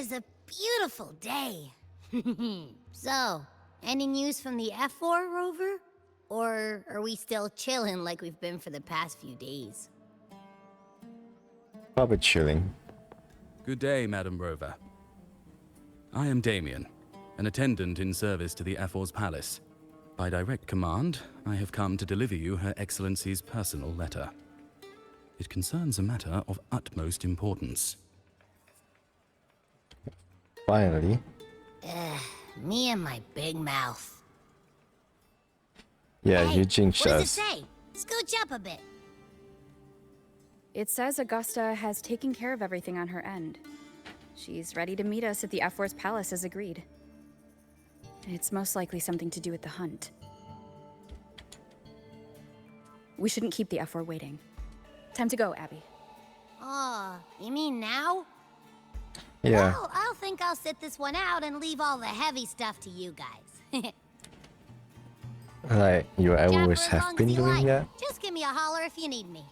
is a beautiful day. So, any news from the F4 rover? Or are we still chilling like we've been for the past few days? Probably chilling. Good day, Madam Rover. I am Damien, an attendant in service to the F4's palace. By direct command, I have come to deliver you Her Excellency's personal letter. It concerns a matter of utmost importance. Finally. Me and my big mouth. Yeah, Hey, you jinxed what does it us. say? Scooch up a bit. It says Augusta has taken care of everything on her end. She's ready to meet us at the F4's palace as agreed. It's most likely something to do with the hunt. We shouldn't keep the F4 waiting. Time to go, Abby. Oh, you mean now? Yeah. Well, I'll think I'll sit this one out and leave all the heavy stuff to you guys. Like you Jump always for as have long been as you doing like. that. Just give me a holler if you need me.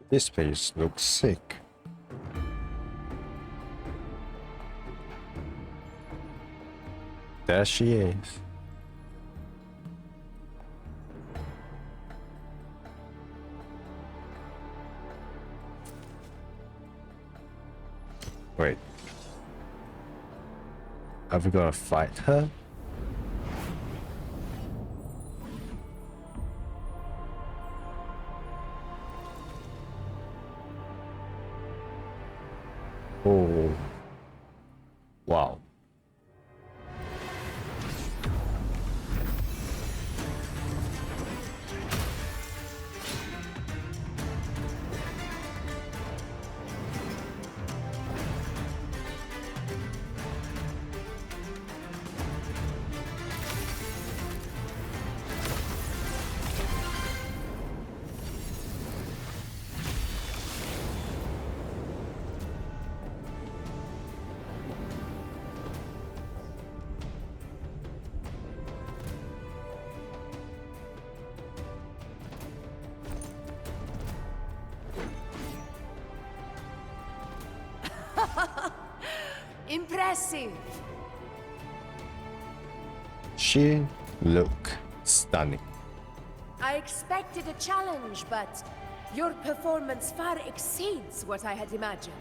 This place looks sick. There she is. Wait. Are we gonna fight her? Oh. Wow. Impressive. She look stunning. I expected a challenge, but your performance far exceeds what I had imagined.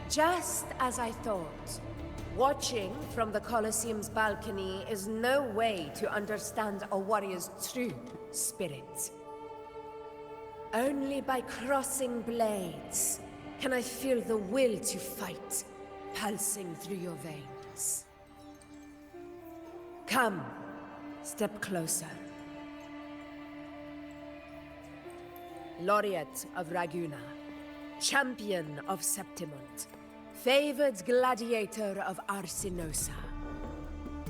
Just as I thought, watching from the Colosseum's balcony is no way to understand a warrior's true spirit. Only by crossing blades can I feel the will to fight pulsing through your veins. Come, step closer. Laureate of Raguna, champion of Septimont, favored gladiator of Arsinosa.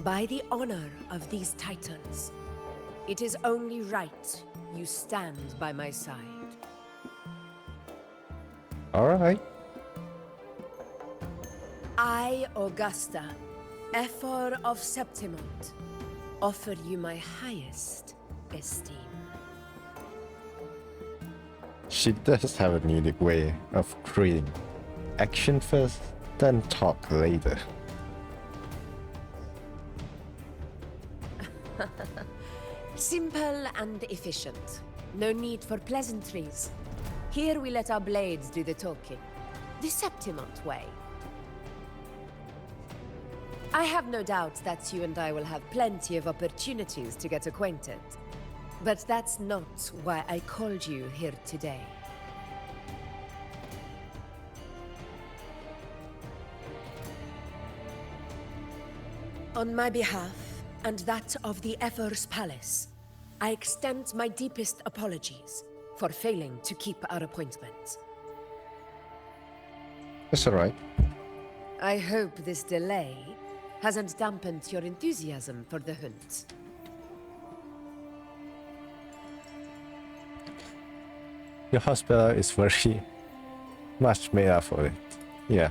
By the honor of these titans, it is only right you stand by my side. Alright. I, Augusta, Ephor of Septimont, offer you my highest esteem. She does have a unique way of creating action first, then talk later. Simple and efficient. No need for pleasantries. Here we let our blades do the talking. The Septimont way. I have no doubt that you and I will have plenty of opportunities to get acquainted. But that's not why I called you here today. On my behalf, and that of the Ephor's Palace, I extend my deepest apologies for failing to keep our appointment. That's alright. I hope this delay hasn't dampened your enthusiasm for the hunt. Your hospital is very much made up for it. Yeah.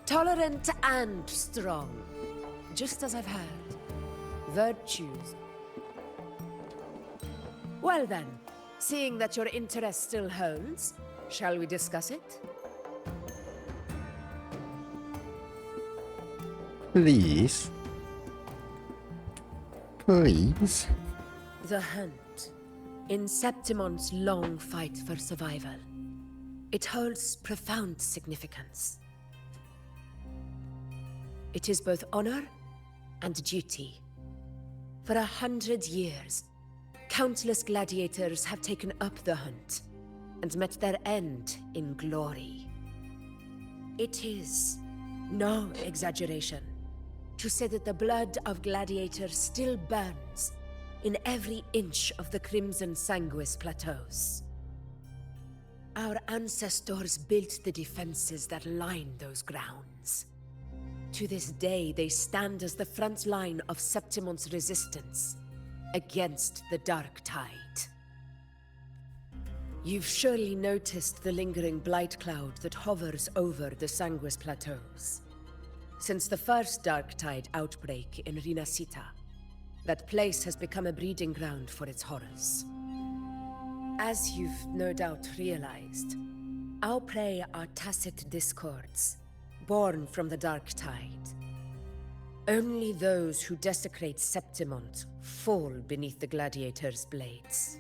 Tolerant and strong. Just as I've heard. Virtues. Well then, seeing that your interest still holds, shall we discuss it? Please. Please. The hunt. In Septimon's long fight for survival. It holds profound significance. It is both honor and duty. For 100 years, countless gladiators have taken up the hunt and met their end in glory. It is no exaggeration to say that the blood of gladiators still burns in every inch of the Crimson Sanguis plateaus. Our ancestors built the defenses that line those grounds. To this day, they stand as the front line of Septimon's resistance against the Dark Tide. You've surely noticed the lingering blight cloud that hovers over the Sanguis plateaus. Since the first Dark Tide outbreak in Rinasita, that place has become a breeding ground for its horrors. As you've no doubt realized, our prey are tacit discords, born from the Dark Tide. Only those who desecrate Septimont fall beneath the gladiators' blades.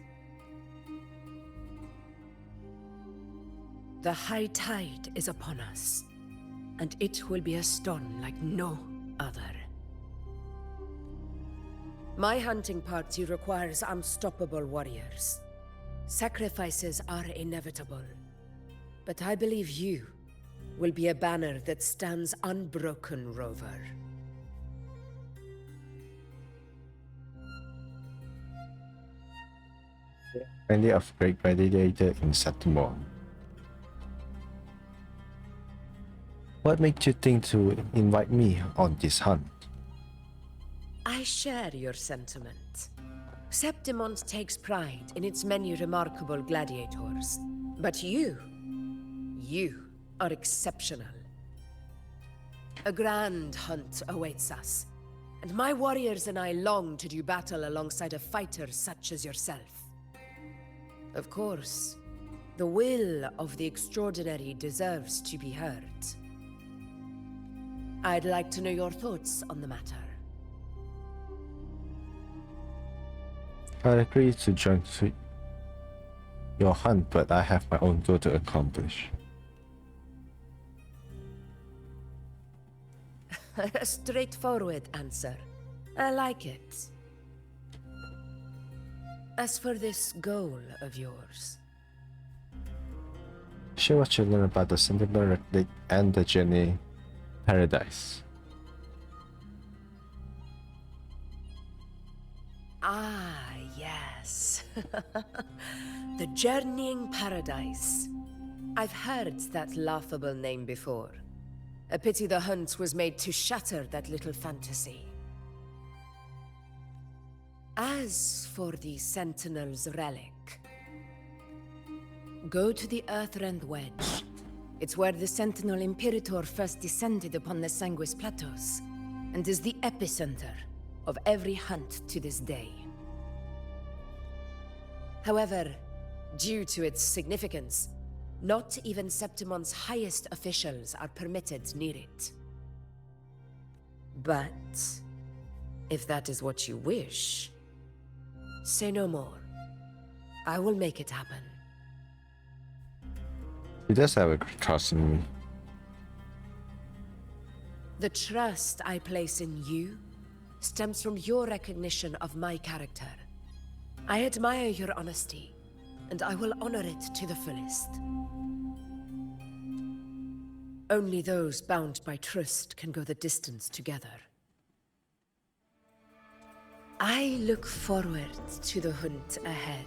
The high tide is upon us, and it will be a storm like no other. My hunting party requires unstoppable warriors. Sacrifices are inevitable, but I believe you will be a banner that stands unbroken, Rover. Plenty of great gladiator in Septimore. What makes you think to invite me on this hunt? I share your sentiment. Septimont takes pride in its many remarkable gladiators. But you are exceptional. A grand hunt awaits us, and my warriors and I long to do battle alongside a fighter such as yourself. Of course, the will of the extraordinary deserves to be heard. I'd like to know your thoughts on the matter. I'd agree to join your hunt, but I have my own goal to accomplish. A straightforward answer. I like it. As for this goal of yours... Share what you learn about the Sentinel Relic and the Journey Paradise. Ah, yes. The Journeying Paradise. I've heard that laughable name before. A pity the hunt was made to shatter that little fantasy. As for the Sentinel's relic, go to the Earthrend Wedge. It's where the Sentinel Imperator first descended upon the Sanguis Plateaus, and is the epicenter of every hunt to this day. However, due to its significance, not even Septimon's highest officials are permitted near it. But if that is what you wish, say no more. I will make it happen. He does have a trust in me. The trust I place in you stems from your recognition of my character. I admire your honesty, and I will honor it to the fullest. Only those bound by trust can go the distance together. I look forward to the hunt ahead.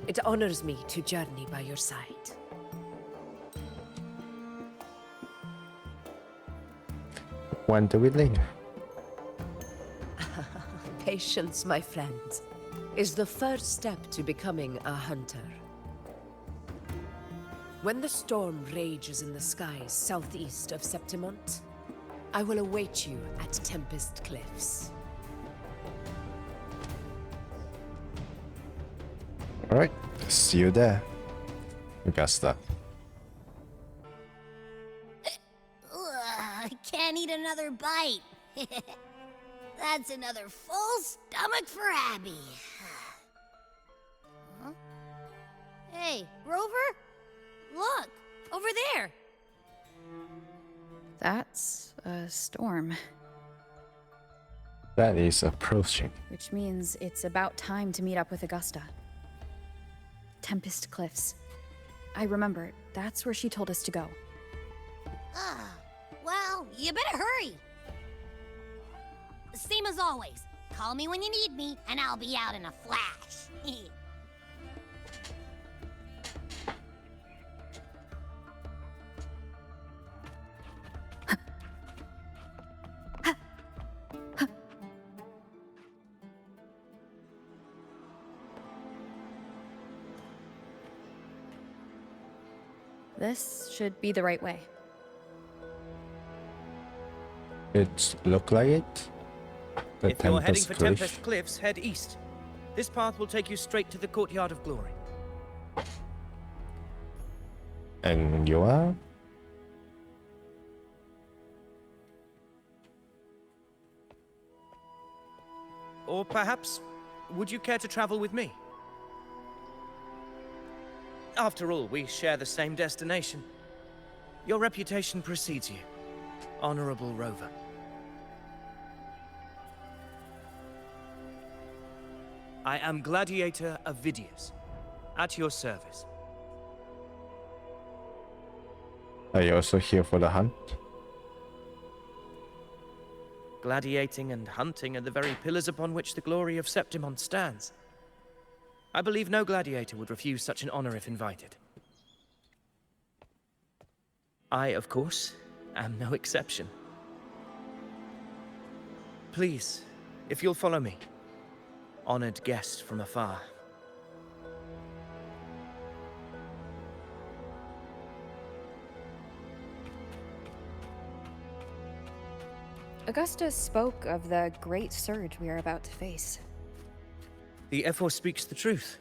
It honors me to journey by your side. When do we leave? Patience, my friend, is the first step to becoming a hunter. When the storm rages in the skies southeast of Septimont, I will await you at Tempest Cliffs. Alright, see you there. Augusta. I can't eat another bite. That's another full stomach for Abby. Huh? Hey, Rover? Look, over there. That's a storm, That is approaching. which means it's about time to meet up with Augusta. Tempest Cliffs. I remember, that's where she told us to go. Well, you better hurry. Same as always. Call me when you need me, and I'll be out in a flash. This should be the right way. It look like it? The If you're heading Tempest for Cliff. Tempest Cliffs, head east. This path will take you straight to the Courtyard of Glory. And you are? Or perhaps, would you care to travel with me? After all, we share the same destination. Your reputation precedes you, Honorable Rover. I am Gladiator Avidius, at your service. Are you also here for the hunt? Gladiating and hunting are the very pillars upon which the glory of Septimont stands. I believe no gladiator would refuse such an honor if invited. I, of course, am no exception. Please, if you'll follow me, honored guest from afar. Augusta spoke of the great surge we are about to face. The F4 speaks the truth.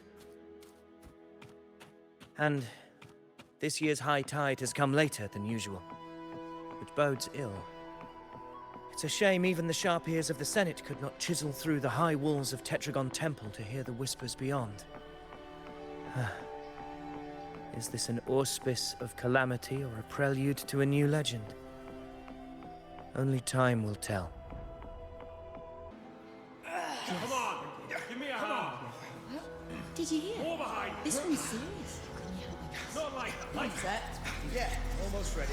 And this year's high tide has come later than usual, which bodes ill. It's a shame even the sharp ears of the Senate could not chisel through the high walls of Tetragon Temple to hear the whispers beyond. Is this an auspice of calamity or a prelude to a new legend? Only time will tell. Come on! Give me a hand! Did you hear? More behind! This one's serious. Not like Set. Yeah, almost ready.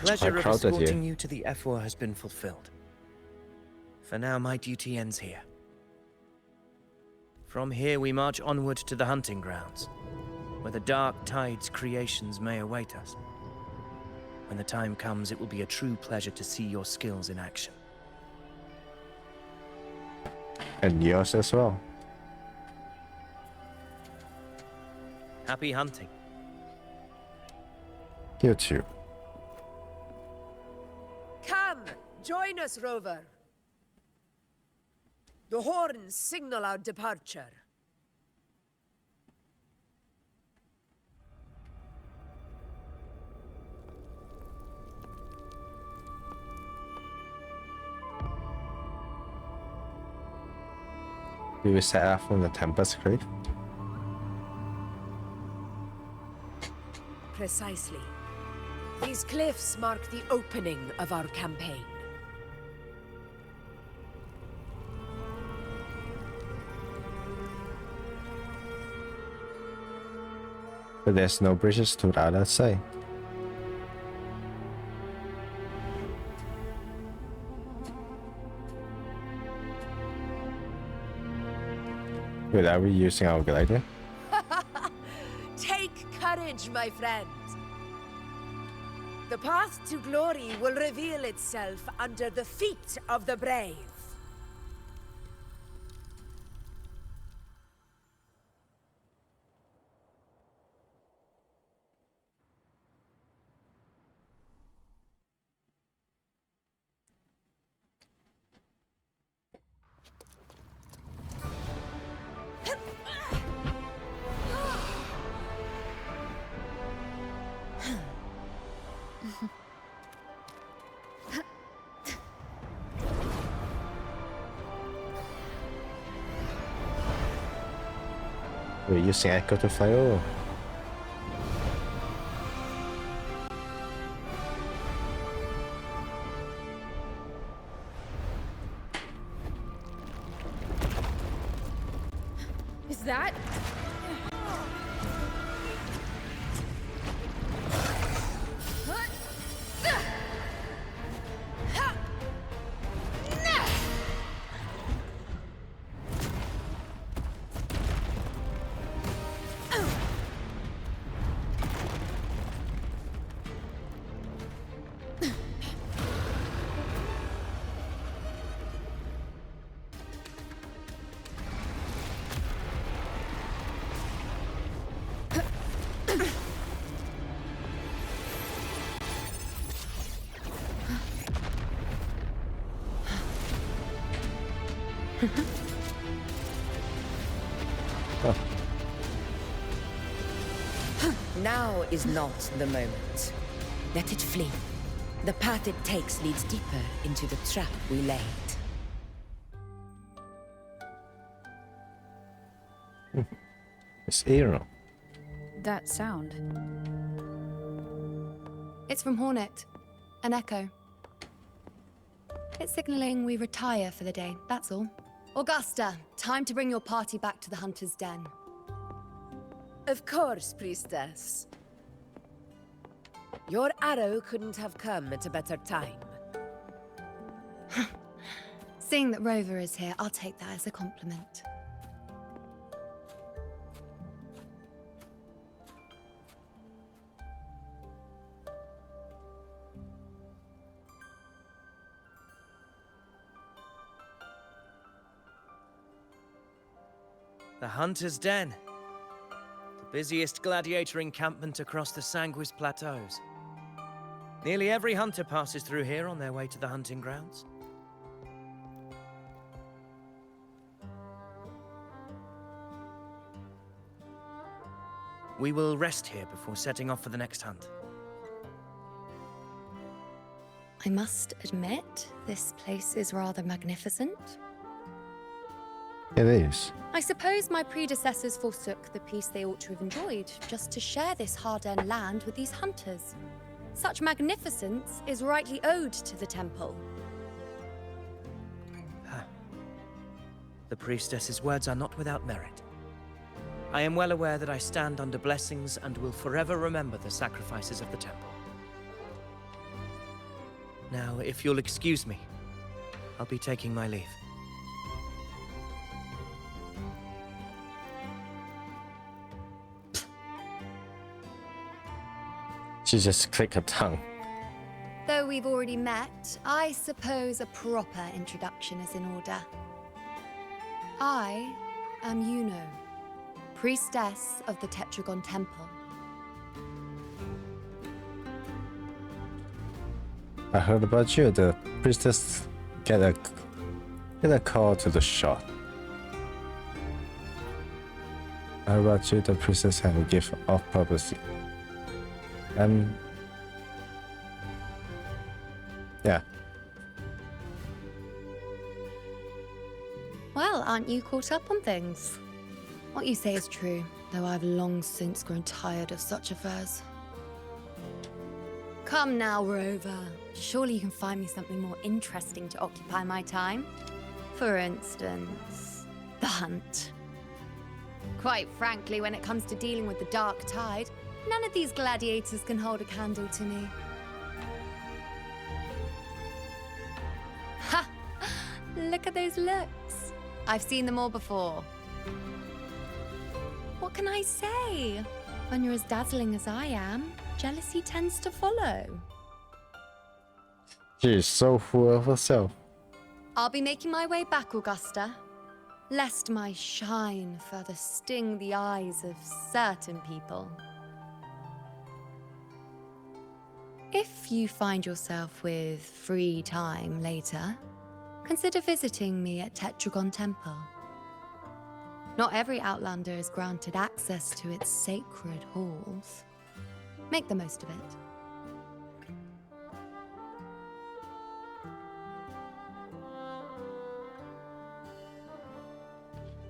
Pleasure quite of crowded here. escorting you to the F4 has been fulfilled. For now, my duty ends here. From here, we march onward to the hunting grounds, where the dark tide's creations may await us. When the time comes, it will be a true pleasure to see your skills in action. And yours as well. Happy hunting. You too. Come, join us, Rover. The horns signal our departure. We will set off from the Tempest Cliff. Precisely. These cliffs mark the opening of our campaign. But there's no bridges to the other side. Wait, are we using our glider? Take courage, my friend. The path to glory will reveal itself under the feet of the brave. We're using Echo to fly over. Is that? Now is not the moment. Let it flee. The path it takes leads deeper into the trap we laid. It's Aaron. That sound. It's from Hornet. An echo. It's signaling we retire for the day, that's all. Augusta, time to bring your party back to the Hunter's Den. Of course, priestess. Your arrow couldn't have come at a better time. Seeing that Rover is here, I'll take that as a compliment. The Hunter's Den. The busiest gladiator encampment across the Sanguis Plateaus. Nearly every hunter passes through here on their way to the hunting grounds. We will rest here before setting off for the next hunt. I must admit, this place is rather magnificent. It is. I suppose my predecessors forsook the peace they ought to have enjoyed, just to share this hard-earned land with these hunters. Such magnificence is rightly owed to the temple. The priestess's words are not without merit. I am well aware that I stand under blessings and will forever remember the sacrifices of the temple. Now, if you'll excuse me, I'll be taking my leave. She just clicked her tongue. Though we've already met, I suppose a proper introduction is in order. I am Yuno, priestess of the Tetragon Temple. I heard about you. The priestess get a call to the shop. I heard about you. The priestess have a gift of prophecy. Yeah. Well, aren't you caught up on things? What you say is true, though I've long since grown tired of such affairs. Come now, Rover. Surely you can find me something more interesting to occupy my time. For instance, the hunt. Quite frankly, when it comes to dealing with the Dark Tide, none of these gladiators can hold a candle to me. Ha! Look at those looks. I've seen them all before. What can I say? When you're as dazzling as I am, jealousy tends to follow. She is so full of herself. I'll be making my way back, Augusta, lest my shine further sting the eyes of certain people. If you find yourself with free time later, consider visiting me at Tetragon Temple. Not every Outlander is granted access to its sacred halls. Make the most of it.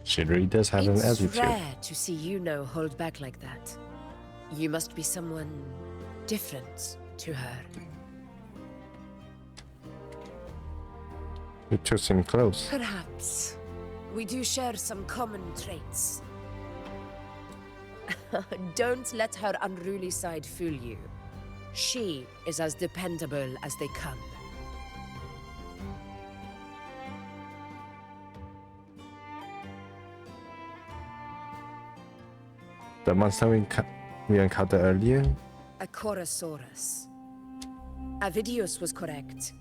She really does have an It's attitude. rare to see Yuno hold back like that. You must be someone different to her. You two seem close. Perhaps. We do share some common traits. Don't let her unruly side fool you. She is as dependable as they come. The monster we encountered earlier? A Chorosaurus. Avidius was correct.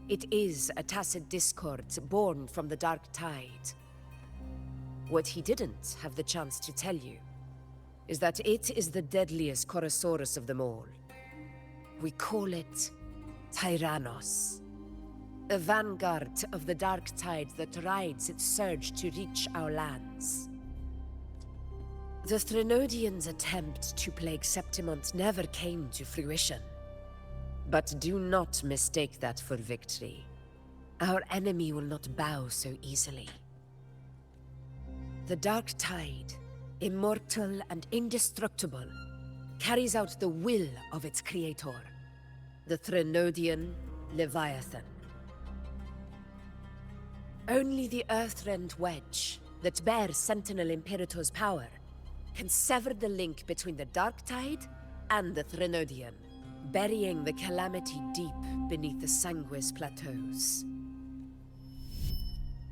It is a tacit discord born from the Dark Tide. What he didn't have the chance to tell you is that it is the deadliest Chorosaurus of them all. We call it Tyrannos. A vanguard of the Dark Tide that rides its surge to reach our lands. The Threnodians' attempt to plague Septimont never came to fruition. But do not mistake that for victory. Our enemy will not bow so easily. The Dark Tide, immortal and indestructible, carries out the will of its creator, the Threnodian Leviathan. Only the Earthrend Wedge, that bears Sentinel Imperator's power, can sever the link between the Dark Tide and the Threnodian, burying the calamity deep beneath the Sanguis plateaus.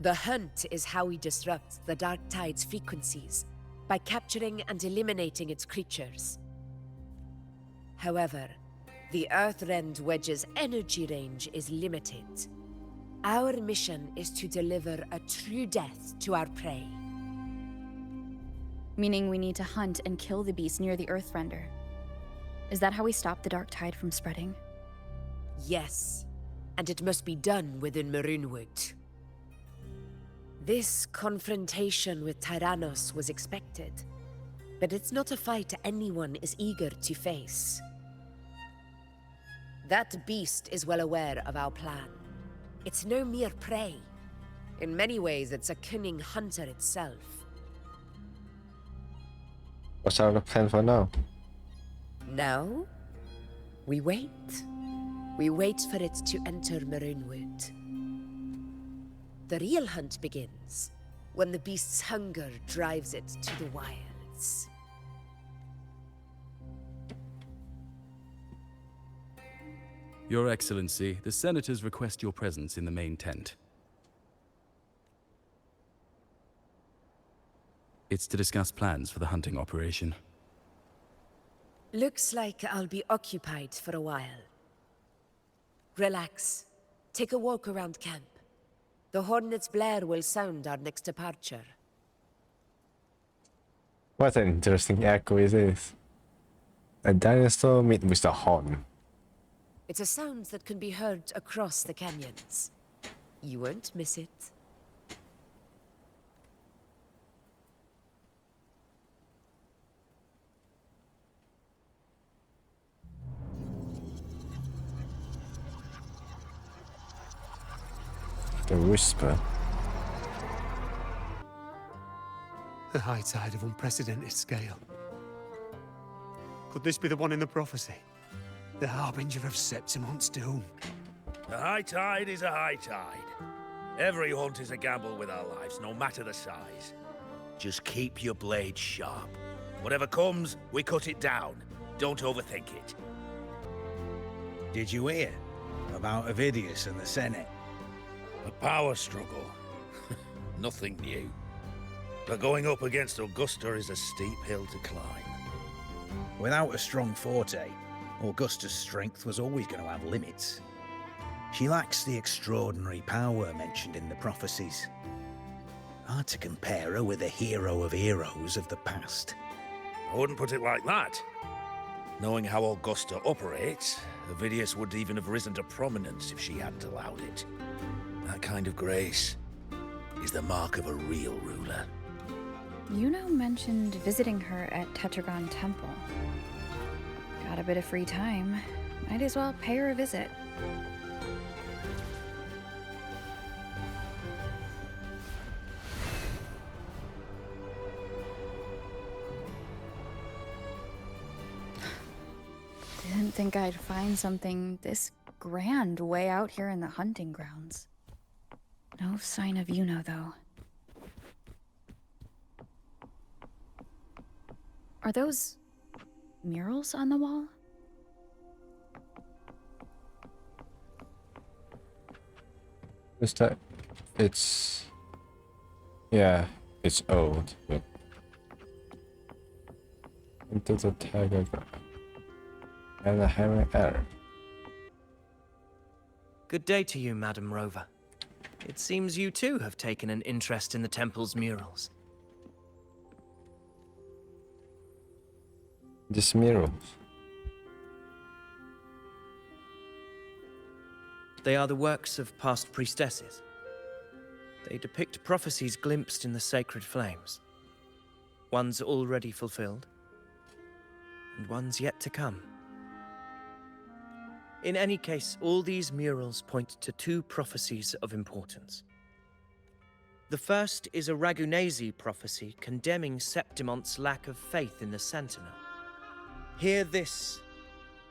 The hunt is how we disrupt the Dark Tide's frequencies, by capturing and eliminating its creatures. However, the Earthrend Wedge's energy range is limited. Our mission is to deliver a true death to our prey. Meaning we need to hunt and kill the beast near the Earthrender. Is that how we stop the Dark Tide from spreading? Yes, and it must be done within Maroonwood. This confrontation with Tyrannos was expected, but it's not a fight anyone is eager to face. That beast is well aware of our plan. It's no mere prey. In many ways, it's a cunning hunter itself. What's our plan for now? Now, we wait. We wait for it to enter Maroonwood. The real hunt begins when the beast's hunger drives it to the wilds. Your Excellency, the Senators request your presence in the main tent. It's to discuss plans for the hunting operation. Looks like I'll be occupied for a while. Relax. Take a walk around camp. The Hornet's blare will sound our next departure. What an interesting echo is this. A dinosaur meet with a horn. It's a sound that can be heard across the canyons. You won't miss it. The whisper. A high tide of unprecedented scale. Could this be the one in the prophecy? The harbinger of Septimont's doom? A high tide is a high tide. Every hunt is a gamble with our lives, no matter the size. Just keep your blade sharp. Whatever comes, we cut it down. Don't overthink it. Did you hear about Avidius and the Senate? A power struggle. Nothing new. But going up against Augusta is a steep hill to climb. Without a strong forte, Augusta's strength was always going to have limits. She lacks the extraordinary power mentioned in the prophecies. Hard to compare her with a hero of heroes of the past. I wouldn't put it like that. Knowing how Augusta operates, Avidius would even have risen to prominence if she hadn't allowed it. That kind of grace is the mark of a real ruler. Yuno mentioned visiting her at Tetragon Temple. Got a bit of free time. Might as well pay her a visit. think I'd find something this grand way out here in the hunting grounds. No sign of Yuno, though. Are those murals on the wall? Is that? It's. Yeah, it's old, but. Into the tiger. And a hammer error. Good day to you, Madam Rover. It seems you too have taken an interest in the temple's murals. These murals. They are the works of past priestesses. They depict prophecies glimpsed in the sacred flames. Ones already fulfilled, and ones yet to come. In any case, all these murals point to two prophecies of importance. The first is a Ragunesi prophecy condemning Septimonte's lack of faith in the Sentinel. Hear this,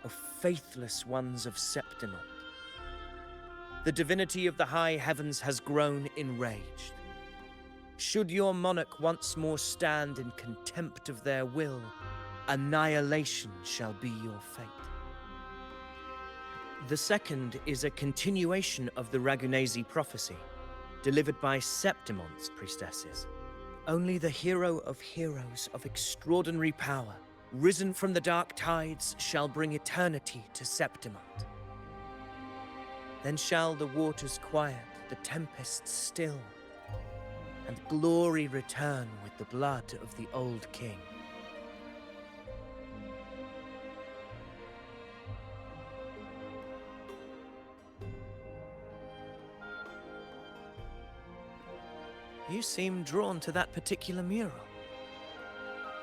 O faithless ones of Septimont. The divinity of the high heavens has grown enraged. Should your monarch once more stand in contempt of their will, annihilation shall be your fate. The second is a continuation of the Ragunesi prophecy, delivered by Septimonte's priestesses. Only the hero of heroes of extraordinary power, risen from the dark tides, shall bring eternity to Septimont. Then shall the waters quiet, the tempests still, and glory return with the blood of the old king. You seem drawn to that particular mural.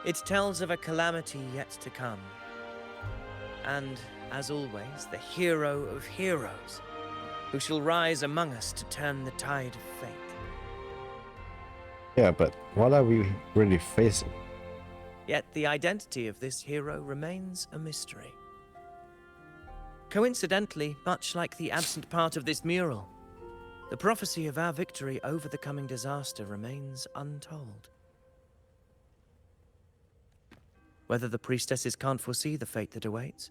It tells of a calamity yet to come. And, as always, the hero of heroes, who shall rise among us to turn the tide of fate. Yeah, but what are we really facing? Yet the identity of this hero remains a mystery. Coincidentally, much like the absent part of this mural, the prophecy of our victory over the coming disaster remains untold. Whether the priestesses can't foresee the fate that awaits,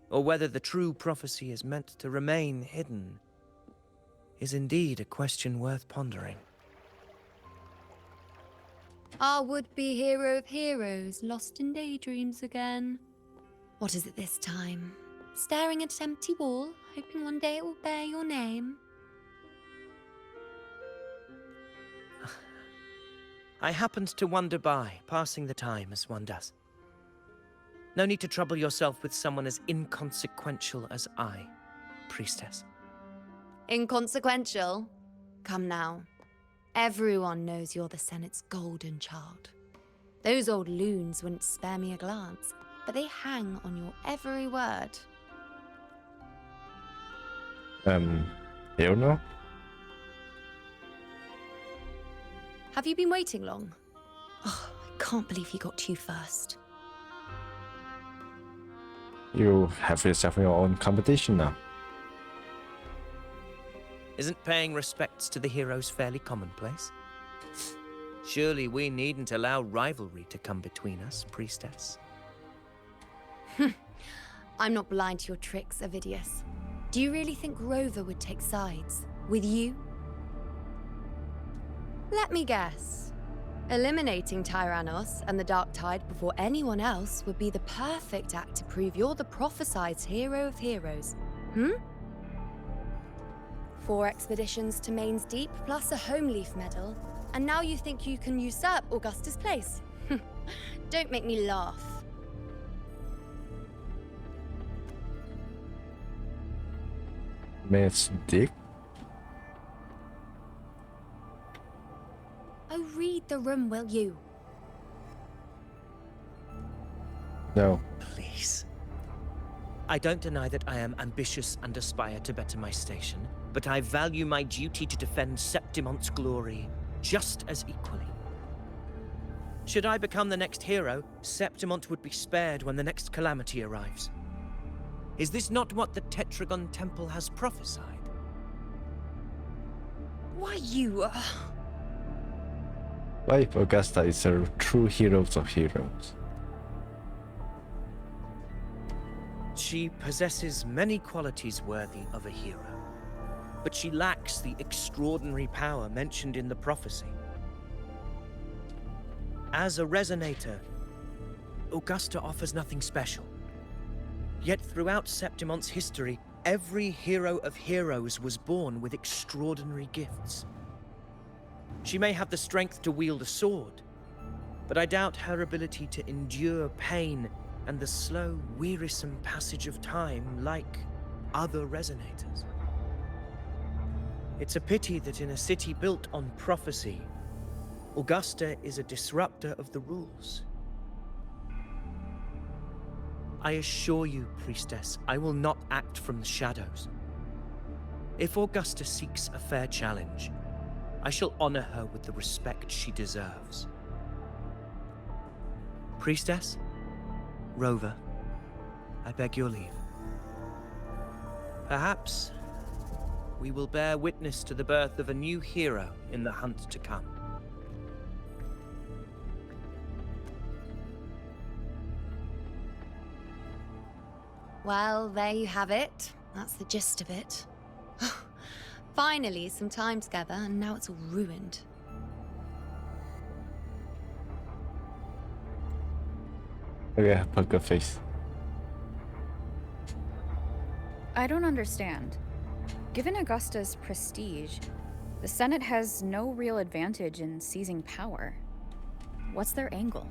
or whether the true prophecy is meant to remain hidden, is indeed a question worth pondering. Our would-be hero of heroes, lost in daydreams again. What is it this time? Staring at an empty wall, hoping one day it will bear your name? I happened to wander by, passing the time as one does. No need to trouble yourself with someone as inconsequential as I, priestess. Inconsequential? Come now. Everyone knows you're the Senate's golden child. Those old loons wouldn't spare me a glance, but they hang on your every word. You know? Have you been waiting long? Oh, I can't believe he got to you first. You have yourself your own competition now. Isn't paying respects to the heroes fairly commonplace? Surely we needn't allow rivalry to come between us, priestess. I'm not blind to your tricks, Avidius. Do you really think Rover would take sides? With you? Let me guess. Eliminating Tyrannos and the Dark Tide before anyone else would be the perfect act to prove you're the prophesied hero of heroes. 4 expeditions to Main's Deep, plus a Home Leaf medal, and now you think you can usurp Augustus' place? Don't make me laugh. Miss Dick? Oh, read the room, will you? No. Please. I don't deny that I am ambitious and aspire to better my station, but I value my duty to defend Septimonte's glory just as equally. Should I become the next hero, Septimont would be spared when the next calamity arrives. Is this not what the Tetragon Temple has prophesied? Why you... What if Augusta is a true hero of heroes? She possesses many qualities worthy of a hero, but she lacks the extraordinary power mentioned in the prophecy. As a resonator, Augusta offers nothing special. Yet throughout Septimont's history, every hero of heroes was born with extraordinary gifts. She may have the strength to wield a sword, but I doubt her ability to endure pain and the slow, wearisome passage of time like other resonators. It's a pity that in a city built on prophecy, Augusta is a disruptor of the rules. I assure you, Priestess, I will not act from the shadows. If Augusta seeks a fair challenge, I shall honor her with the respect she deserves. Priestess, Rover, I beg your leave. Perhaps we will bear witness to the birth of a new hero in the hunt to come. Well, there you have it. That's the gist of it. Finally, some time together, and now it's all ruined. Okay, poker face. I don't understand. Given Augusta's prestige, the Senate has no real advantage in seizing power. What's their angle?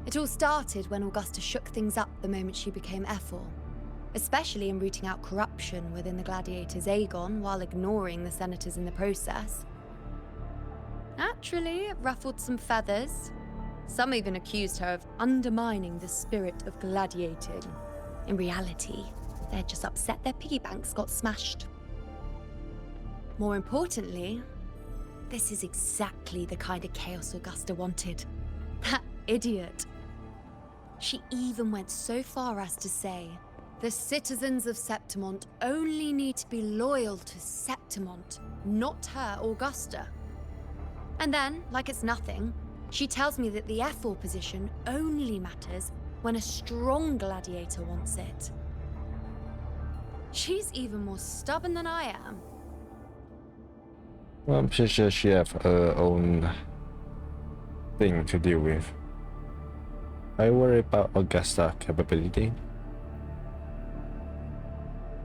It all started when Augusta shook things up the moment she became Ephor, especially in rooting out corruption within the gladiators' Aegon while ignoring the senators in the process. Naturally, it ruffled some feathers. Some even accused her of undermining the spirit of gladiating. In reality, they're just upset their piggy banks got smashed. More importantly, this is exactly the kind of chaos Augusta wanted. That idiot. She even went so far as to say, the citizens of Septimont only need to be loyal to Septimont, not her, Augusta. And then, like it's nothing, she tells me that the Ephor position only matters when a strong gladiator wants it. She's even more stubborn than I am. Well, I'm pretty sure she have her own thing to deal with. I worry about Augusta's capability.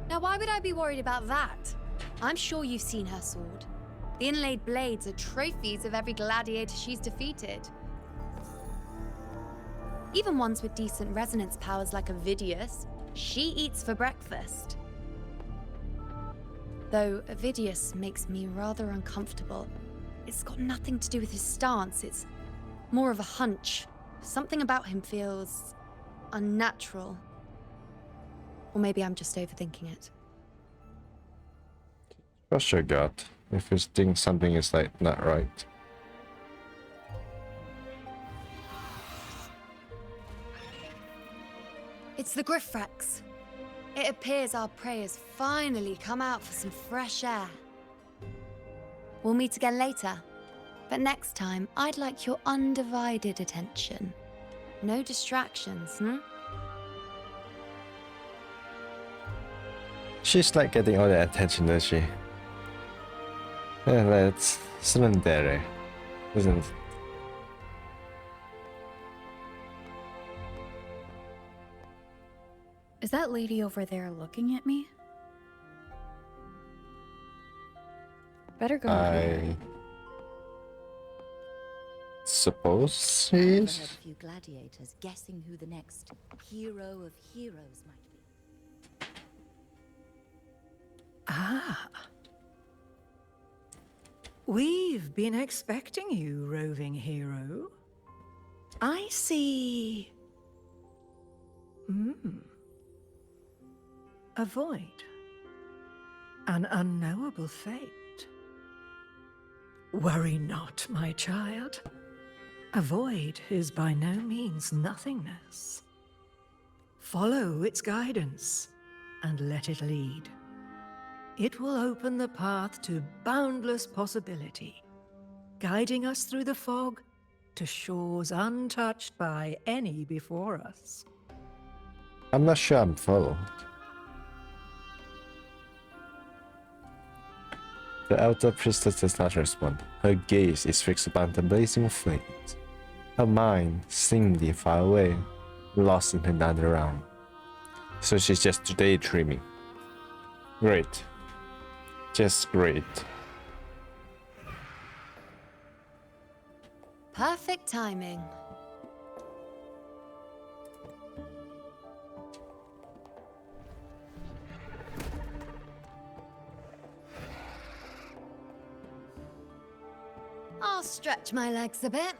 Now, why would I be worried about that? I'm sure you've seen her sword. The inlaid blades are trophies of every gladiator she's defeated. Even ones with decent resonance powers like Avidius, she eats for breakfast. Though Avidius makes me rather uncomfortable. It's got nothing to do with his stance, it's more of a hunch. Something about him feels unnatural. Or maybe I'm just overthinking it. Trust your gut if you think something is like not right. It's the Griffrex. It appears our prey has finally come out for some fresh air. We'll meet again later. But next time, I'd like your undivided attention. No distractions, She's like getting all the attention, does she? Yeah, that's Slendere, isn't it? Is that lady over there looking at me? Better go. I suppose she I've is. heard a few gladiators guessing who the next hero of heroes might be. Ah. We've been expecting you, roving hero. I see... A void. An unknowable fate. Worry not, my child. A void is by no means nothingness. Follow its guidance and let it lead. It will open the path to boundless possibility, guiding us through the fog to shores untouched by any before us. I'm not sure I'm followed. The elder priestess does not respond. Her gaze is fixed upon the blazing flames. Her mind seemingly far away, lost in another realm. So she's just daydreaming. Great. Just great. Perfect timing. I'll stretch my legs a bit.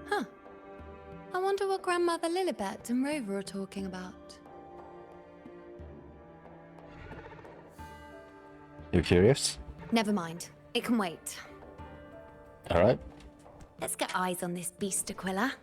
Huh. I wonder what Grandmother Lilibet and Rover are talking about. You curious? Never mind. It can wait. Alright. Let's get eyes on this beast, Aquila.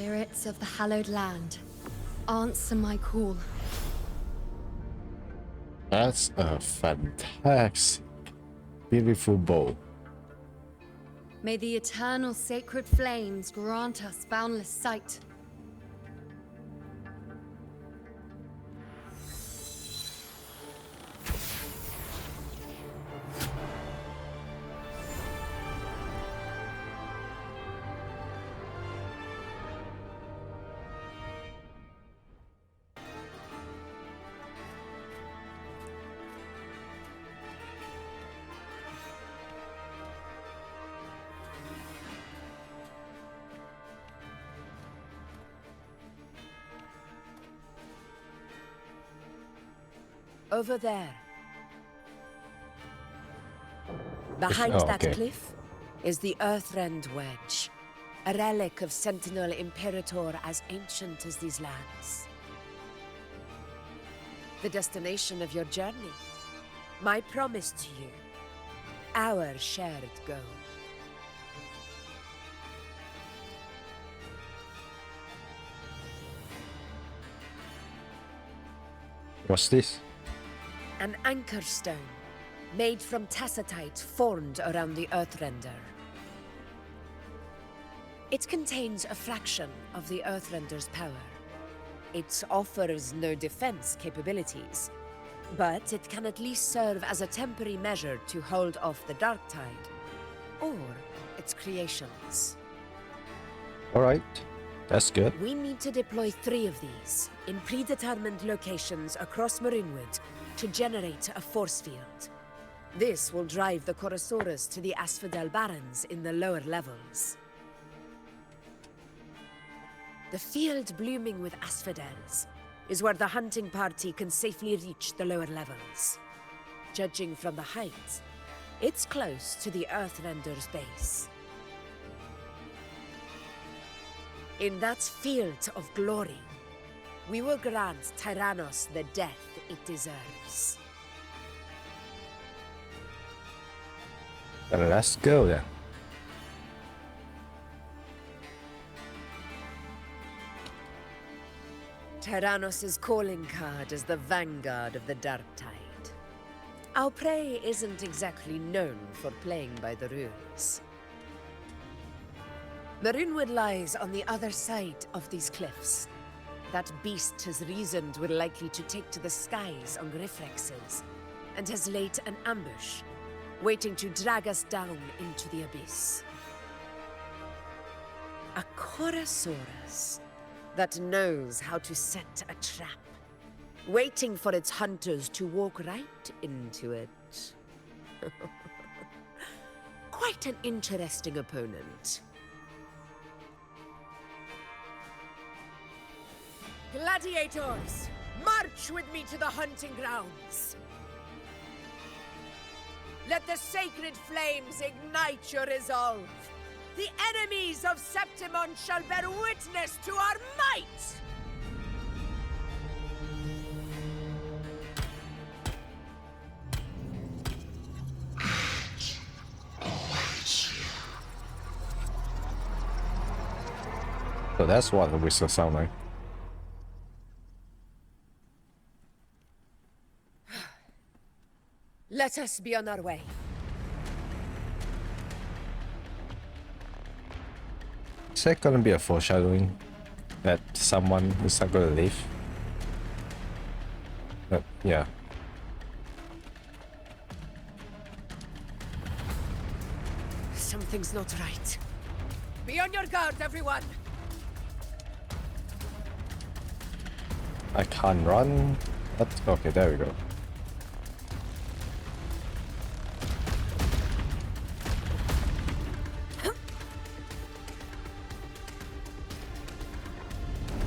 Spirits of the hallowed land, answer my call. That's a fantastic, beautiful bow. May the eternal sacred flames grant us boundless sight. Over there. Behind that cliff is the Earthrend Wedge, a relic of Sentinel Imperator as ancient as these lands. The destination of your journey, my promise to you, our shared goal. What's this? An anchor stone, made from tacitite formed around the Earthrender. It contains a fraction of the Earthrender's power. It offers no defense capabilities, but it can at least serve as a temporary measure to hold off the dark tide, or its creations. Alright, that's good. We need to deploy 3 of these in predetermined locations across Marinwood to generate a force field. This will drive the Chorosaurus to the Asphodel Barrens in the lower levels. The field blooming with asphodels is where the hunting party can safely reach the lower levels. Judging from the height, it's close to the Earthrender's base. In that field of glory, we will grant Tyrannos the death it deserves. Let's go then. Tyrannos' calling card is the vanguard of the dark tide. Our prey isn't exactly known for playing by the rules. Marinwood lies on the other side of these cliffs, That beast has reasoned we're likely to take to the skies on reflexes, and has laid an ambush, waiting to drag us down into the abyss. A Chorosaurus that knows how to set a trap, waiting for its hunters to walk right into it. Quite an interesting opponent. Gladiators, march with me to the hunting grounds. Let the sacred flames ignite your resolve. The enemies of Septimon shall bear witness to our might! So that's what the whistle sound like. Let us be on our way. Is that gonna be a foreshadowing that someone is not gonna leave? But yeah. Something's not right. Be on your guard, everyone! I can't run. That's okay, there we go.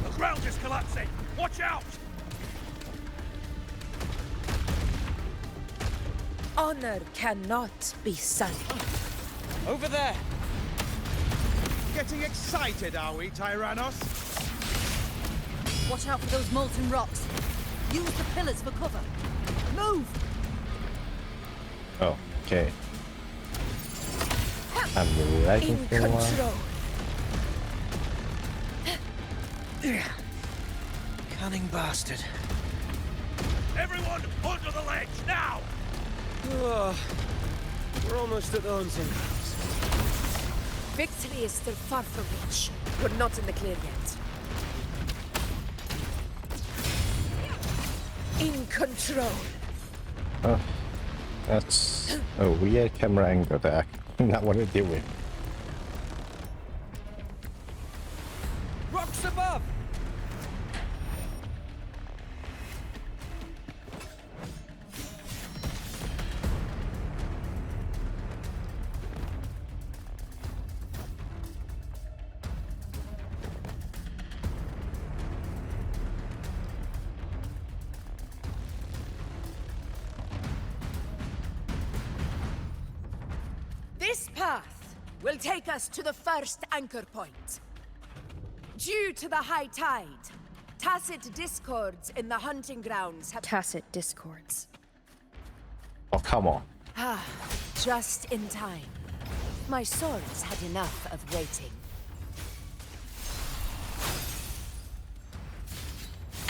The ground is collapsing! Watch out! Honor cannot be sullied. Over there! Getting excited, are we, Tyrannos? Watch out for those molten rocks. Use the pillars for cover. Move! Oh, okay. I'm lagging In for a while. control. Cunning bastard. Everyone, onto the ledge, now! Oh, we're almost at the hunting grounds. Victory is still far from reach. We're not in the clear yet. In control. Oh, that's a weird camera angle that I not want to deal with. Rocks above! This path will take us to the first anchor point. Due to the high tide, tacit discords in the hunting grounds have... Tacit discords. Oh, come on. Ah, just in time. My swords had enough of waiting.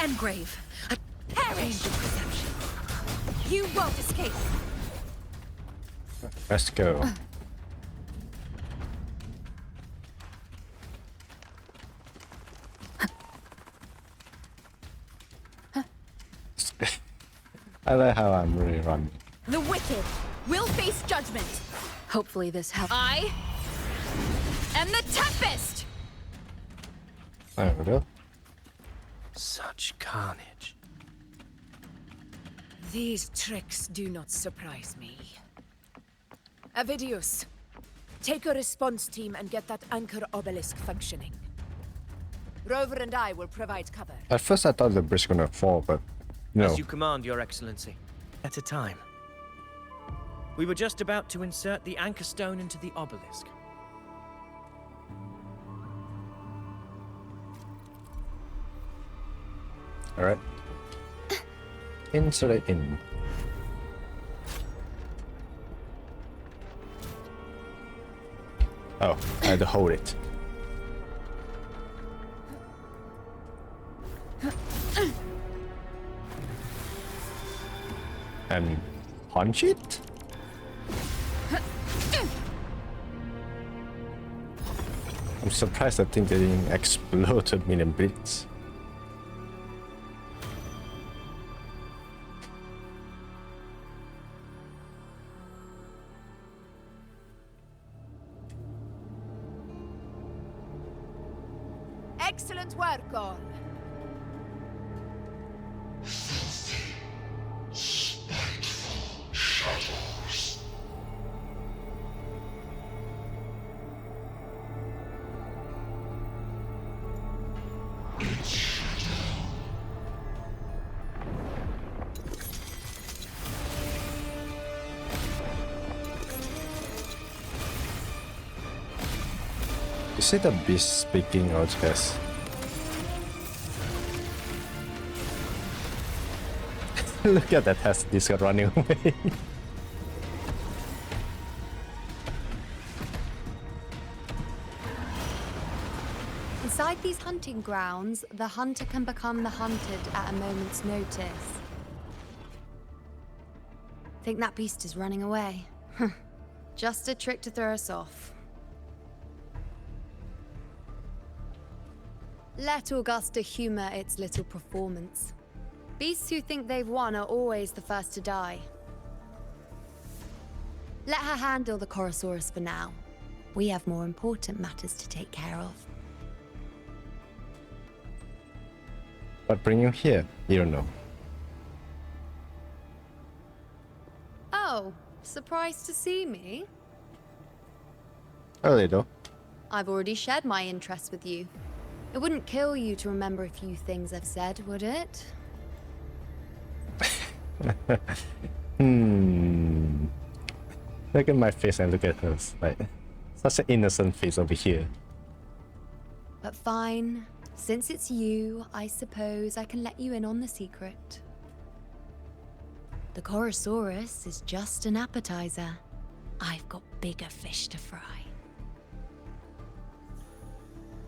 Engrave. A Perish! perception. You won't escape. Let's go. I like how I'm really running. The wicked will face judgment. Hopefully this helps. I am the Tempest! There we go. Such carnage. These tricks do not surprise me. Avidius, take a response team and get that anchor obelisk functioning. Rover and I will provide cover. At first I thought the bridge gonna fall, but no. As you command, Your Excellency. At a time. We were just about to insert the anchor stone into the obelisk. Alright. Insert it in. Oh, I had to hold it. And punch it? I'm surprised that thing didn't explode a million bits. Excellent work, all. Is it a beast speaking or just... Look at that Hestisca running away. Inside these hunting grounds, the hunter can become the hunted at a moment's notice. Think that beast is running away? Just a trick to throw us off. Let Augusta humor its little performance. Beasts who think they've won are always the first to die. Let her handle the Chorosaurus for now. We have more important matters to take care of. What bring you here? You don't know. Oh, surprised to see me? A little. I've already shared my interest with you. It wouldn't kill you to remember a few things I've said, would it? Look at my face and look at hers. Like, such an innocent face over here. But fine. Since it's you, I suppose I can let you in on the secret. The Chorosaurus is just an appetizer. I've got bigger fish to fry.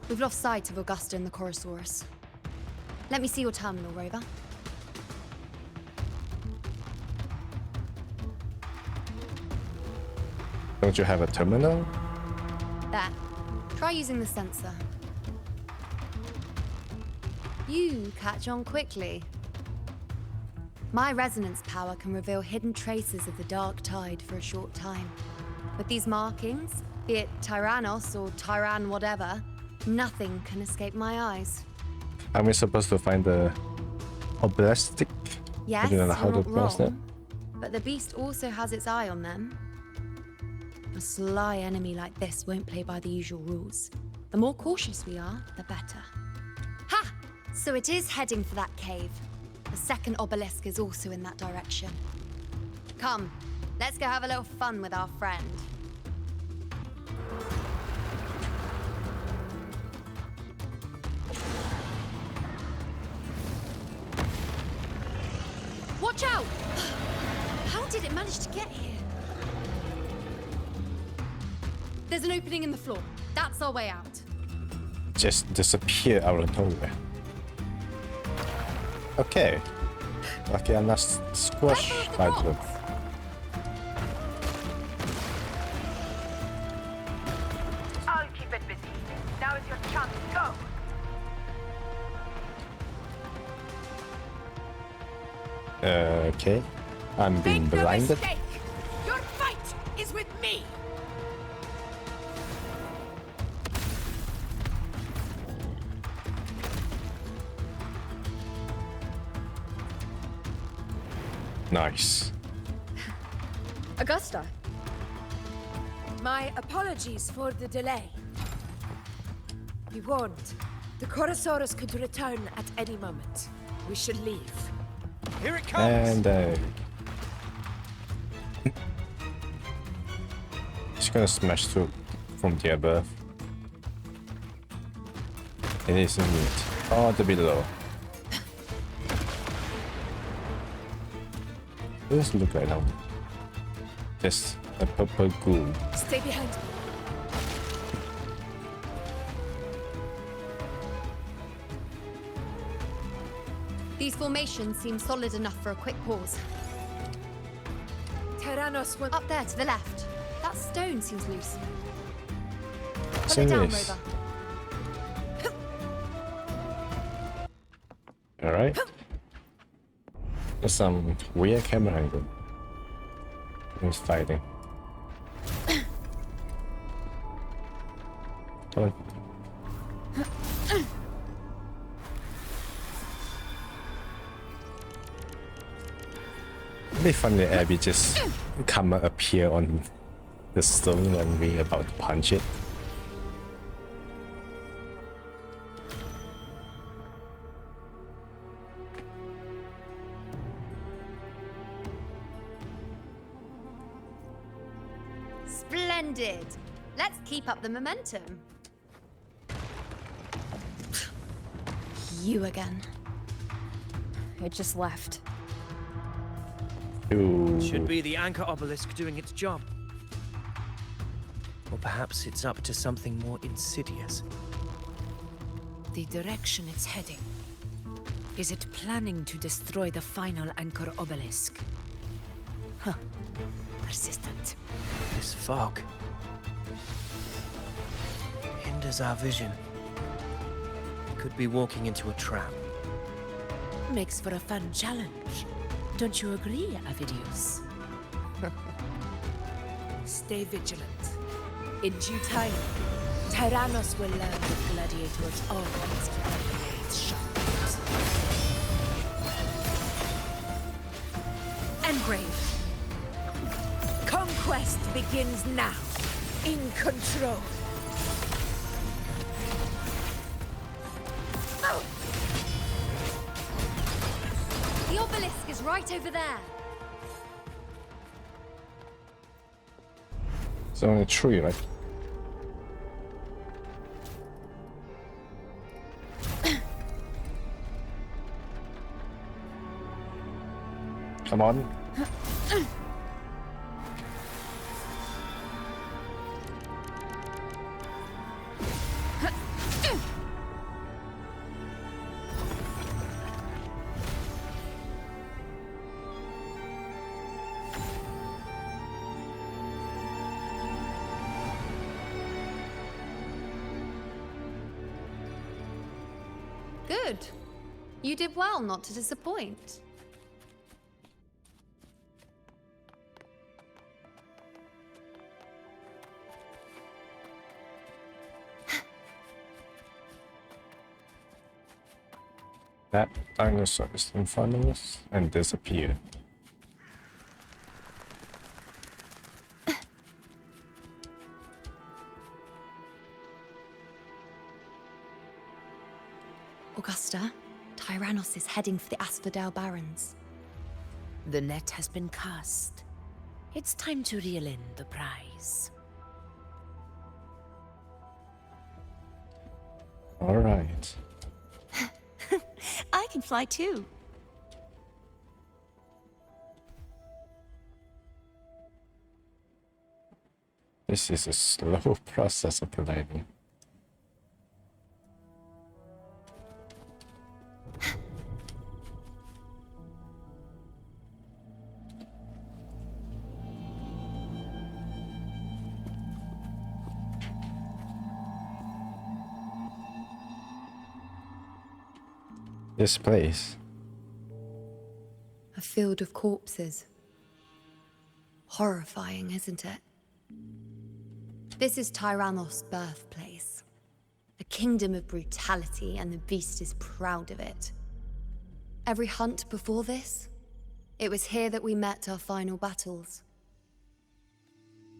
We've lost sight of Augusta and the Chorosaurus. Let me see your terminal, Rover. Don't you have a terminal? There. Try using the sensor. You catch on quickly. My resonance power can reveal hidden traces of the dark tide for a short time. With these markings, be it Tyrannos or Tyran whatever, nothing can escape my eyes. Are we supposed to find the obelisk? Yes, I don't know how you're to not pronounce that. wrong. But the beast also has its eye on them. A sly enemy like this won't play by the usual rules. The more cautious we are, the better. Ha! So it is heading for that cave. The second obelisk is also in that direction. Come, let's go have a little fun with our friend. Watch out! How did it manage to get here? There's an opening in the floor. That's our way out. Just disappear out of nowhere. Okay. Lucky I'm not squashed by them. I'll keep it busy. Now is your chance. Go! Okay. I'm being Make no blinded. mistake. Your fight is with me. Nice. Augusta. My apologies for the delay. Be warned, the Chorosaurus could return at any moment. We should leave. Here it comes! And it's gonna smash through from the above. It is in it. Oh, the below. What does it look like now? Just a purple goo. Stay behind me. These formations seem solid enough for a quick pause. Tyrannos will... Up there to the left. That stone seems loose. Put So it down, yes. Rover. Alright. There's some weird camera angle. Who's fighting? Come on. It'd be funny if Abby just appear on the stone when we're about to punch it. Splendid! Let's keep up the momentum. You again. It just left. Ooh. Should be the anchor obelisk doing its job. Or perhaps it's up to something more insidious. The direction it's heading. Is it planning to destroy the final anchor obelisk? Huh. Persistent. This fog hinders our vision. Could be walking into a trap. Makes for a fun challenge. Don't you agree, Avidius? Stay vigilant. In due time, Tyrannos will learn that gladiators always keep their blades sharp. Engrave. Conquest begins now. In control. The obelisk is right over there. It's on a tree, right? Come on. Good. You did well not to disappoint. That dinosaur is in front of us and disappeared. Augusta, Tyrannos is heading for the Asphodel Barrens. The net has been cast. It's time to reel in the prize. All right. I can fly too. This is a slow process of planning. This place. A field of corpses. Horrifying, isn't it? This is Tyrannos' birthplace. A kingdom of brutality, and the beast is proud of it. Every hunt before this, it was here that we met our final battles.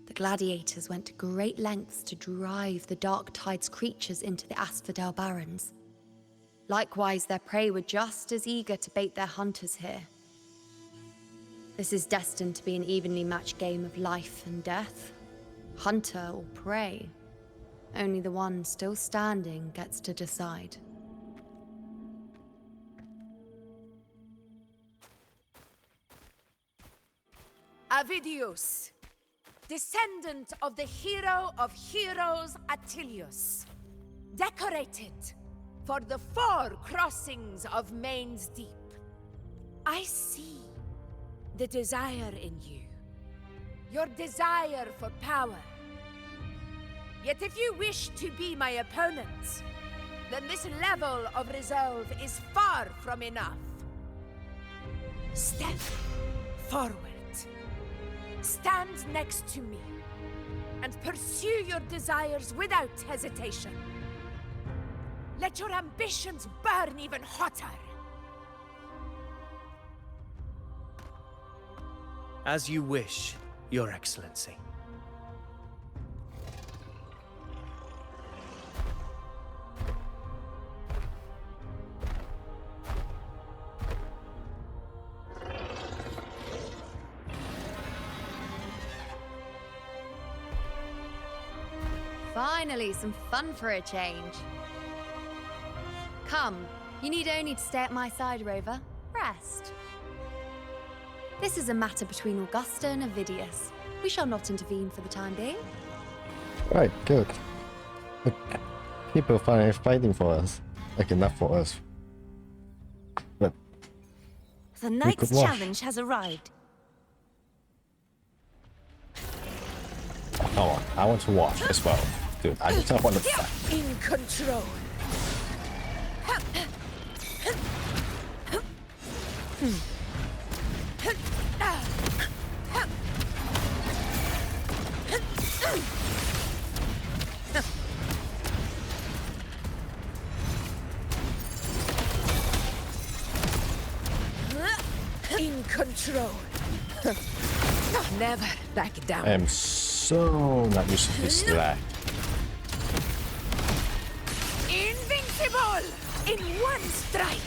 The gladiators went to great lengths to drive the Dark Tide's creatures into the Asphodel Barrens. Likewise, their prey were just as eager to bait their hunters here. This is destined to be an evenly matched game of life and death. Hunter or prey. Only the one still standing gets to decide. Avidius, descendant of the hero of heroes Attilius, decorated for the 4 crossings of Main's Deep. I see the desire in you. Your desire for power. Yet if you wish to be my opponent, then this level of resolve is far from enough. Step forward. Stand next to me and pursue your desires without hesitation. Let your ambitions burn even hotter. As you wish, Your Excellency. Finally, some fun for a change. Come, you need only to stay at my side, Rover. Rest. This is a matter between Augusta and Avidius. We shall not intervene for the time being. Right, good. Look, people finally fighting for us. Like enough for us. But The we knight's could wash. challenge has arrived. Come on, I want to watch as well. Dude, I just want to fight. In control. In control. Never back down. I am so not used to this lag. Invincible! In one strike!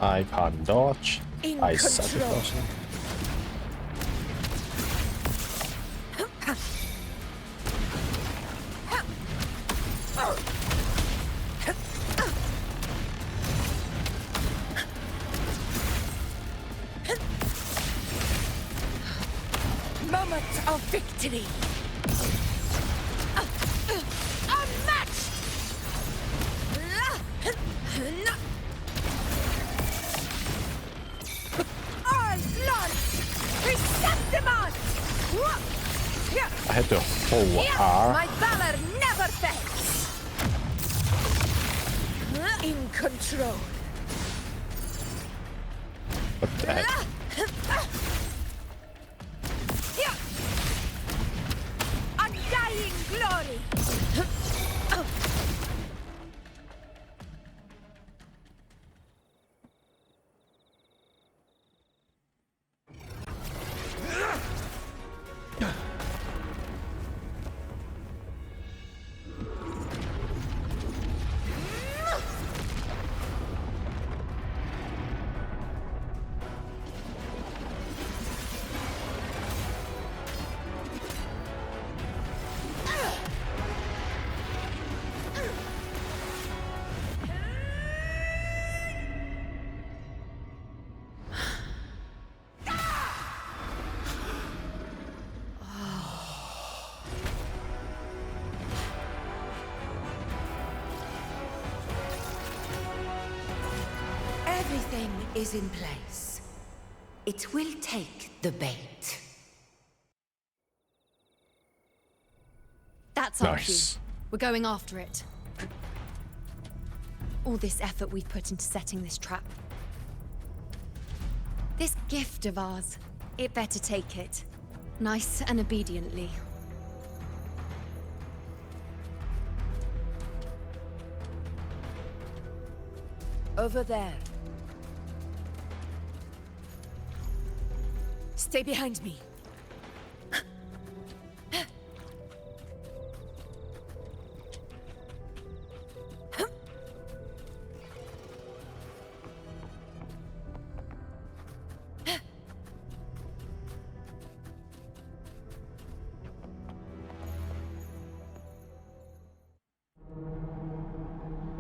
I can't dodge. In I suck at control. dodging. Moment of victory! Unmatched! All blood! Chrysanthemum! I had to hold R. My valor never fails! In control. What the heck? Undying glory! Everything is in place. It will take the bait. That's our cue. Nice. We're going after it. All this effort we've put into setting this trap. This gift of ours, it better take it. Nice and obediently. Over there. Stay behind me.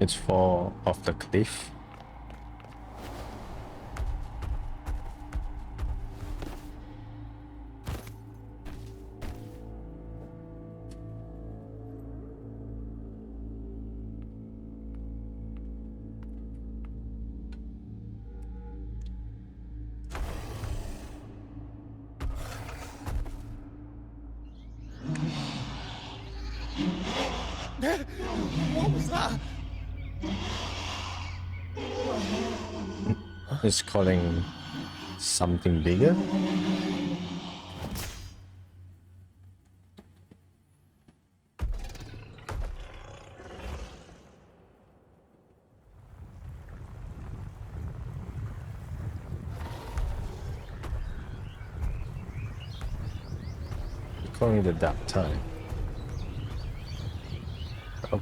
It's fall off the cliff. What was that? It's calling something bigger. Only the dark time. Oh.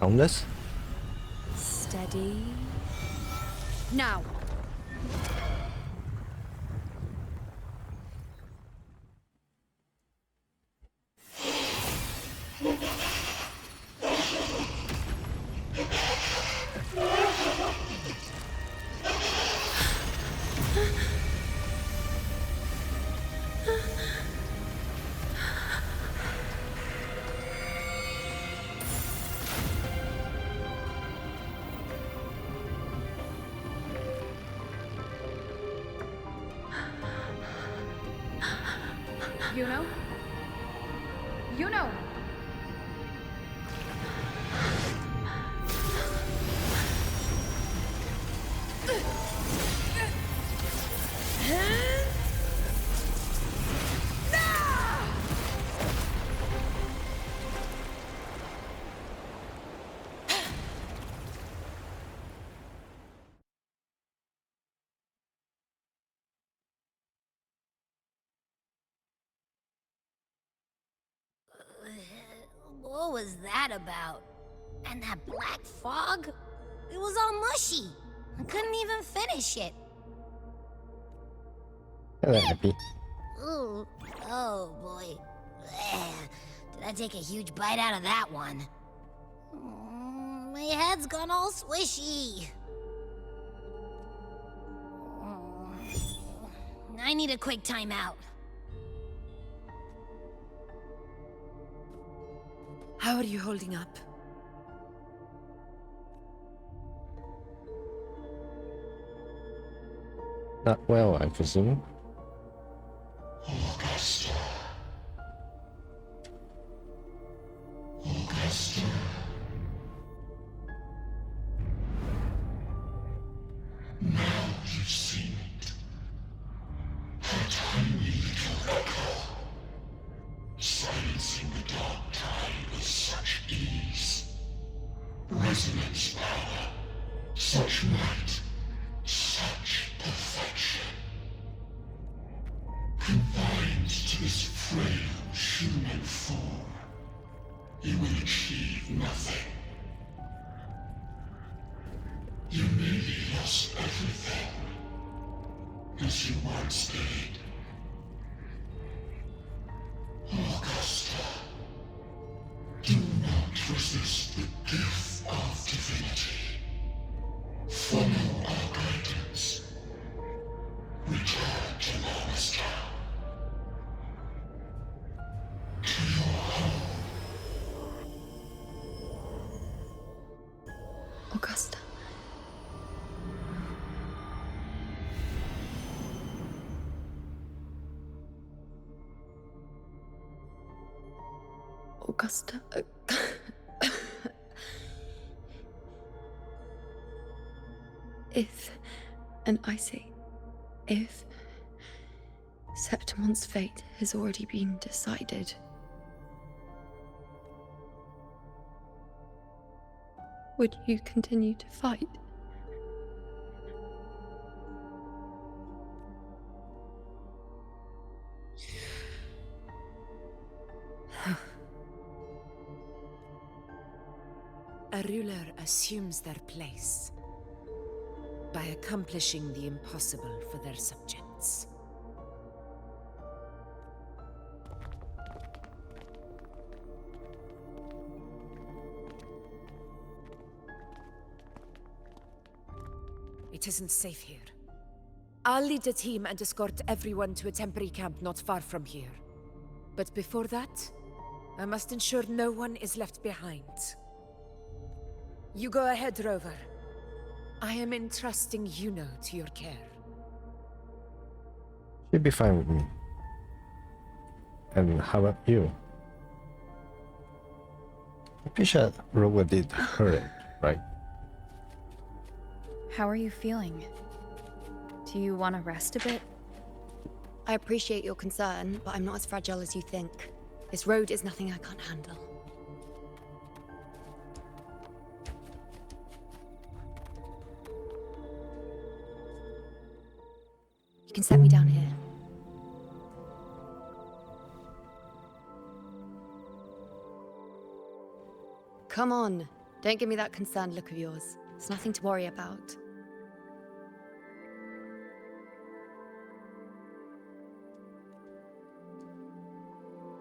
Homeless? Steady. Now. You know? You know! What was that about? And that black fog? It was all mushy. I couldn't even finish it. Hello, Happy. Ooh, oh boy. Did I take a huge bite out of that one? My head's gone all swishy. I need a quick timeout. How are you holding up? Not well, I presume. Augusta. Augusta. Now you've seen it. A tiny little echo. Silencing the dark tide with such ease. Resonance power. Such might. Such perfection. Confined to this frail human form, you will achieve nothing. You nearly lost everything, as you once did. Augusta, do not resist the gift of divinity. Follow our guidance. Return to Lawless Town. To your home. Augusta. Augusta. If, and I say, if Septimon's fate has already been decided, would you continue to fight? A ruler assumes their place by accomplishing the impossible for their subjects. It isn't safe here. I'll lead a team and escort everyone to a temporary camp not far from here. But before that, I must ensure no one is left behind. You go ahead, Rover. I am entrusting Yuno to your care. She'll be fine with me. And how about you? I'm pretty sure Rover did hurt it, right? How are you feeling? Do you want to rest a bit? I appreciate your concern, but I'm not as fragile as you think. This road is nothing I can't handle. You can set me down here. Come on. Don't give me that concerned look of yours. It's nothing to worry about.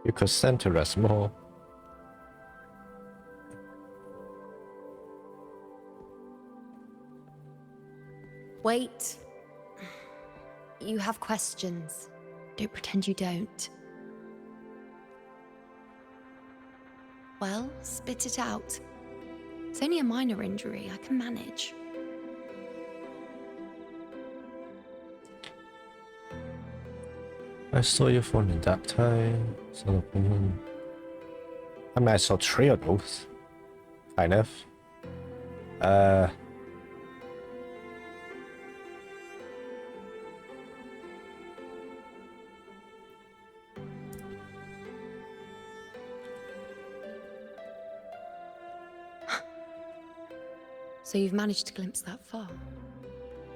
You could center us more. Wait. You have questions. Don't pretend you don't. Well, spit it out. It's only a minor injury. I can manage. I saw your phone in that time. I mean, I saw 3 of those. Kind of. So you've managed to glimpse that far?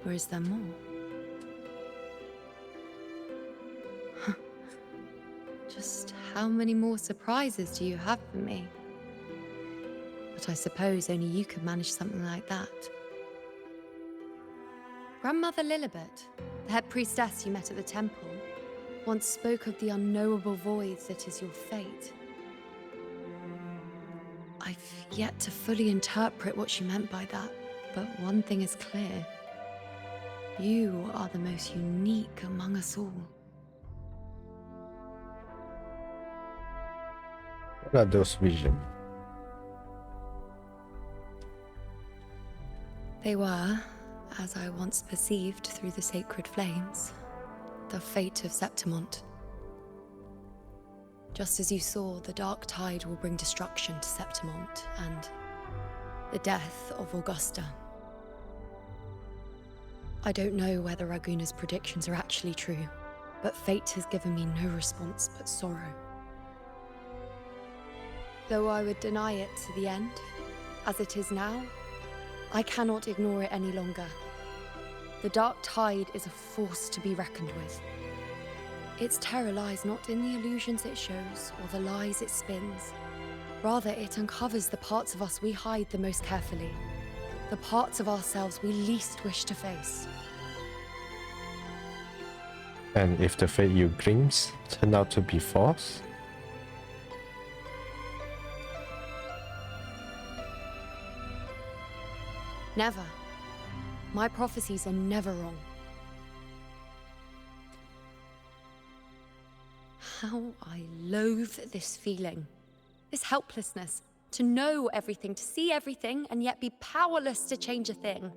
Or is there more? Just how many more surprises do you have for me? But I suppose only you could manage something like that. Grandmother Lilibet, the head priestess you met at the temple, once spoke of the unknowable void that is your fate. I've yet to fully interpret what she meant by that, but one thing is clear. You are the most unique among us all. What are those visions? They were, as I once perceived through the sacred flames, the fate of Septimont. Just as you saw, the dark tide will bring destruction to Septimont, and the death of Augusta. I don't know whether Raguna's predictions are actually true, but fate has given me no response but sorrow. Though I would deny it to the end, as it is now, I cannot ignore it any longer. The dark tide is a force to be reckoned with. Its terror lies not in the illusions it shows or the lies it spins. Rather, it uncovers the parts of us we hide the most carefully, the parts of ourselves we least wish to face. And if the fate you glimpse turn out to be false? Never. My prophecies are never wrong. How I loathe this feeling. This helplessness. To know everything, to see everything, and yet be powerless to change a thing.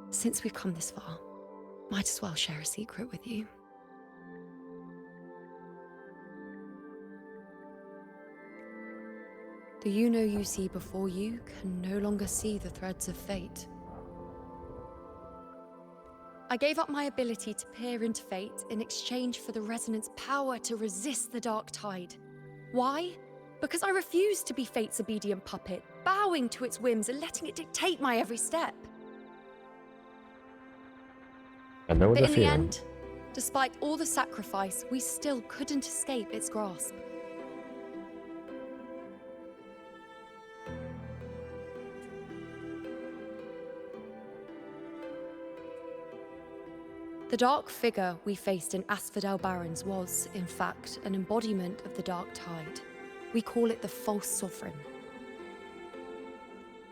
Since we've come this far, might as well share a secret with you. The Yuno you see before you can no longer see the threads of fate. I gave up my ability to peer into fate in exchange for the resonance power to resist the dark tide. Why? Because I refused to be fate's obedient puppet, bowing to its whims and letting it dictate my every step. I know But the in the feeling. end, despite all the sacrifice, we still couldn't escape its grasp. The dark figure we faced in Asphodel Barrens was, in fact, an embodiment of the dark tide. We call it the false sovereign.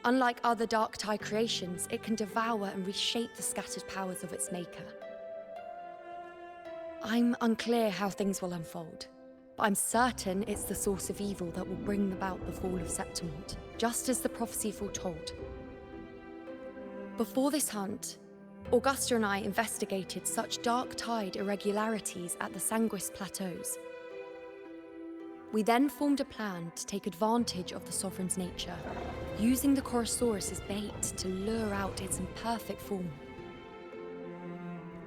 Unlike other dark tide creations, it can devour and reshape the scattered powers of its maker. I'm unclear how things will unfold, but I'm certain it's the source of evil that will bring about the fall of Septimont, just as the prophecy foretold. Before this hunt, Augusta and I investigated such dark tide irregularities at the Sanguis Plateaus. We then formed a plan to take advantage of the Sovereign's nature, using the Chorosaurus as bait to lure out its imperfect form.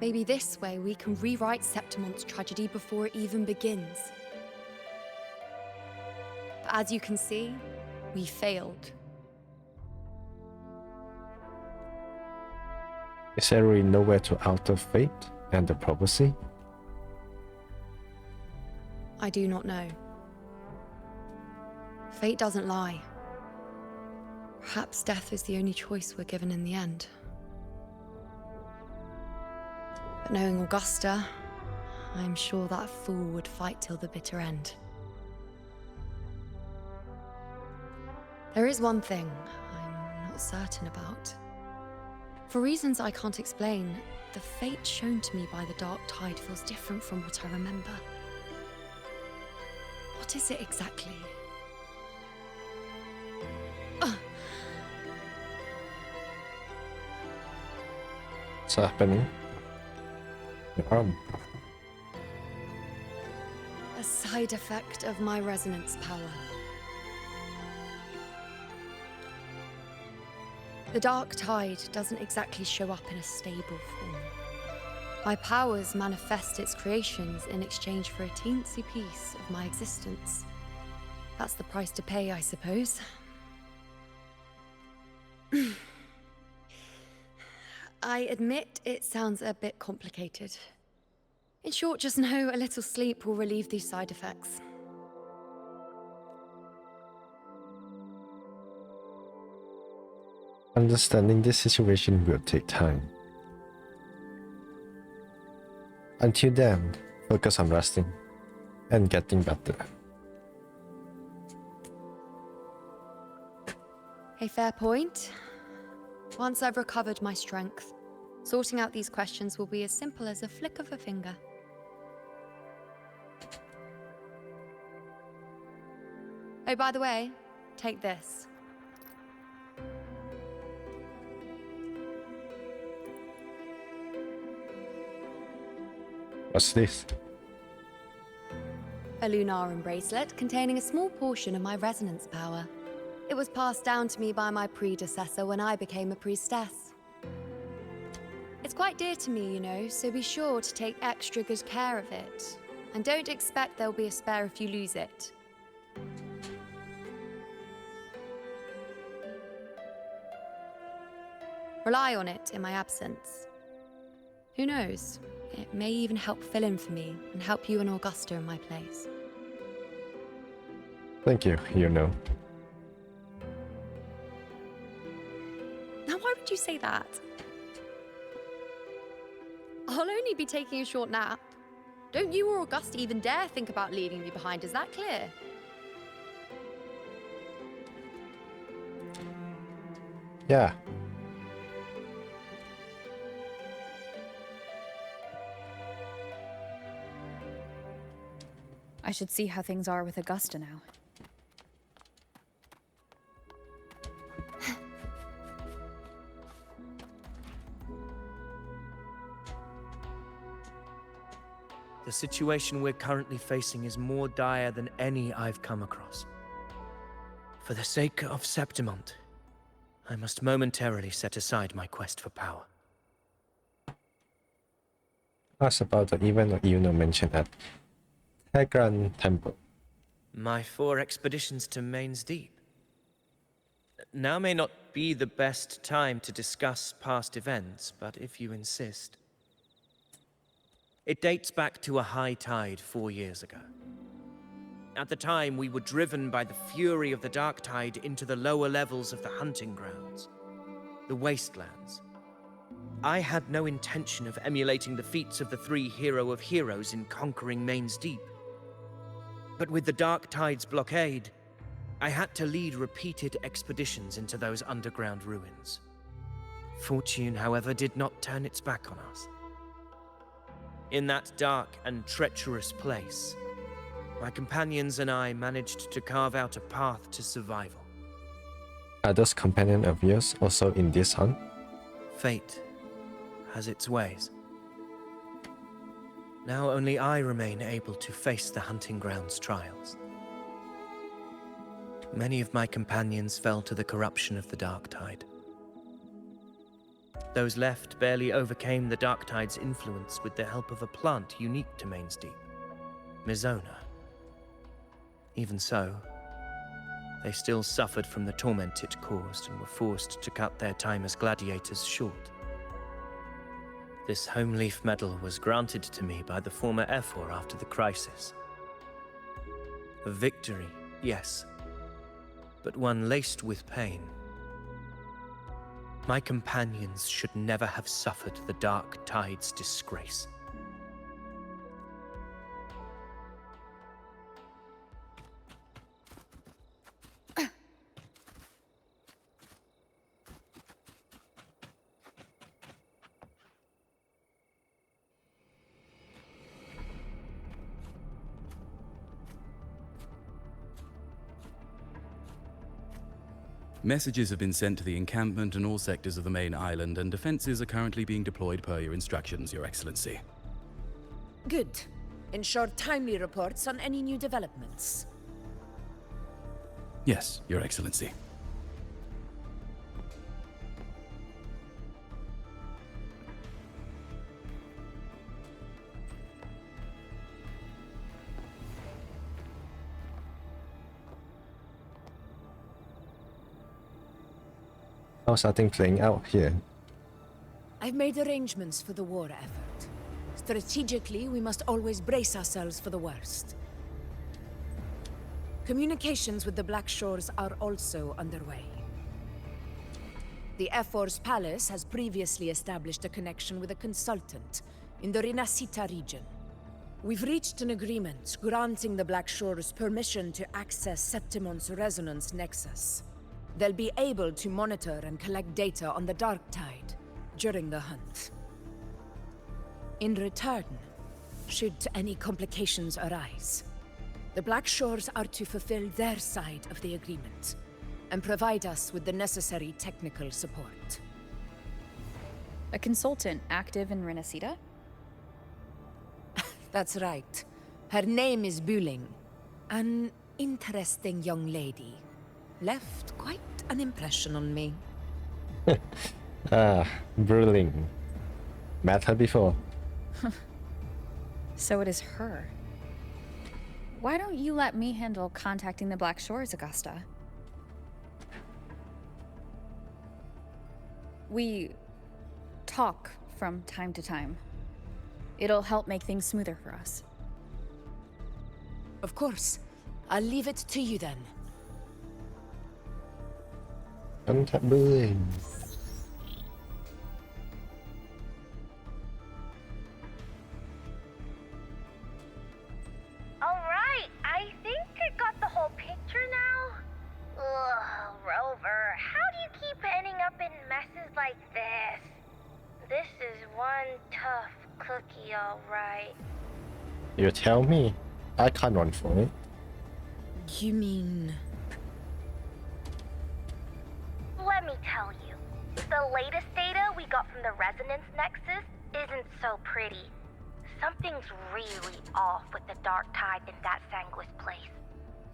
Maybe this way we can rewrite Septimont's tragedy before it even begins. But as you can see, we failed. Is there really nowhere to alter fate and the prophecy? I do not know. Fate doesn't lie. Perhaps death is the only choice we're given in the end. But knowing Augusta, I'm sure that fool would fight till the bitter end. There is one thing I'm not certain about. For reasons I can't explain, the fate shown to me by the dark tide feels different from what I remember. What is it exactly? What's happening? Your arm. A side effect of my resonance power. The dark tide doesn't exactly show up in a stable form. My powers manifest its creations in exchange for a teensy piece of my existence. That's the price to pay, I suppose. I admit it sounds a bit complicated. In short, just know a little sleep will relieve these side effects. Understanding this situation will take time. Until then, focus on resting and getting better. A fair point. Once I've recovered my strength, sorting out these questions will be as simple as a flick of a finger. Oh, by the way, take this. What's this? A Lunarum bracelet containing a small portion of my resonance power. It was passed down to me by my predecessor when I became a priestess. It's quite dear to me, you know, so be sure to take extra good care of it. And don't expect there'll be a spare if you lose it. Rely on it in my absence. Who knows? It may even help fill in for me and help you and Augusta in my place. Thank you, you know. Now, why would you say that? I'll only be taking a short nap. Don't you or Augusta even dare think about leaving me behind, is that clear? Yeah. I should see how things are with Augusta now. The situation we're currently facing is more dire than any I've come across. For the sake of Septimont, I must momentarily set aside my quest for power. Ask about the event that Yuno mentioned at Tegran Temple. My 4 expeditions to Main's Deep. Now may not be the best time to discuss past events, but if you insist. It dates back to a high tide 4 years ago. At the time, we were driven by the fury of the dark tide into the lower levels of the hunting grounds, the wastelands. I had no intention of emulating the feats of the 3 Hero of Heroes in conquering Main's Deep. But with the dark tide's blockade, I had to lead repeated expeditions into those underground ruins. Fortune, however, did not turn its back on us. In that dark and treacherous place, my companions and I managed to carve out a path to survival. Are those companions of yours also in this hunt? Fate has its ways. Now only I remain able to face the hunting grounds trials. Many of my companions fell to the corruption of the Dark Tide. Those left barely overcame the Dark Tide's influence with the help of a plant unique to Main's Deep, Mizona. Even so, they still suffered from the torment it caused and were forced to cut their time as gladiators short. This home leaf medal was granted to me by the former Ephor after the crisis. A victory, yes, but one laced with pain. My companions should never have suffered the Dark Tide's disgrace. Messages have been sent to the encampment and all sectors of the main island, and defenses are currently being deployed per your instructions, Your Excellency. Good. Ensure timely reports on any new developments. Yes, Your Excellency. How's something playing out here? I've made arrangements for the war effort. Strategically, we must always brace ourselves for the worst. Communications with the Black Shores are also underway. The Ephor's palace has previously established a connection with a consultant in the Rinascita region. We've reached an agreement granting the Black Shores permission to access Septimon's resonance nexus. They'll be able to monitor and collect data on the Dark Tide during the hunt. In return, should any complications arise, the Black Shores are to fulfill their side of the agreement and provide us with the necessary technical support. A consultant active in Rinascita? That's right. Her name is Buling. An interesting young lady. Left quite an impression on me. Bruling. Met her before. So it is her. Why don't you let me handle contacting the Black Shores, Augusta? We talk from time to time. It'll help make things smoother for us. Of course. I'll leave it to you then. Contact Bruling. Alright, I think I got the whole picture now. Ugh, Rover, how do you keep ending up in messes like this? This is one tough cookie, alright. You tell me. I can't run for it. You mean... Let me tell you, the latest data we got from the Resonance Nexus isn't so pretty. Something's really off with the Dark Tide in that Sanguis place.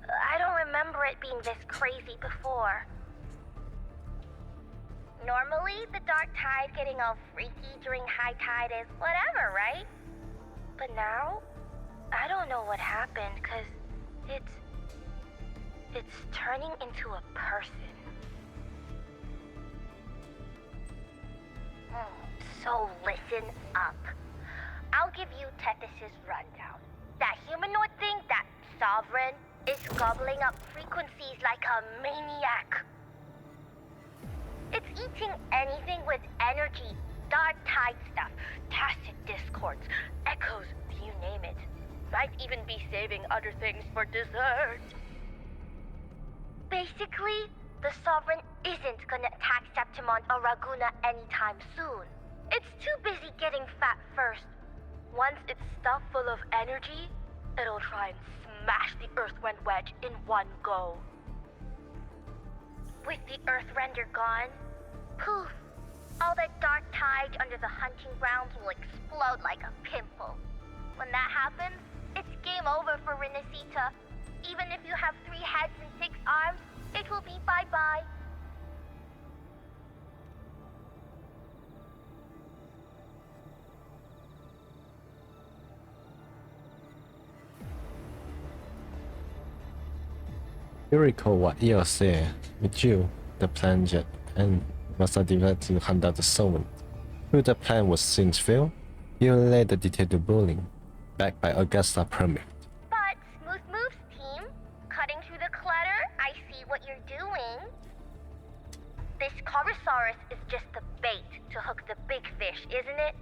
I don't remember it being this crazy before. Normally, the Dark Tide getting all freaky during high tide is whatever, right? But now, I don't know what happened, cause it's turning into a person. So listen up. I'll give you Tethys' rundown. That humanoid thing, that Sovereign, is gobbling up frequencies like a maniac. It's eating anything with energy, Dark Tide stuff, tacit discords, echoes, you name it. Might even be saving other things for dessert. Basically, the Sovereign isn't gonna attack Septimon or Raguna anytime soon. It's too busy getting fat first. Once it's stuffed full of energy, it'll try and smash the Earthrend wedge in one go. With the Earthrender gone, poof, all that dark tide under the hunting grounds will explode like a pimple. When that happens, it's game over for Renacita. Even if you have 3 heads and 6 arms, it will be bye-bye. You recall what you said with you, the plan jet, and was developed to handle the Sovereign. Through the plan was since failed, you led the detailed bullying, backed by Augusta permit. But smooth moves, team. Cutting through the clutter, I see what you're doing. This Corosaurus is just the bait to hook the big fish, isn't it?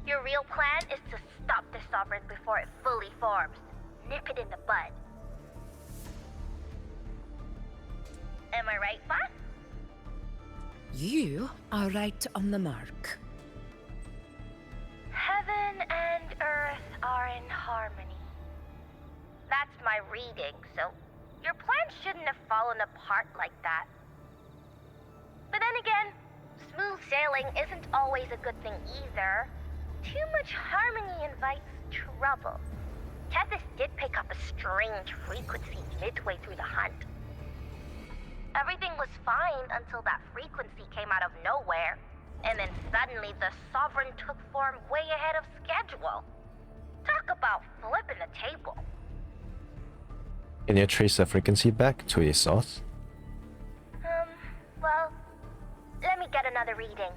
Your real plan is to stop the Sovereign before it fully forms. Nip it in the bud. Am I right, boss? You are right on the mark. Heaven and Earth are in harmony. That's my reading, so your plan shouldn't have fallen apart like that. But then again, smooth sailing isn't always a good thing either. Too much harmony invites trouble. Tethys did pick up a strange frequency midway through the hunt. Everything was fine until that frequency came out of nowhere. And then suddenly the Sovereign took form way ahead of schedule. Talk about flipping the table. Can you trace the frequency back to its source? Well, let me get another reading.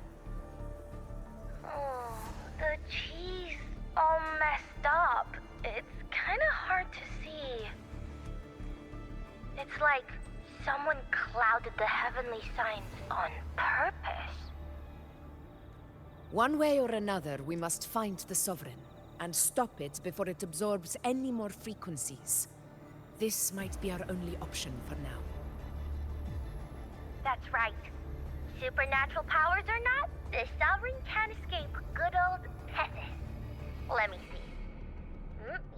Oh, the cheese all messed up. It's kind of hard to see. It's like someone clouded the heavenly signs on purpose. One way or another, we must find the Sovereign and stop it before it absorbs any more frequencies. This might be our only option for now. That's right. Supernatural powers or not, the Sovereign can't escape good old Tethys. Let me see.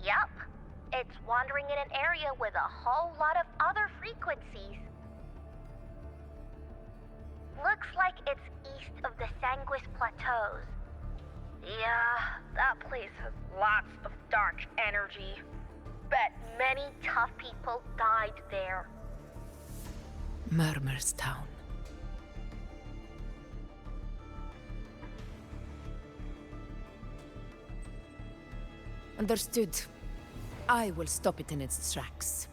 Yup. It's wandering in an area with a whole lot of other frequencies. Looks like it's east of the Sanguis Plateaus. Yeah, that place has lots of dark energy. Bet many tough people died there. Murmur's Town. Understood. I will stop it in its tracks.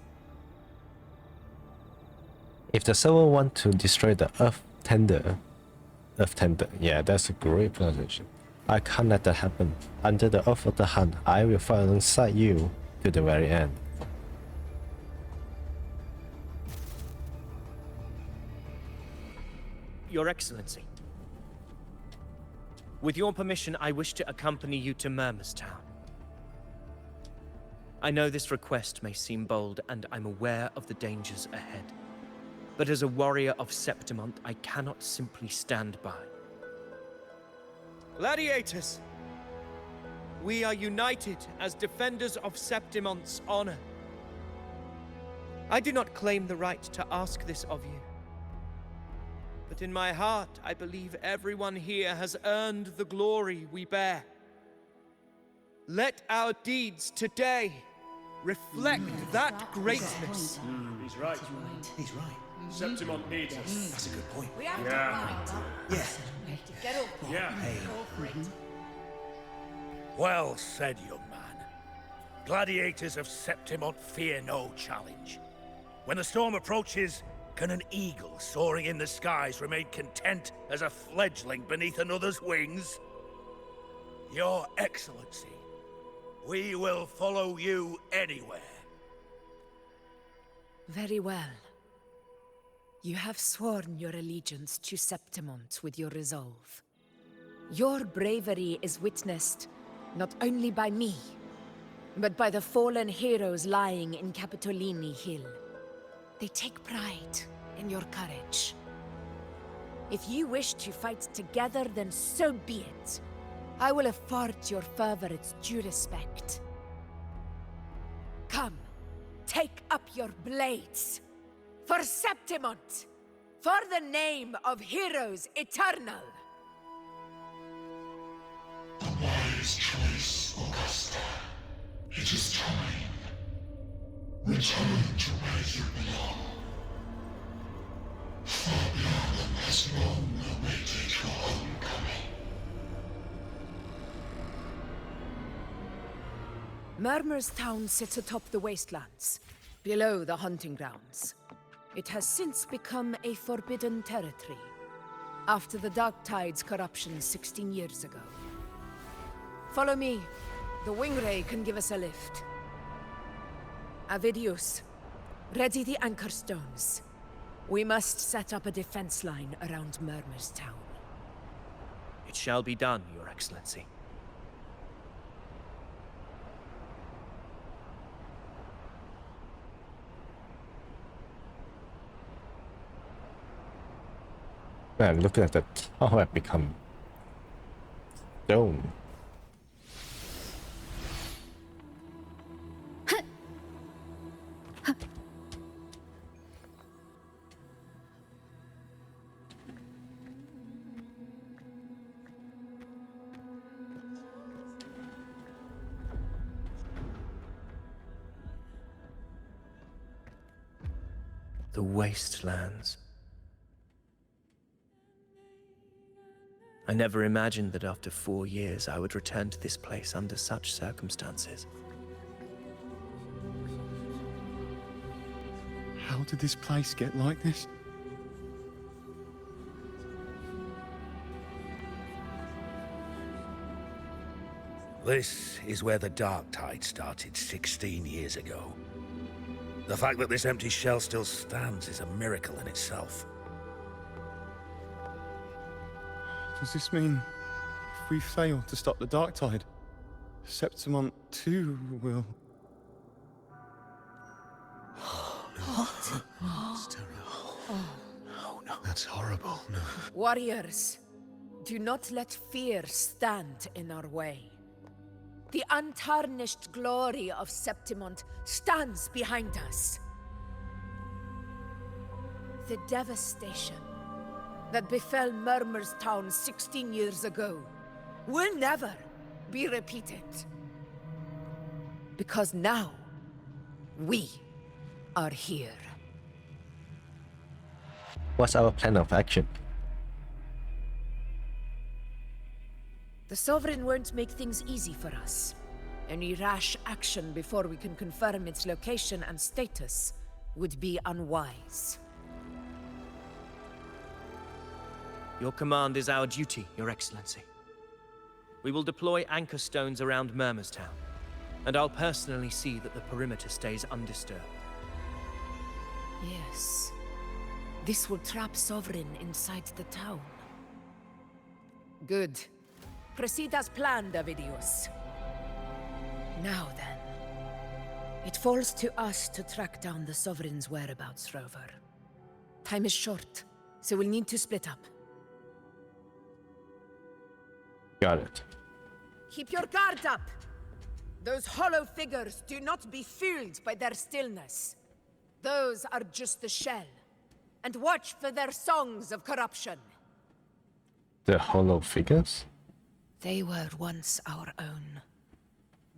If the server want to destroy the Earth Tender, yeah, that's a great pronunciation. I can't let that happen. Under the oath of the hunt, I will fight alongside you to the very end. Your Excellency. With your permission, I wish to accompany you to Murmur's Town. I know this request may seem bold, and I'm aware of the dangers ahead. But as a warrior of Septimont, I cannot simply stand by. Gladiators! We are united as defenders of Septimont's honor. I do not claim the right to ask this of you. But in my heart, I believe everyone here has earned the glory we bear. Let our deeds today reflect that greatness. He's right. He's right. Septimont needs us. That's a good point. We have to find Yeah. Get over. Yeah. Well said, young man. Gladiators of Septimont fear no challenge. When the storm approaches, can an eagle soaring in the skies remain content as a fledgling beneath another's wings? Your Excellency, we will follow you anywhere. Very well. You have sworn your allegiance to Septimont with your resolve. Your bravery is witnessed not only by me, but by the fallen heroes lying in Capitolini Hill. They take pride in your courage. If you wish to fight together, then so be it. I will afford your fervor its due respect. Come, take up your blades. For Septimont! For the name of heroes eternal! A wise choice, Augusta. It is time. Return to where you belong. Fabian has long awaited your homecoming. Murmur's town sits atop the wastelands, below the hunting grounds. It has since become a forbidden territory, after the Dark Tide's corruption 16 years ago. Follow me. The Wingray can give us a lift. Avidius, ready the anchor stones. We must set up a defense line around Murmur's town. It shall be done, Your Excellency. Man, look at that. How I've become stone. The wastelands. I never imagined that after 4 years I would return to this place under such circumstances. How did this place get like this? This is where the Dark Tide started 16 years ago. The fact that this empty shell still stands is a miracle in itself. Does this mean if we fail to stop the Dark Tide, Septimont too will... What? It's terrible. Oh no. That's horrible. No. Warriors, do not let fear stand in our way. The untarnished glory of Septimont stands behind us. The devastation that befell Murmur's town 16 years ago will never be repeated. Because now, we are here. What's our plan of action? The Sovereign won't make things easy for us. Any rash action before we can confirm its location and status would be unwise. Your command is our duty, Your Excellency. We will deploy anchor stones around Murmur's town, and I'll personally see that the perimeter stays undisturbed. Yes. This will trap Sovereign inside the town. Good. Proceed as planned, Avidius. Now then. It falls to us to track down the Sovereign's whereabouts, Rover. Time is short, so we'll need to split up. Got it. Keep your guard up! Those hollow figures do not be fooled by their stillness. Those are just the shell. And watch for their songs of corruption. The hollow figures? They were once our own.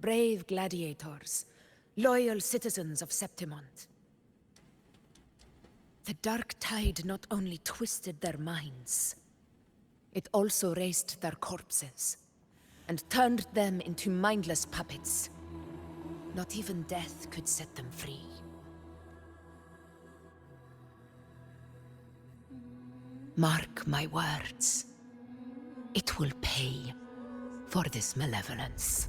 Brave gladiators, loyal citizens of Septimont. The Dark Tide not only twisted their minds, it also raised their corpses, and turned them into mindless puppets. Not even death could set them free. Mark my words. It will pay for this malevolence.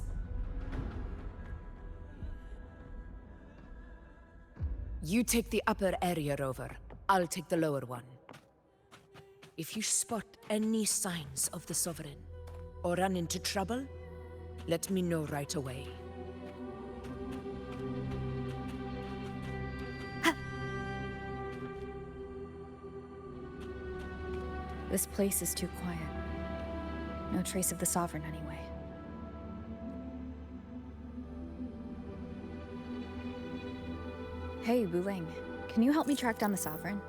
You take the upper area, Rover. I'll take the lower one. If you spot any signs of the Sovereign, or run into trouble, let me know right away. This place is too quiet. No trace of the Sovereign, anyway. Hey, Wuthering, can you help me track down the Sovereign?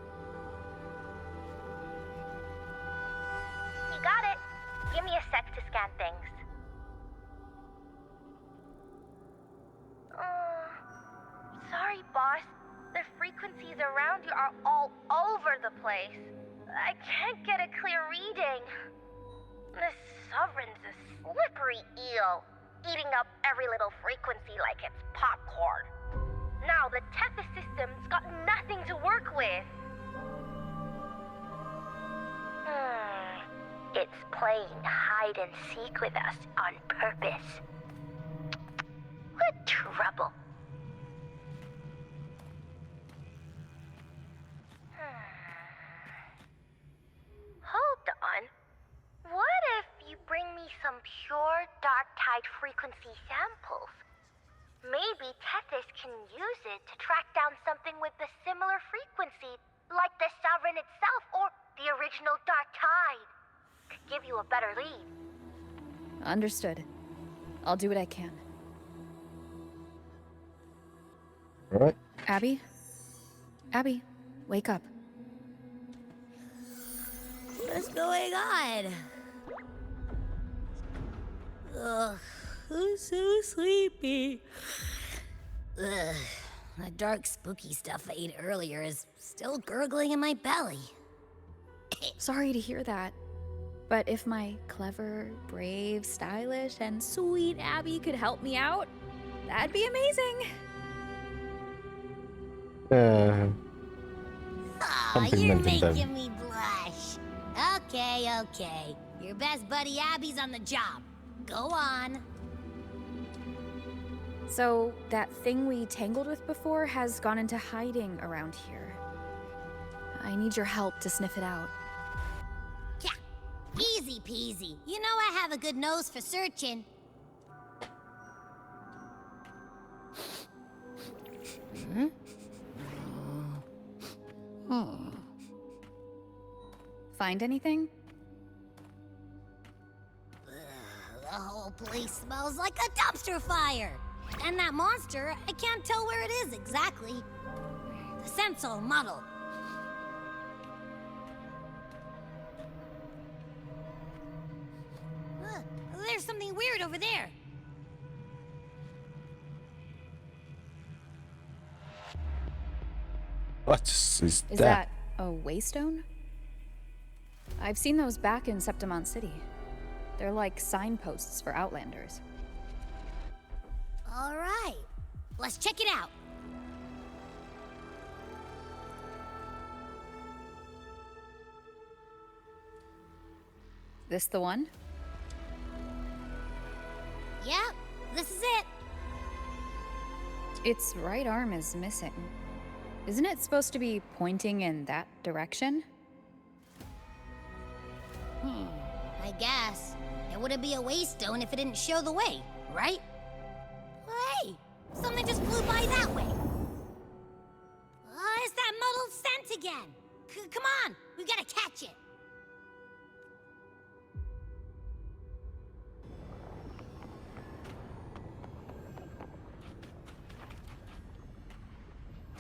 You got it. Give me a sec to scan things. Sorry, boss. The frequencies around you are all over the place. I can't get a clear reading. This Sovereign's a slippery eel, eating up every little frequency like it's popcorn. Now the Tethys system's got nothing to work with. It's playing hide and seek with us on purpose. What trouble. Hold on. What if you bring me some pure dark tide frequency samples? Maybe Tethys can use it to track down something with a similar frequency, like the Sovereign itself or the original dark tide. Could give you a better lead. Understood. I'll do what I can. Alright. Abby? Abby, wake up. What's going on? Ugh, I'm so sleepy. Ugh, that dark, spooky stuff I ate earlier is still gurgling in my belly. Sorry to hear that. But if my clever, brave, stylish, and sweet Abby could help me out, that'd be amazing. Aw, you're making me blush. Okay. Your best buddy Abby's on the job. Go on. So, that thing we tangled with before has gone into hiding around here. I need your help to sniff it out. Yeah, easy peasy. You know I have a good nose for searching. Find anything? The whole place smells like a dumpster fire. And that monster, I can't tell where it is exactly. The scent's all muddled. There's something weird over there. What is Is that a waystone? I've seen those back in Septimont City. They're like signposts for Outlanders. All right, let's check it out. This the one? Yep, this is it. Its right arm is missing. Isn't it supposed to be pointing in that direction? I guess. It wouldn't be a waystone if it didn't show the way, right? Hey, something just flew by that way. It's that muddled scent again. Come on, we've got to catch it.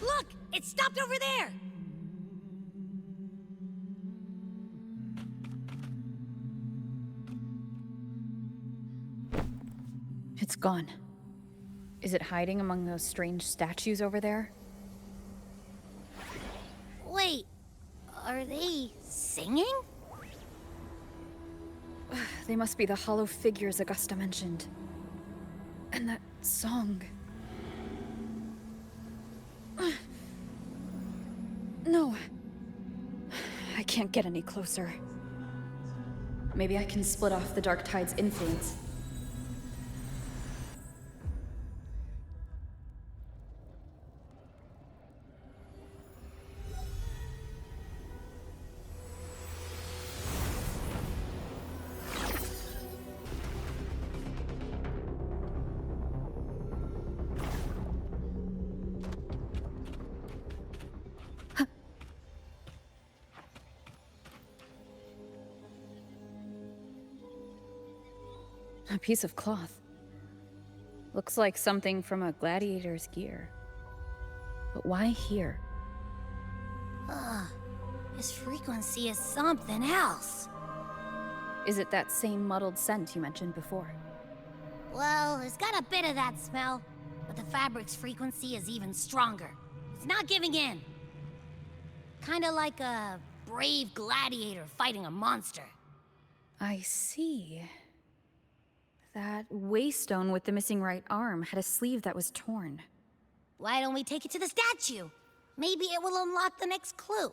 Look, it stopped over there. It's gone. Is it hiding among those strange statues over there? Wait, are they singing? They must be the hollow figures Augusta mentioned. And that song. No. I can't get any closer. Maybe I can split off the Dark Tide's influence. A piece of cloth. Looks like something from a gladiator's gear. But why here? This frequency is something else. Is it that same muddled scent you mentioned before? Well, it's got a bit of that smell, but the fabric's frequency is even stronger. It's not giving in. Kinda like a brave gladiator fighting a monster. I see. That waystone with the missing right arm had a sleeve that was torn. Why don't we take it to the statue? Maybe it will unlock the next clue.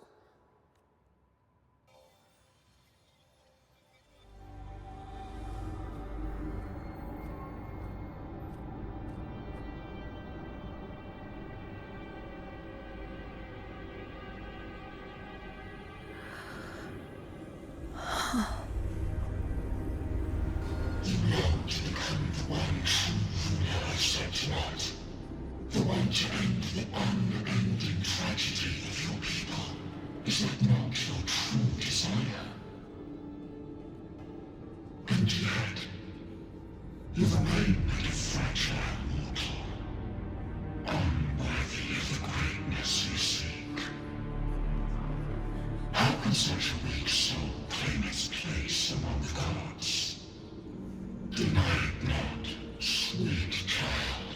You long to become the one true ruler of Septimat. The one to end the unending tragedy of your people. Is that not your true desire? And yet, you remain but a fragile mortal, unworthy of the greatness you seek. How can such a weak soul claim its place among the gods? Deny it not, sweet child.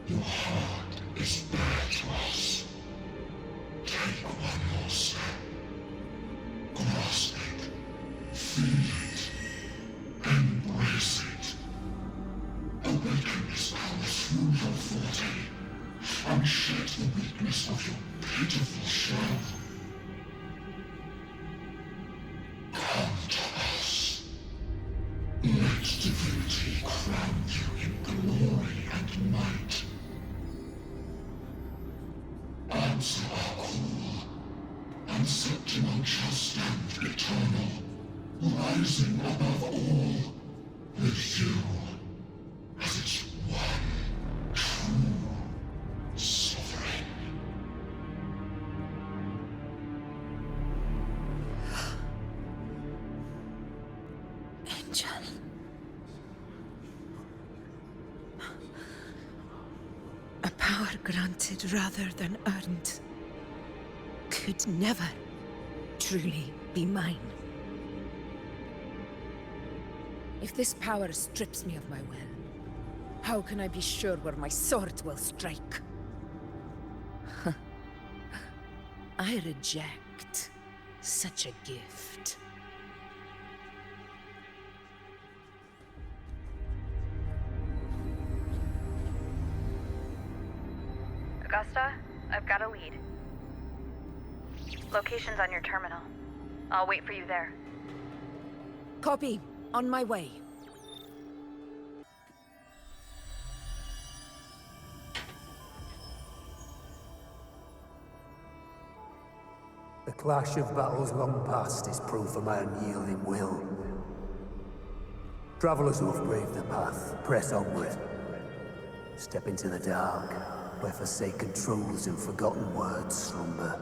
Your heart is bare to us. Take one more step. Grasp it. Feel it. Embrace it. Awaken this power through your forte, and shed the weakness of your pitiful shell. Come to us. Let divinity crown you in glory and might. Answer our call, and Septimon shall stand eternal, rising above all, with you as its one true sovereign. Angel. A power granted rather than earned could never truly be mine. If this power strips me of my will, how can I be sure where my sword will strike? I reject such a gift. Augusta, I've got a lead. Location's on your terminal. I'll wait for you there. Copy. On my way. The clash of battles long past is proof of my unyielding will. Travelers who have braved the path, press onward. Step into the dark, where forsaken truths and forgotten words slumber.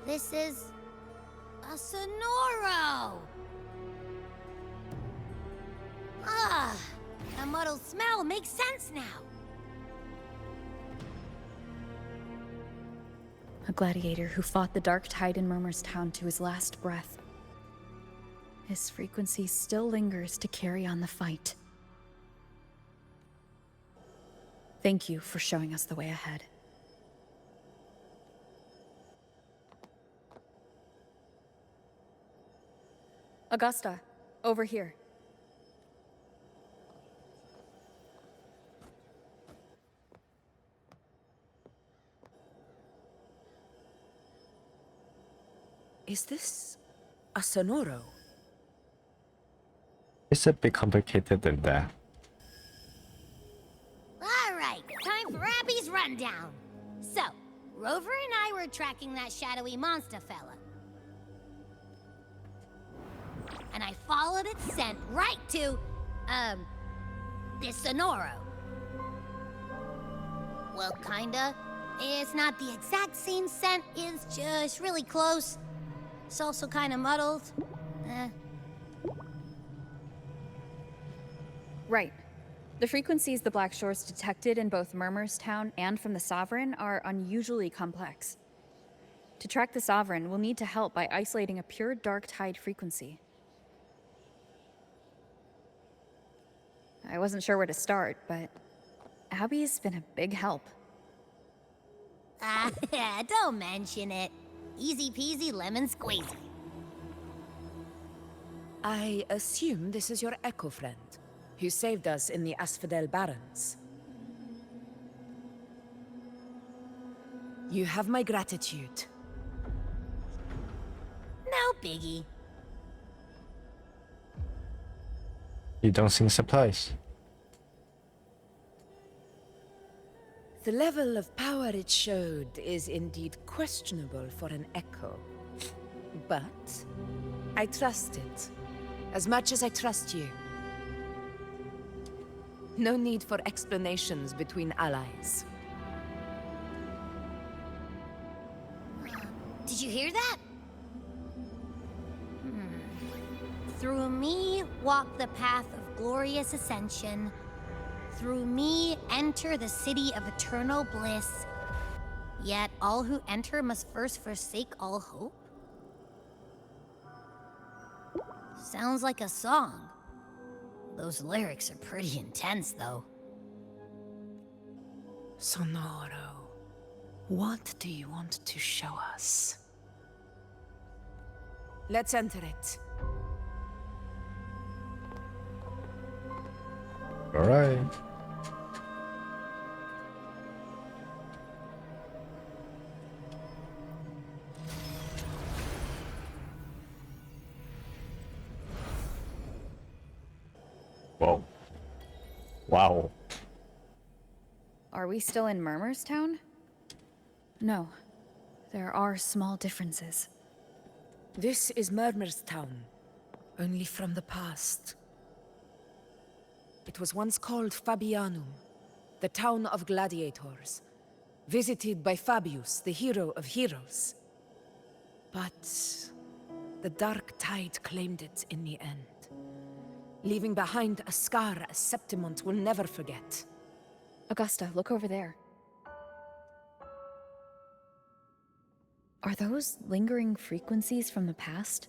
This is a Sonoro! Ah, the muddled smell makes sense now. A gladiator who fought the dark tide in Murmur's town to his last breath. His frequency still lingers to carry on the fight. Thank you for showing us the way ahead. Augusta, over here. Is this a Sonoro? It's a bit complicated than that. All right, time for Abby's rundown. So, Rover and I were tracking that shadowy monster fella. And I followed its scent right to, this Sonoro. Well, kinda. It's not the exact same scent, it's just really close. It's also kinda muddled. Right. The frequencies the Black Shores detected in both Murmur's Town and from the Sovereign are unusually complex. To track the Sovereign, we'll need to help by isolating a pure dark tide frequency. I wasn't sure where to start, but Abby's been a big help. Don't mention it. Easy peasy lemon squeezy. I assume this is your Echo friend, who saved us in the Asphodel Barrens. You have my gratitude. No biggie. You don't seem surprised. The level of power it showed is indeed questionable for an Echo. But I trust it, as much as I trust you. No need for explanations between allies. Did you hear that? Through me walk the path of glorious ascension. Through me enter the city of eternal bliss. Yet all who enter must first forsake all hope? Sounds like a song. Those lyrics are pretty intense, though. Sonoro, what do you want to show us? Let's enter it. All right. Whoa. Wow. Are we still in Murmur's Town? No. There are small differences. This is Murmur's Town, only from the past. It was once called Fabianum, the town of gladiators, visited by Fabius, the hero of heroes. But the dark tide claimed it in the end, leaving behind a scar Septimont will never forget. Augusta, look over there. Are those lingering frequencies from the past?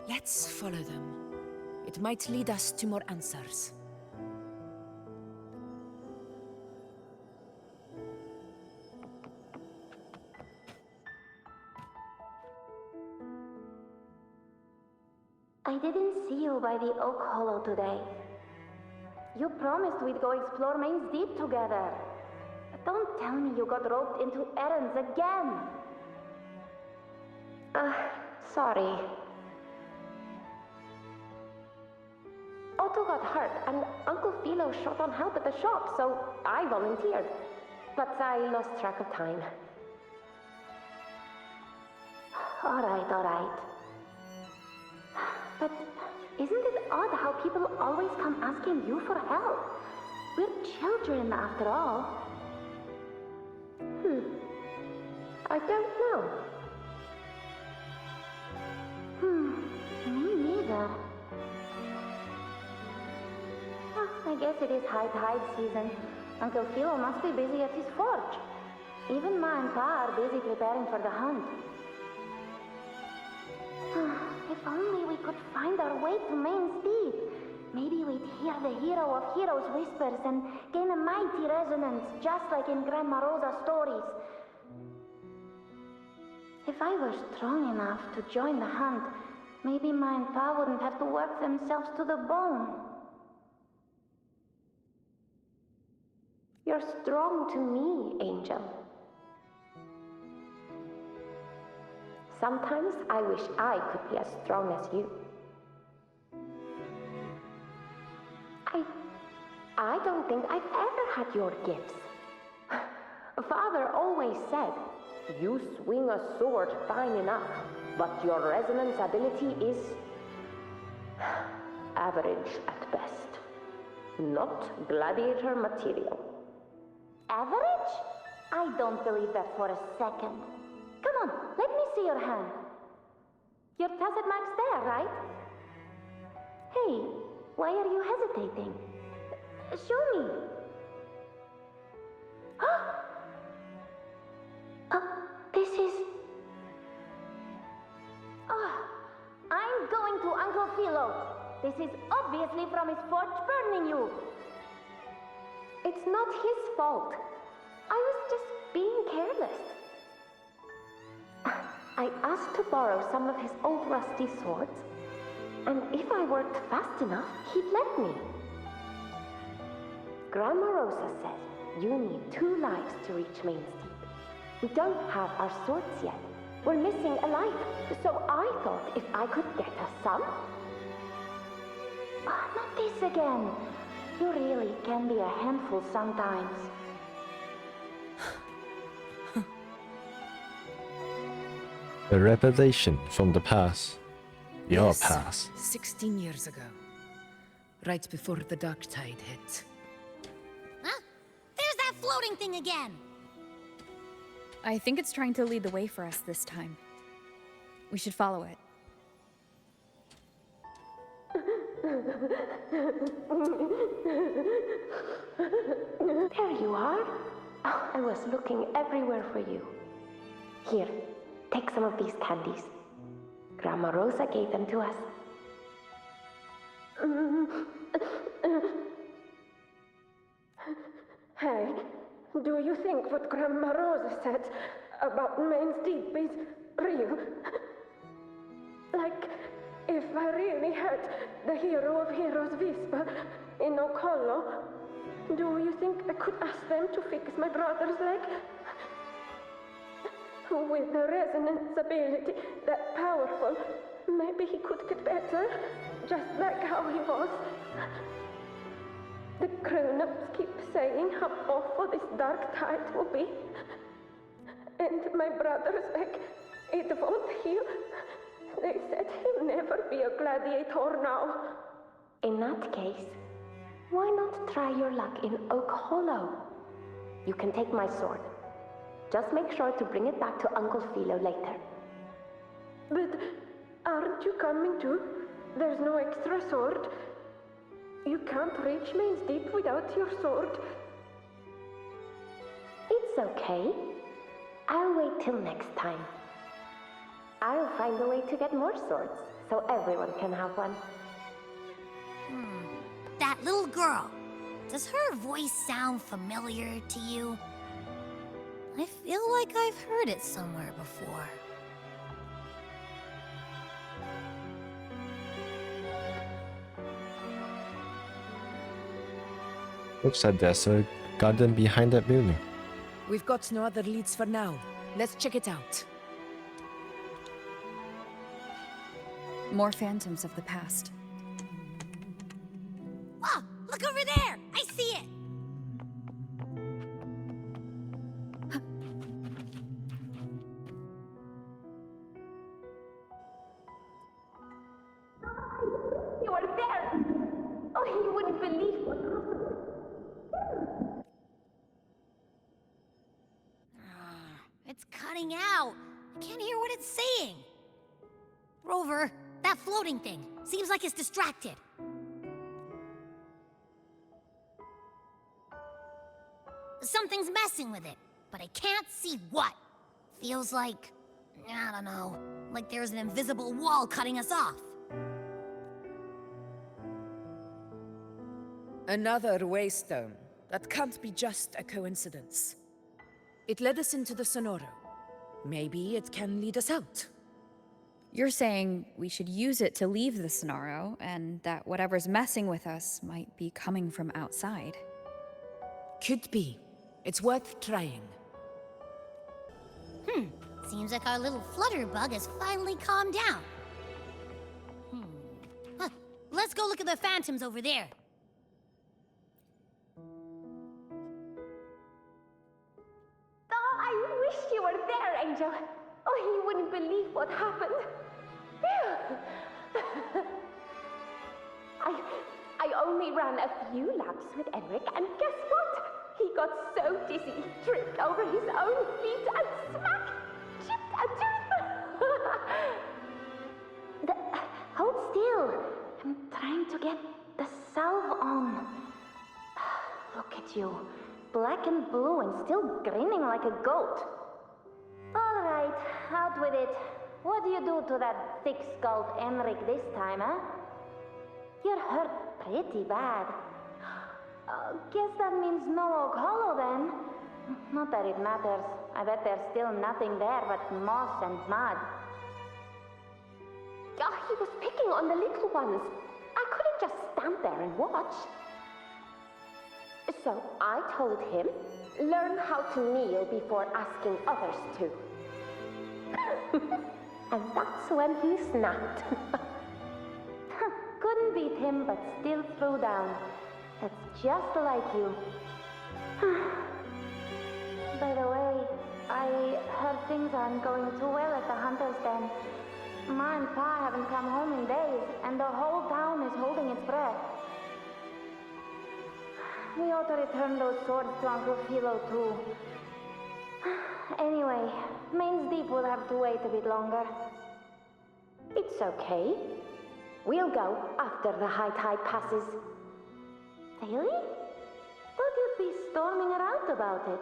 Let's follow them. It might lead us to more answers. I didn't see you by the Oak Hollow today. You promised we'd go explore Main's Deep together. But don't tell me you got roped into errands again. Sorry. Otto got hurt, and Uncle Philo short on help at the shop, so I volunteered. But I lost track of time. All right. But isn't it odd how people always come asking you for help? We're children, after all. I don't know. Me neither. I guess it is high tide season. Uncle Philo must be busy at his forge. Even Ma and Pa are busy preparing for the hunt. If only we could find our way to Main's Deep. Maybe we'd hear the hero of heroes whispers and gain a mighty resonance, just like in Grandma Rosa's stories. If I were strong enough to join the hunt, maybe Ma and Pa wouldn't have to work themselves to the bone. You're strong to me, Angel. Sometimes I wish I could be as strong as you. I don't think I've ever had your gifts. Father always said, you swing a sword fine enough, but your resonance ability is average at best. Not gladiator material. Average? I don't believe that for a second. Come on, let me see your hand. Your tacit mark's there, right? Hey, Why are you hesitating? Show me. This is... I'm going to Uncle Philo. This is obviously from his forge burning you. It's not his fault. I was just being careless. I asked to borrow some of his old rusty swords, and if I worked fast enough, he'd let me. Grandma Rosa said you need 2 lives to reach Main's Deep. We don't have our swords yet. We're missing a life, so I thought if I could get us some... not this again. You really can be a handful sometimes. A revelation from the past. Your Yes, past. 16 years ago. Right before the dark tide hit. Huh? There's that floating thing again! I think it's trying to lead the way for us this time. We should follow it. There you are. Oh, I was looking everywhere for you. Here, take some of these candies. Grandma Rosa gave them to us. Hey, do you think what Grandma Rosa said about Main's Deep is real? Like, if I really had the hero of heroes whisper in Oak Hollow, do you think I could ask them to fix my brother's leg? With the resonance ability that powerful, maybe he could get better, just like how he was. The grown-ups keep saying how awful this dark tide will be. And my brother's leg, it won't heal. They said he'll never be a gladiator now. In that case, why not try your luck in Oak Hollow? You can take my sword. Just make sure to bring it back to Uncle Philo later. But aren't you coming too? There's no extra sword. You can't reach Main's Deep without your sword. It's okay. I'll wait till next time. I'll find a way to get more swords, so everyone can have one. That little girl. Does her voice sound familiar to you? I feel like I've heard it somewhere before. Looks like there's a garden behind that building. We've got no other leads for now. Let's check it out. More phantoms of the past. Oh, look over there! I see it! You are there! Oh, you wouldn't believe what It's cutting out. I can't hear what it's saying. Rover, that floating thing. Seems like it's distracted. Something's messing with it, but I can't see what. Feels like, I don't know, like there's an invisible wall cutting us off. Another waystone. That can't be just a coincidence. It led us into the Sonoro. Maybe it can lead us out. You're saying we should use it to leave the Sonoro, and that whatever's messing with us might be coming from outside. Could be. It's worth trying. Seems like our little flutterbug has finally calmed down. Huh. Let's go look at the phantoms over there. Oh, I wish you were there, Angel. Oh, you wouldn't believe what happened. I only ran a few laps with Enric, and guess what? He got so dizzy, he tripped over his own feet and smack! Chipped a tooth! Hold still. I'm trying to get the you. Black and blue and still grinning like a goat. All right, out with it. What do you do to that thick-skulled Enric this time, huh? You're hurt pretty bad. Guess that means no Oak Hollow then. Not that it matters. I bet there's still nothing there but moss and mud. He was picking on the little ones. I couldn't just stand there and watch. So I told him, learn how to kneel before asking others to. And that's when he snapped. Couldn't beat him, but still threw down. That's just like you. By the way, I heard things aren't going too well at the Hunter's Den. Ma and Pa haven't come home in days, and the whole town is holding its breath. We ought to return those swords to Uncle Philo, too. Anyway, Main's Deep will have to wait a bit longer. It's okay. We'll go after the high tide passes. Really? Thought you'd be storming around about it.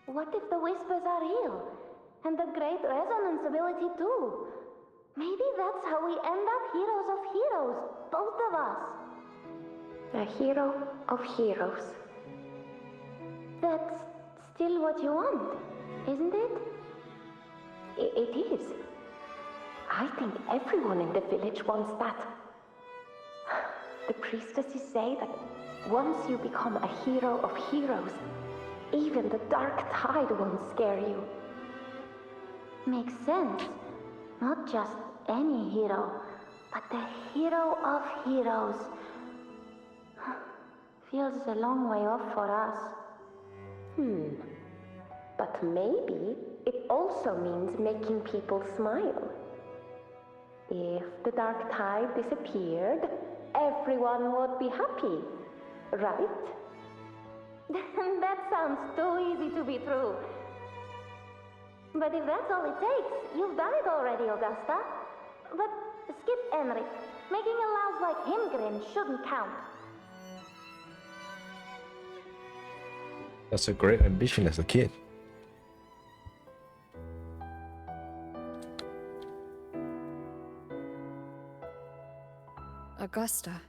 What if the whispers are real? And the great resonance ability too? Maybe that's how we end up heroes of heroes, both of us. A hero of heroes. That's still what you want, isn't it? It is. I think everyone in the village wants that. The priestesses say that once you become a hero of heroes, even the dark tide won't scare you. Makes sense. Not just any hero, but the hero of heroes. Feels a long way off for us. But maybe it also means making people smile. If the dark tide disappeared, everyone would be happy, right? That sounds too easy to be true. But if that's all it takes, you've done it already, Augusta. But skip Enric. Making a louse like him grin shouldn't count. That's a great ambition as a kid. Augusta.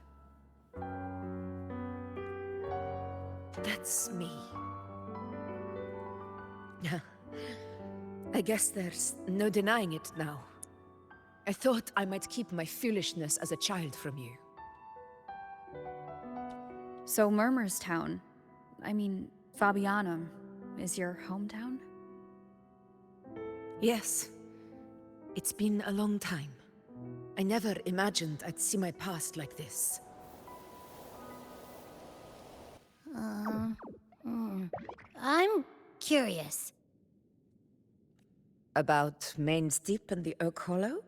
That's me. I guess there's no denying it now. I thought I might keep my foolishness as a child from you. So Murmur's Town, Fabianum, is your hometown? Yes. It's been a long time. I never imagined I'd see my past like this. I'm curious. About Main's Deep and the Oak Hollow?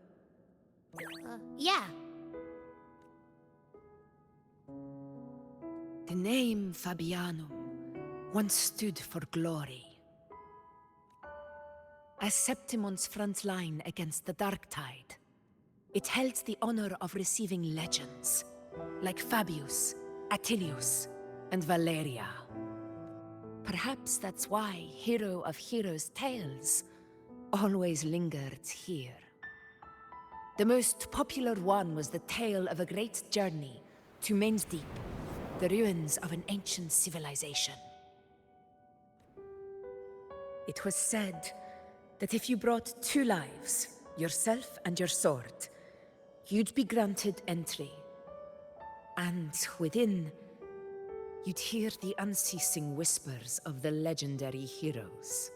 Yeah. The name Fabianum once stood for glory. As Septimon's front line against the Dark Tide, it held the honor of receiving legends, like Fabius, Attilius, and Valeria. Perhaps that's why Hero of Heroes' tales always lingered here. The most popular one was the tale of a great journey to Main's Deep, the ruins of an ancient civilization. It was said that if you brought 2 lives, yourself and your sword, you'd be granted entry. And within, you'd hear the unceasing whispers of the legendary heroes.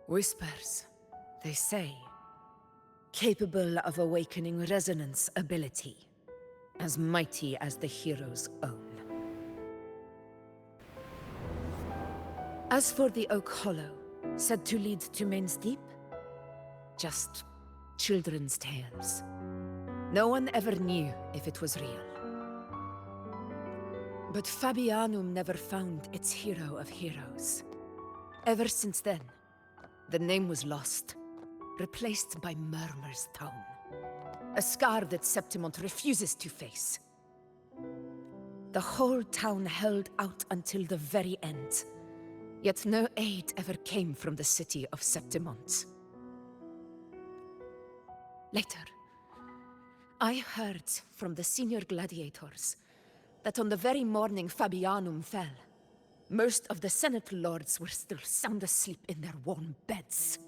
Whispers, they say, capable of awakening resonance ability, as mighty as the hero's own. As for the Oak Hollow, said to lead to Main's Deep, just children's tales. No one ever knew if it was real. But Fabianum never found its hero of heroes. Ever since then, the name was lost, replaced by Murmur's Town. A scar that Septimont refuses to face. The whole town held out until the very end. Yet no aid ever came from the city of Septimont. Later, I heard from the senior gladiators that on the very morning Fabianum fell, most of the Senate lords were still sound asleep in their warm beds.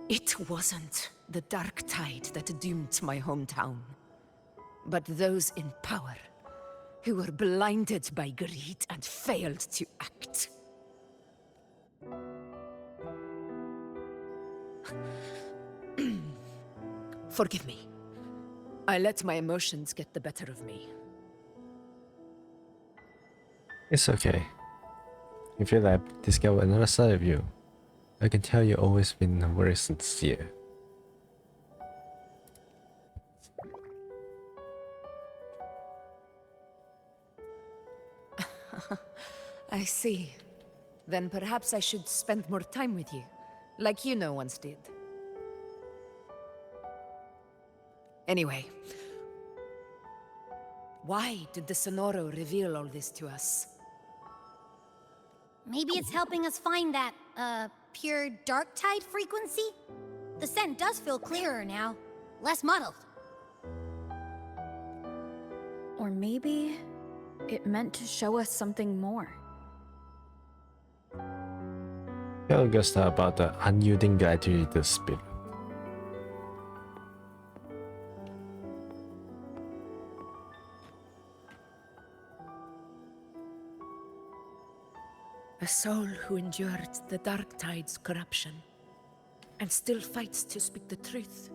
It wasn't the dark tide that doomed my hometown, but those in power who were blinded by greed and failed to act. Forgive me. I let my emotions get the better of me. It's okay. If you like discover another side of you, I can tell you've always been very sincere. I see. Then perhaps I should spend more time with you, like you once did. Anyway, why did the Sonoro reveal all this to us? Maybe it's helping us find that, pure dark tide frequency? The scent does feel clearer now, less muddled. Or maybe it meant to show us something more. Tell Augusta about the unyielding gladiator spirit. A soul who endured the dark tide's corruption and still fights to speak the truth.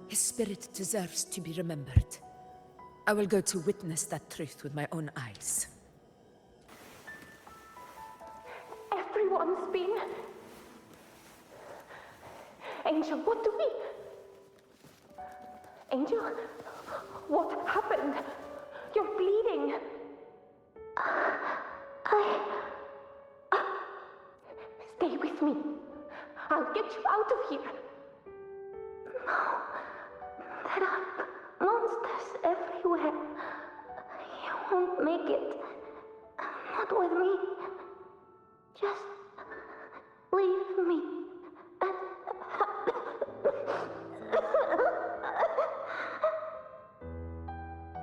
His spirit deserves to be remembered. I will go to witness that truth with my own eyes. Everyone's been... Angel, what do we... Angel, what happened? You're bleeding. Stay with me. I'll get you out of here. No. There are monsters everywhere. You won't make it. Not with me. Just leave me.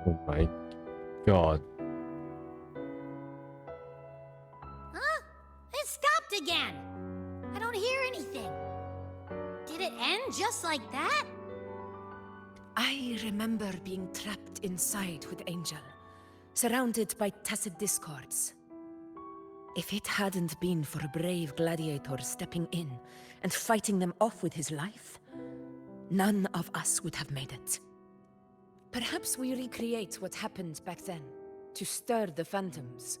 Oh my god. Huh? It stopped again! I don't hear anything. Did it end just like that? I remember being trapped inside with Angel, surrounded by tacit discords. If it hadn't been for a brave gladiator stepping in and fighting them off with his life, none of us would have made it. Perhaps we recreate what happened back then, to stir the phantoms.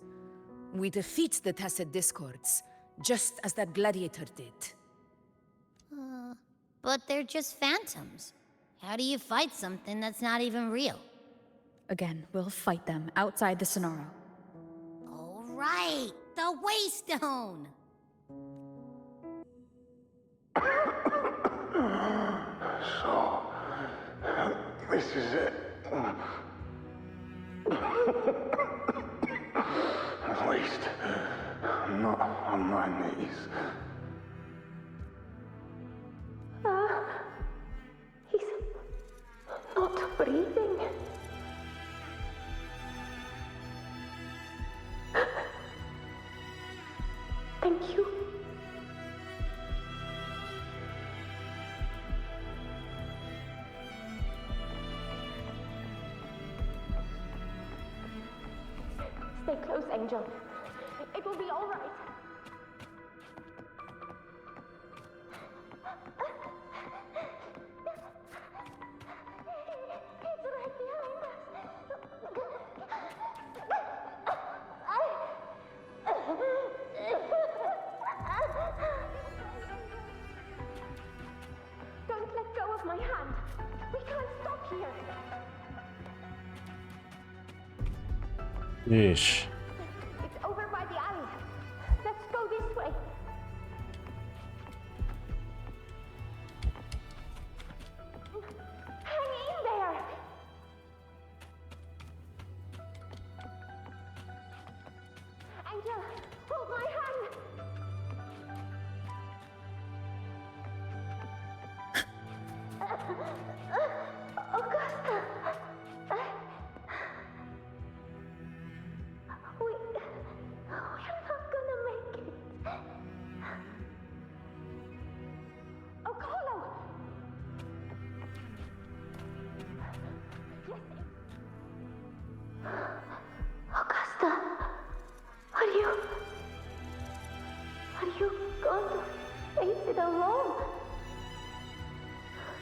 We defeat the tacit discords, just as that gladiator did. But they're just phantoms. How do you fight something that's not even real? Again, we'll fight them outside the Sonoro. All right, the Waystone! So, this is it. At least, I'm not on my knees. He's not breathing. Thank you. Stay close, Angel. It will be all right. It's right behind us. Don't let go of my hand. We can't stop here. Yeesh. It's over by the alley. Let's go this way.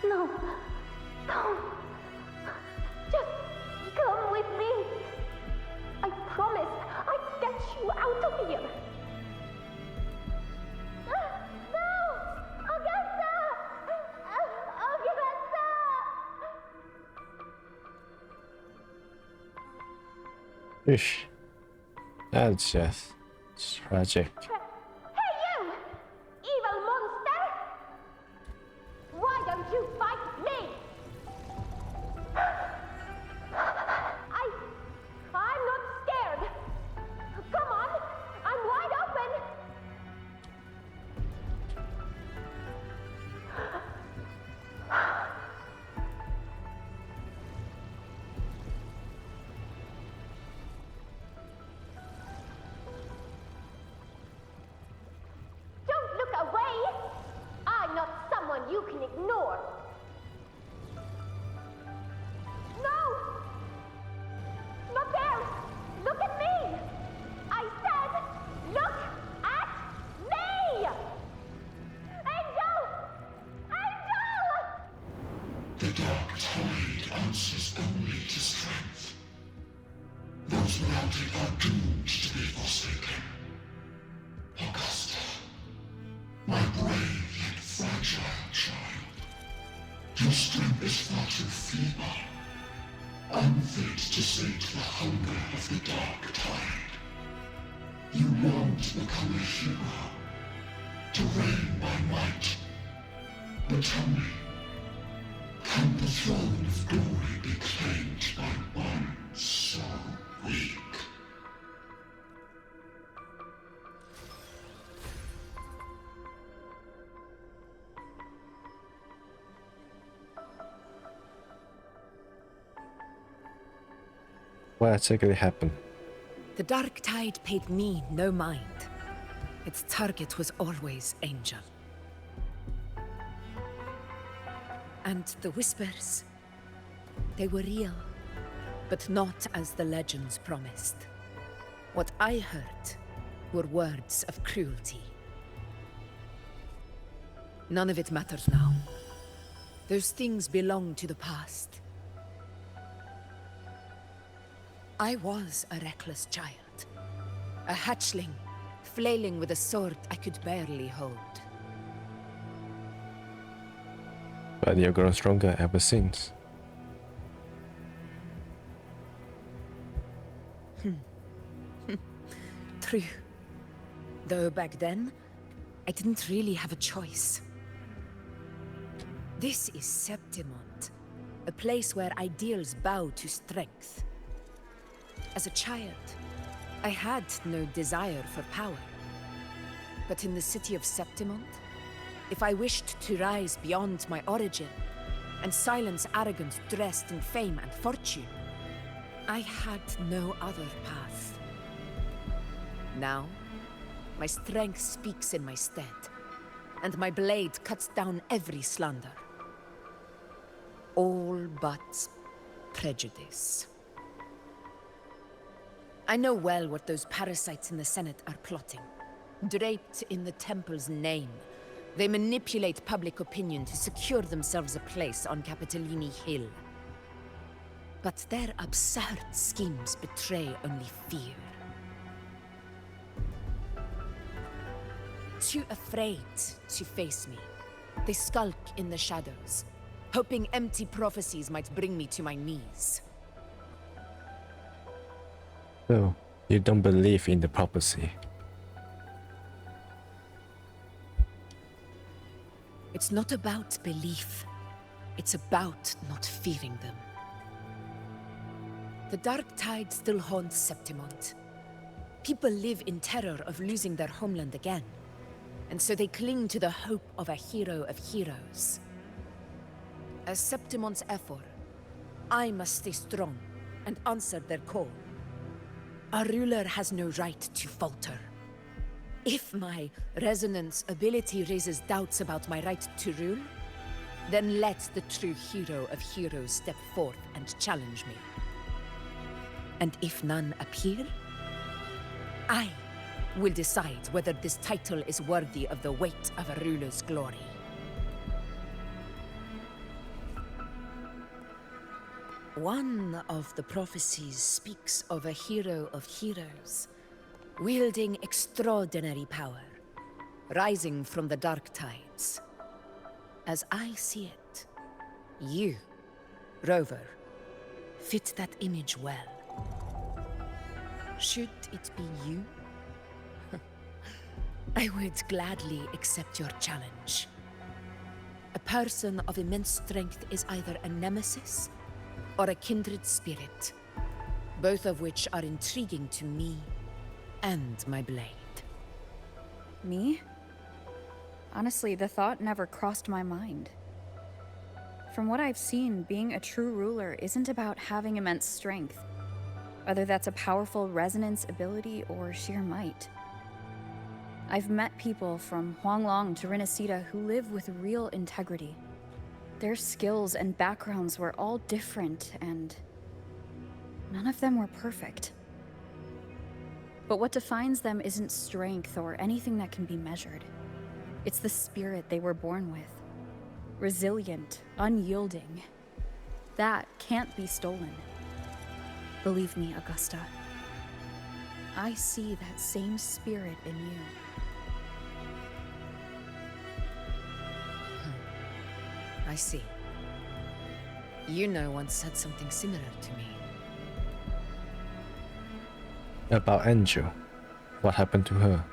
No. Don't. Just come with me. I promised I'd get you out of here. No! Augusta! Augusta! Ish. That's just tragic. Hey you! Evil monster! Why don't you fight me? I'm not scared. Come on, I'm wide open. Don't look away. I'm not someone you can ignore. No! Not there! Look at me! I said, look at me! Angel! Angel! The dark tide answers only to strength. Those without it are doomed to be forsaken. Augusta, my brave yet fragile child, your strength is far too feeble, unfit to sate the hunger of the dark tide. You long to become a hero, to reign by might. But tell me, can the throne of glory be claimed by one so weak? What exactly happened? The dark tide paid me no mind. Its target was always Angel. And the whispers, they were real, but not as the legends promised. What I heard were words of cruelty. None of it matters now. Those things belong to the past. I was a reckless child. A hatchling, flailing with a sword I could barely hold. But you've grown stronger ever since. True. Though back then, I didn't really have a choice. This is Septimont, a place where ideals bow to strength. As a child, I had no desire for power. But in the city of Septimont, if I wished to rise beyond my origin and silence arrogance dressed in fame and fortune, I had no other path. Now, my strength speaks in my stead, and my blade cuts down every slander. All but prejudice. I know well what those parasites in the Senate are plotting. Draped in the Temple's name, they manipulate public opinion to secure themselves a place on Capitolini Hill. But their absurd schemes betray only fear. Too afraid to face me, they skulk in the shadows, hoping empty prophecies might bring me to my knees. So, you don't believe in the prophecy? It's not about belief. It's about not fearing them. The dark tide still haunts Septimont. People live in terror of losing their homeland again. And so they cling to the hope of a hero of heroes. As Septimont's Ephor, I must stay strong and answer their call. Our ruler has no right to falter. If my resonance ability raises doubts about my right to rule, then let the true hero of heroes step forth and challenge me. And if none appear, I will decide whether this title is worthy of the weight of a ruler's glory. One of the prophecies speaks of a hero of heroes, wielding extraordinary power, rising from the dark tides. As I see it, you, Rover, fit that image well. Should it be you? I would gladly accept your challenge. A person of immense strength is either a nemesis or a kindred spirit, both of which are intriguing to me and my blade. Me? Honestly, the thought never crossed my mind. From what I've seen, being a true ruler isn't about having immense strength, whether that's a powerful resonance ability or sheer might. I've met people from Huanglong to Rinasita who live with real integrity. Their skills and backgrounds were all different, and none of them were perfect. But what defines them isn't strength or anything that can be measured. It's the spirit they were born with. Resilient, unyielding. That can't be stolen. Believe me, Augusta. I see that same spirit in you. I see. Yuno once said something similar to me. About Angel. What happened to her?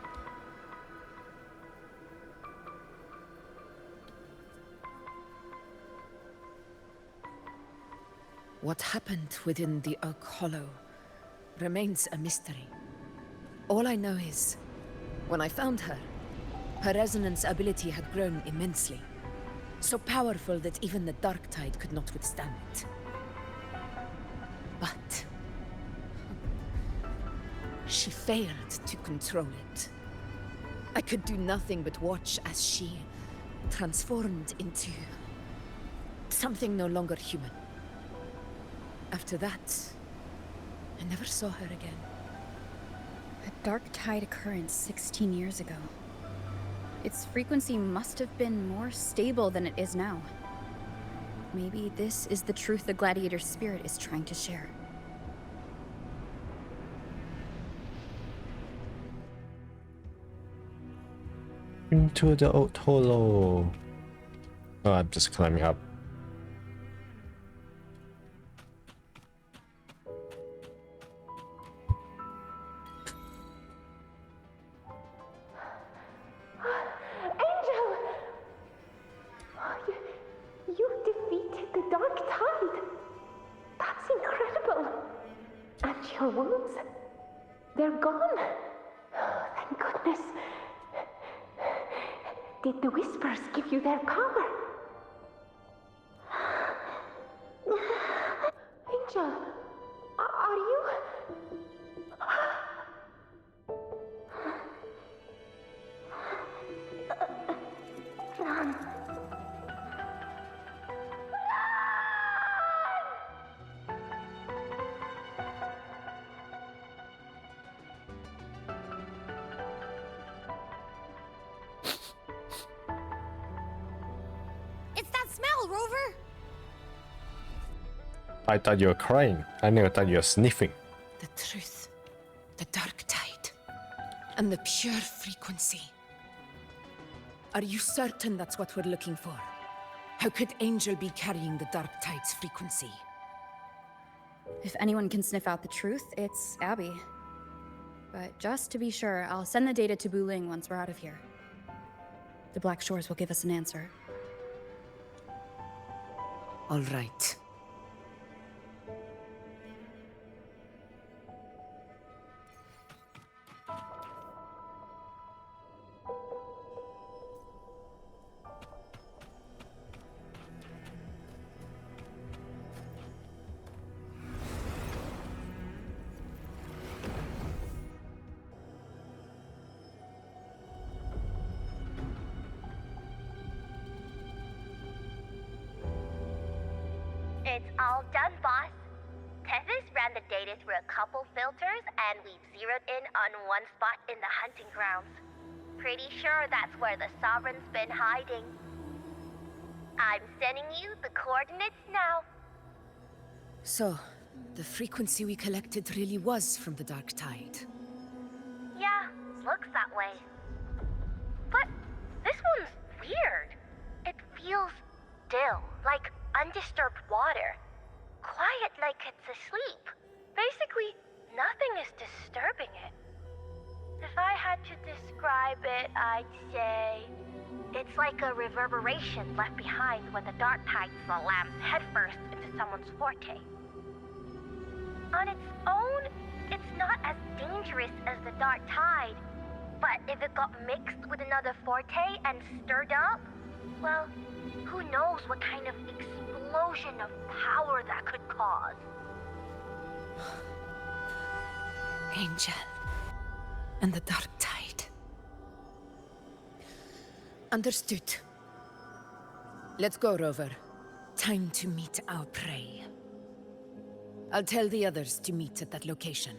What happened within the Oak Hollow remains a mystery. All I know is, when I found her, her resonance ability had grown immensely. So powerful that even the Dark Tide could not withstand it. But she failed to control it. I could do nothing but watch as she transformed into something no longer human. After that, I never saw her again. A Dark Tide occurrence 16 years ago. Its frequency must have been more stable than it is now. Maybe this is the truth the gladiator spirit is trying to share. Into the old hollow. Oh, I'm just climbing up. Angel! You defeated the Dark Tide! That's incredible! And your wounds? They're gone? Thank goodness. Did the Whispers give you their power? Angel, are you... Run. It's that smell, Rover! I thought you were crying. I never thought you were sniffing. The truth, the Dark Tide, and the pure frequency. Are you certain that's what we're looking for? How could Angel be carrying the Dark Tide's frequency? If anyone can sniff out the truth, it's Abby. But just to be sure, I'll send the data to Buling once we're out of here. The Black Shores will give us an answer. All right. It's all done, boss. Tethys ran the data through a couple filters, and we've zeroed in on one spot in the hunting grounds. Pretty sure that's where the Sovereign's been hiding. I'm sending you the coordinates now. So, the frequency we collected really was from the Dark Tide. Yeah, looks that way. But this one's weird. It feels still, like undisturbed water. Quiet like it's asleep. Basically, nothing is disturbing it. If I had to describe it, I'd say it's like a reverberation left behind when the dark tide slams headfirst into someone's forte. On its own, it's not as dangerous as the dark tide, but if it got mixed with another forte and stirred up, well, who knows what kind of explosion of power that could cause. Angel. And the Dark Tide. Understood. Let's go, Rover. Time to meet our prey. I'll tell the others to meet at that location.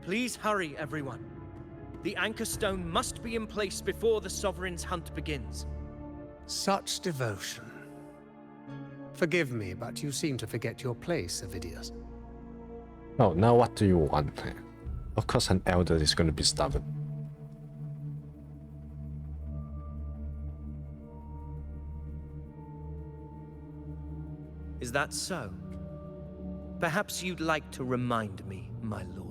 Please hurry, everyone. The anchor stone must be in place before the Sovereign's hunt begins. Such devotion. Forgive me, but you seem to forget your place, Avidius. Oh, now what do you want? Of course an elder is going to be stubborn. Is that so? Perhaps you'd like to remind me, my lord.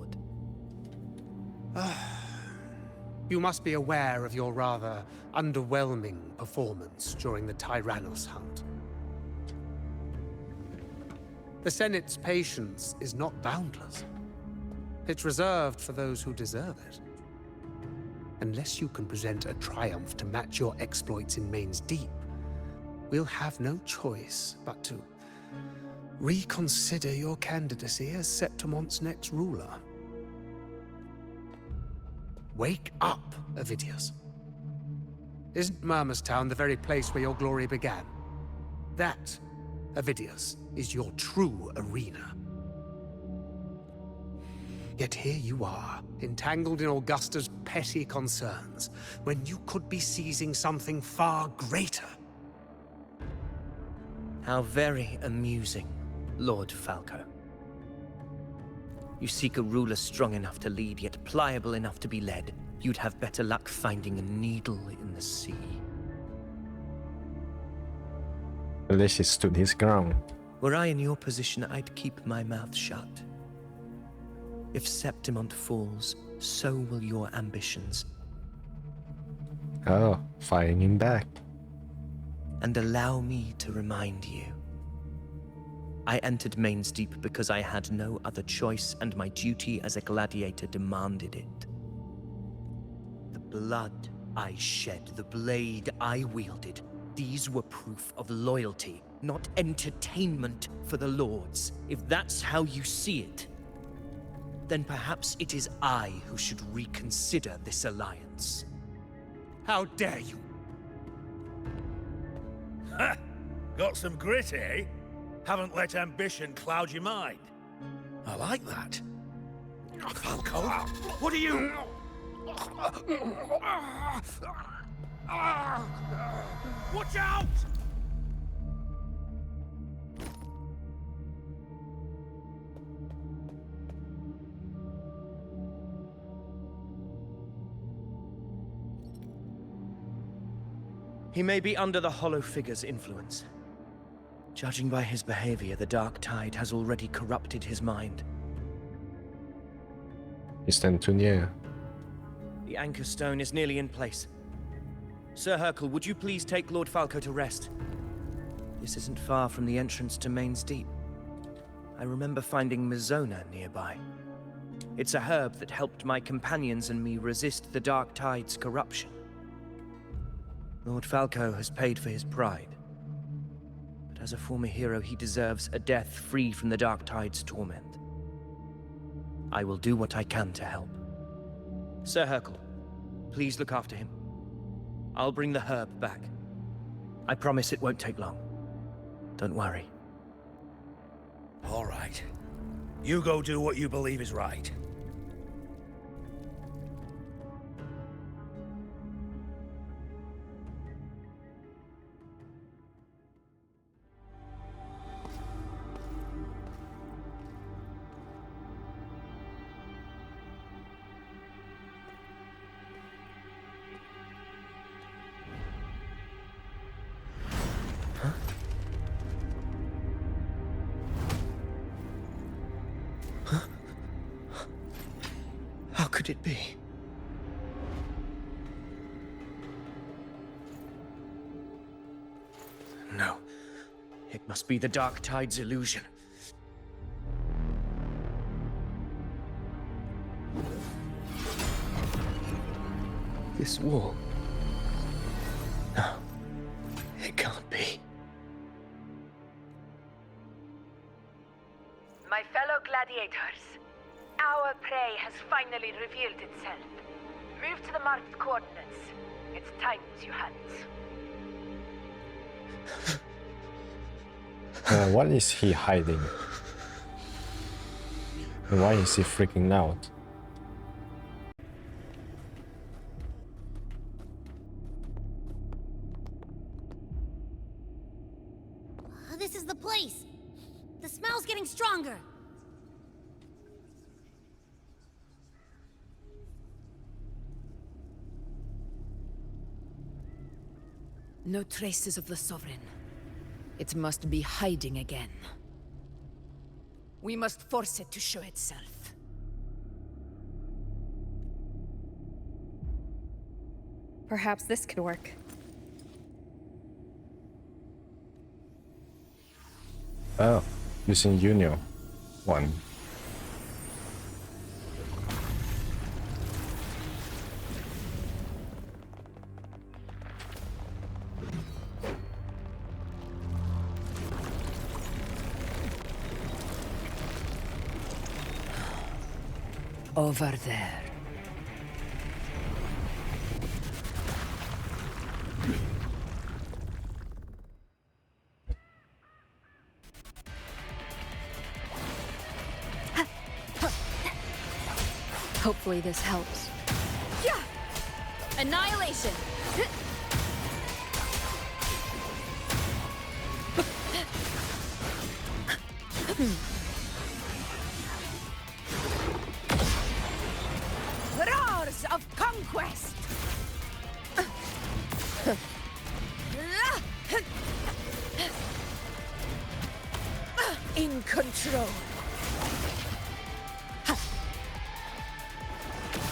You must be aware of your rather underwhelming performance during the Tyrannus hunt. The Senate's patience is not boundless. It's reserved for those who deserve it. Unless you can present a triumph to match your exploits in Main's Deep, we'll have no choice but to reconsider your candidacy as Septimon's next ruler. Wake up, Avidius. Isn't Murmurstown the very place where your glory began? That, Avidius, is your true arena. Yet here you are, entangled in Augusta's petty concerns, when you could be seizing something far greater. How very amusing, Lord Falco. You seek a ruler strong enough to lead, yet pliable enough to be led. You'd have better luck finding a needle in the sea. At least he stood his ground. Were I in your position, I'd keep my mouth shut. If Septimont falls, so will your ambitions. Oh, firing him back. And allow me to remind you. I entered Main's Deep because I had no other choice, and my duty as a gladiator demanded it. The blood I shed, the blade I wielded, these were proof of loyalty, not entertainment for the Lords. If that's how you see it, then perhaps it is I who should reconsider this alliance. How dare you? Ha! Got some grit, eh? Haven't let ambition cloud your mind. I like that. Falco, what are you... Watch out! He may be under the Hollow Figure's influence. Judging by his behavior, the Dark Tide has already corrupted his mind. Is then too near. The anchor stone is nearly in place. Sir Hercule, would you please take Lord Falco to rest? This isn't far from the entrance to Main's Deep. I remember finding Mizona nearby. It's a herb that helped my companions and me resist the Dark Tide's corruption. Lord Falco has paid for his pride. But as a former hero, he deserves a death free from the Dark Tide's torment. I will do what I can to help. Sir Hercule, please look after him. I'll bring the herb back. I promise it won't take long. Don't worry. All right. You go do what you believe is right. How could it be? No. It must be the Dark Tide's illusion. This wall. No. It can't be. My fellow gladiators, our prey has finally revealed itself. Move to the marked coordinates. It's time to hands. What is he hiding? And why is he freaking out? This is the place. The smell's getting stronger. No traces of the Sovereign. It must be hiding again. We must force it to show itself. Perhaps this could work. Oh, using Union 1. Over there. Hopefully this helps. Yeah! Annihilation! Roars of conquest! In control.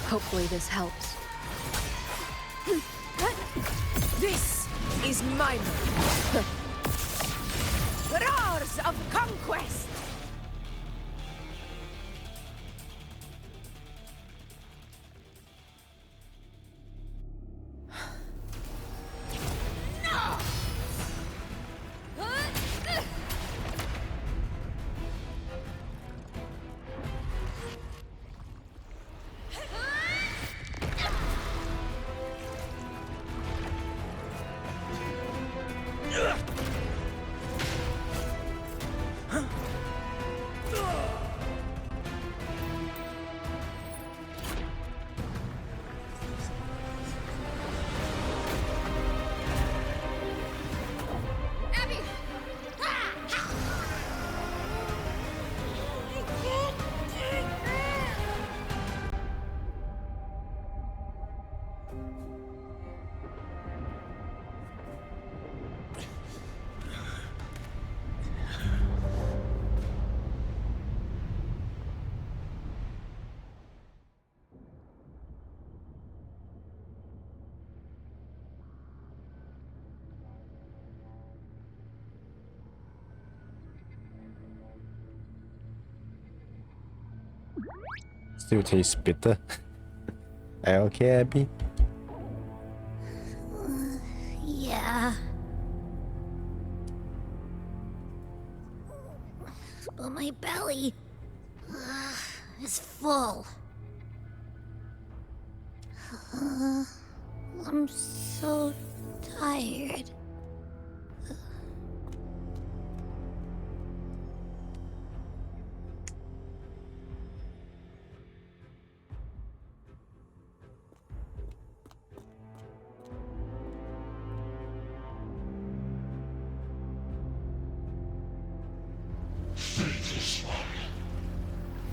Hopefully this helps. This is my move. Roars of conquest! Still tastes bitter. Are you okay, Abby? Yeah. But my belly is full. I'm so tired.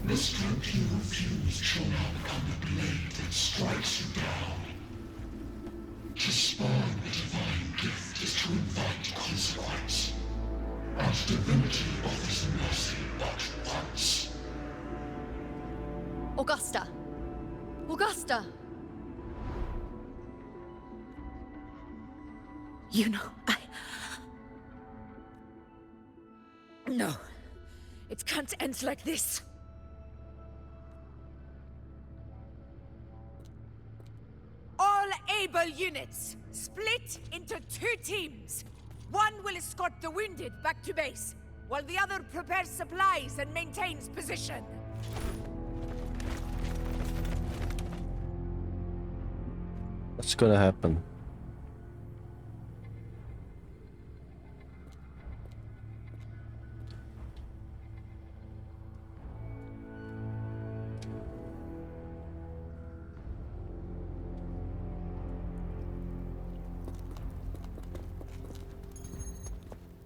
The strength you refuse shall now become the blade that strikes you down. To spawn the divine gift is to invite consequence. And divinity offers mercy but once. Augusta! Augusta! You know, No. It can't end like this. All able units, split into 2 teams. One will escort the wounded back to base, while the other prepares supplies and maintains position. What's gonna happen?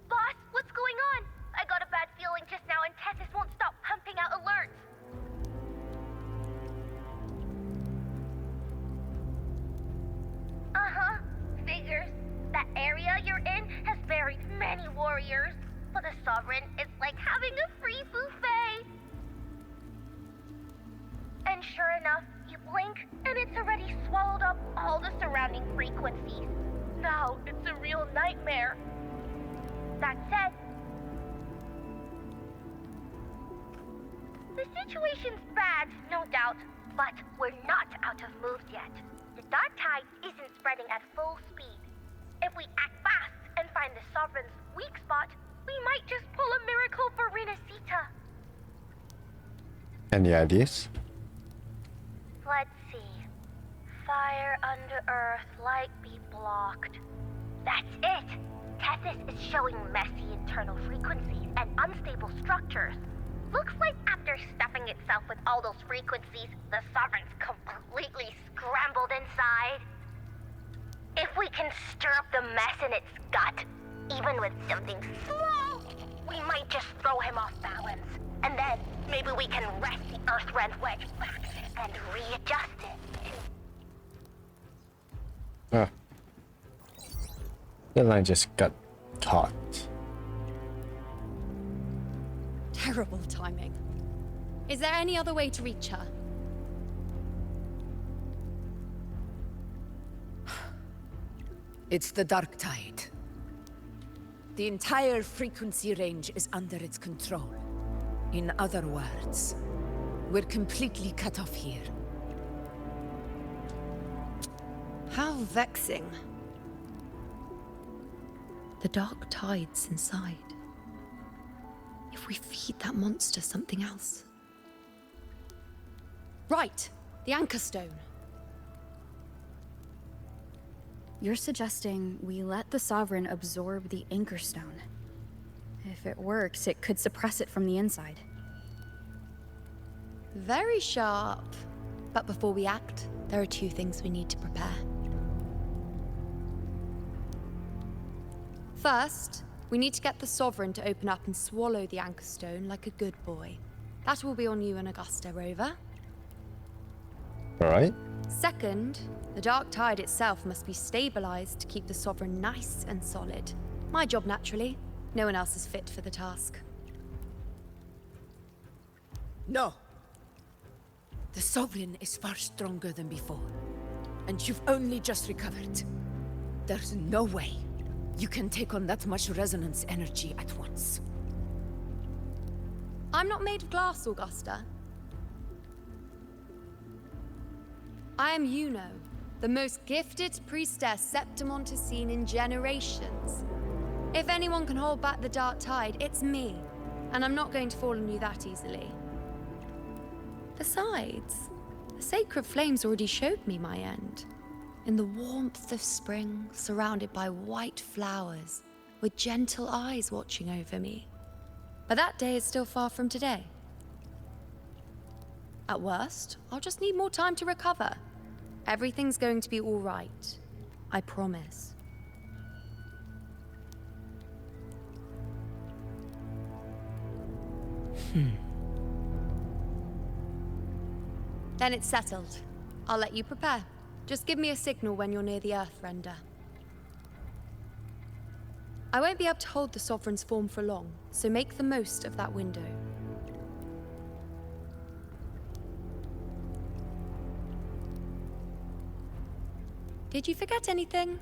Boss, what's going on? I got a bad feeling just now and Tessus won't stop pumping out alerts. Uh-huh. Figures. That area you're in has buried many warriors. For the Sovereign, it's like having a free buffet. And sure enough, you blink, and it's already swallowed up all the surrounding frequencies. Now it's a real nightmare. That said, the situation's bad, no doubt, but we're not out of moves yet. The dark tide isn't spreading at full speed. If we act fast and find the Sovereign's weak spot, we might just pull a miracle for Renacita. Any ideas? Let's see. Fire under earth, light be blocked. That's it! Tessus is showing messy internal frequencies and unstable structures. Looks like after stuffing itself with all those frequencies, the Sovereign's completely scrambled inside. If we can stir up the mess in its gut, even with something small, we might just throw him off balance. And then maybe we can wrest the Earth-rend wedge back and readjust it. Ah. The line just got caught. Terrible timing. Is there any other way to reach her? It's the dark tide. The entire frequency range is under its control. In other words, we're completely cut off here. How vexing. The dark tide's inside. If we feed that monster something else. Right, the Anchor Stone. You're suggesting we let the Sovereign absorb the Anchor Stone. If it works, it could suppress it from the inside. Very sharp. But before we act, there are 2 things we need to prepare. First, we need to get the Sovereign to open up and swallow the Anchor Stone like a good boy. That will be on you and Augusta, Rover. Alright. Second, the dark tide itself must be stabilized to keep the Sovereign nice and solid. My job, naturally. No one else is fit for the task. No. The Sovereign is far stronger than before. And you've only just recovered. There's no way you can take on that much resonance energy at once. I'm not made of glass, Augusta. I am Yuno, the most gifted priestess Septimont has seen in generations. If anyone can hold back the dark tide, it's me. And I'm not going to fall on you that easily. Besides, the sacred flames already showed me my end. In the warmth of spring, surrounded by white flowers, with gentle eyes watching over me. But that day is still far from today. At worst, I'll just need more time to recover. Everything's going to be all right. I promise. Then it's settled. I'll let you prepare. Just give me a signal when you're near the Earthrender. I won't be able to hold the Sovereign's form for long, so make the most of that window. Did you forget anything?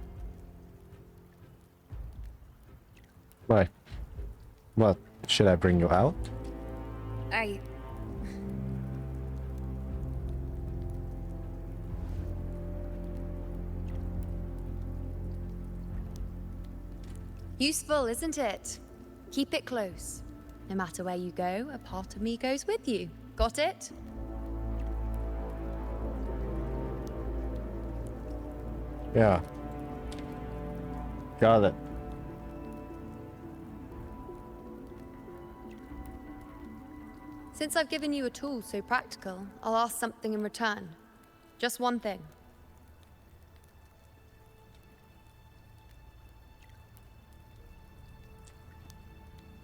Why? What? Should I bring you out? Useful, isn't it? Keep it close. No matter where you go, a part of me goes with you. Got it? Yeah. Got it. Since I've given you a tool so practical, I'll ask something in return. Just one thing.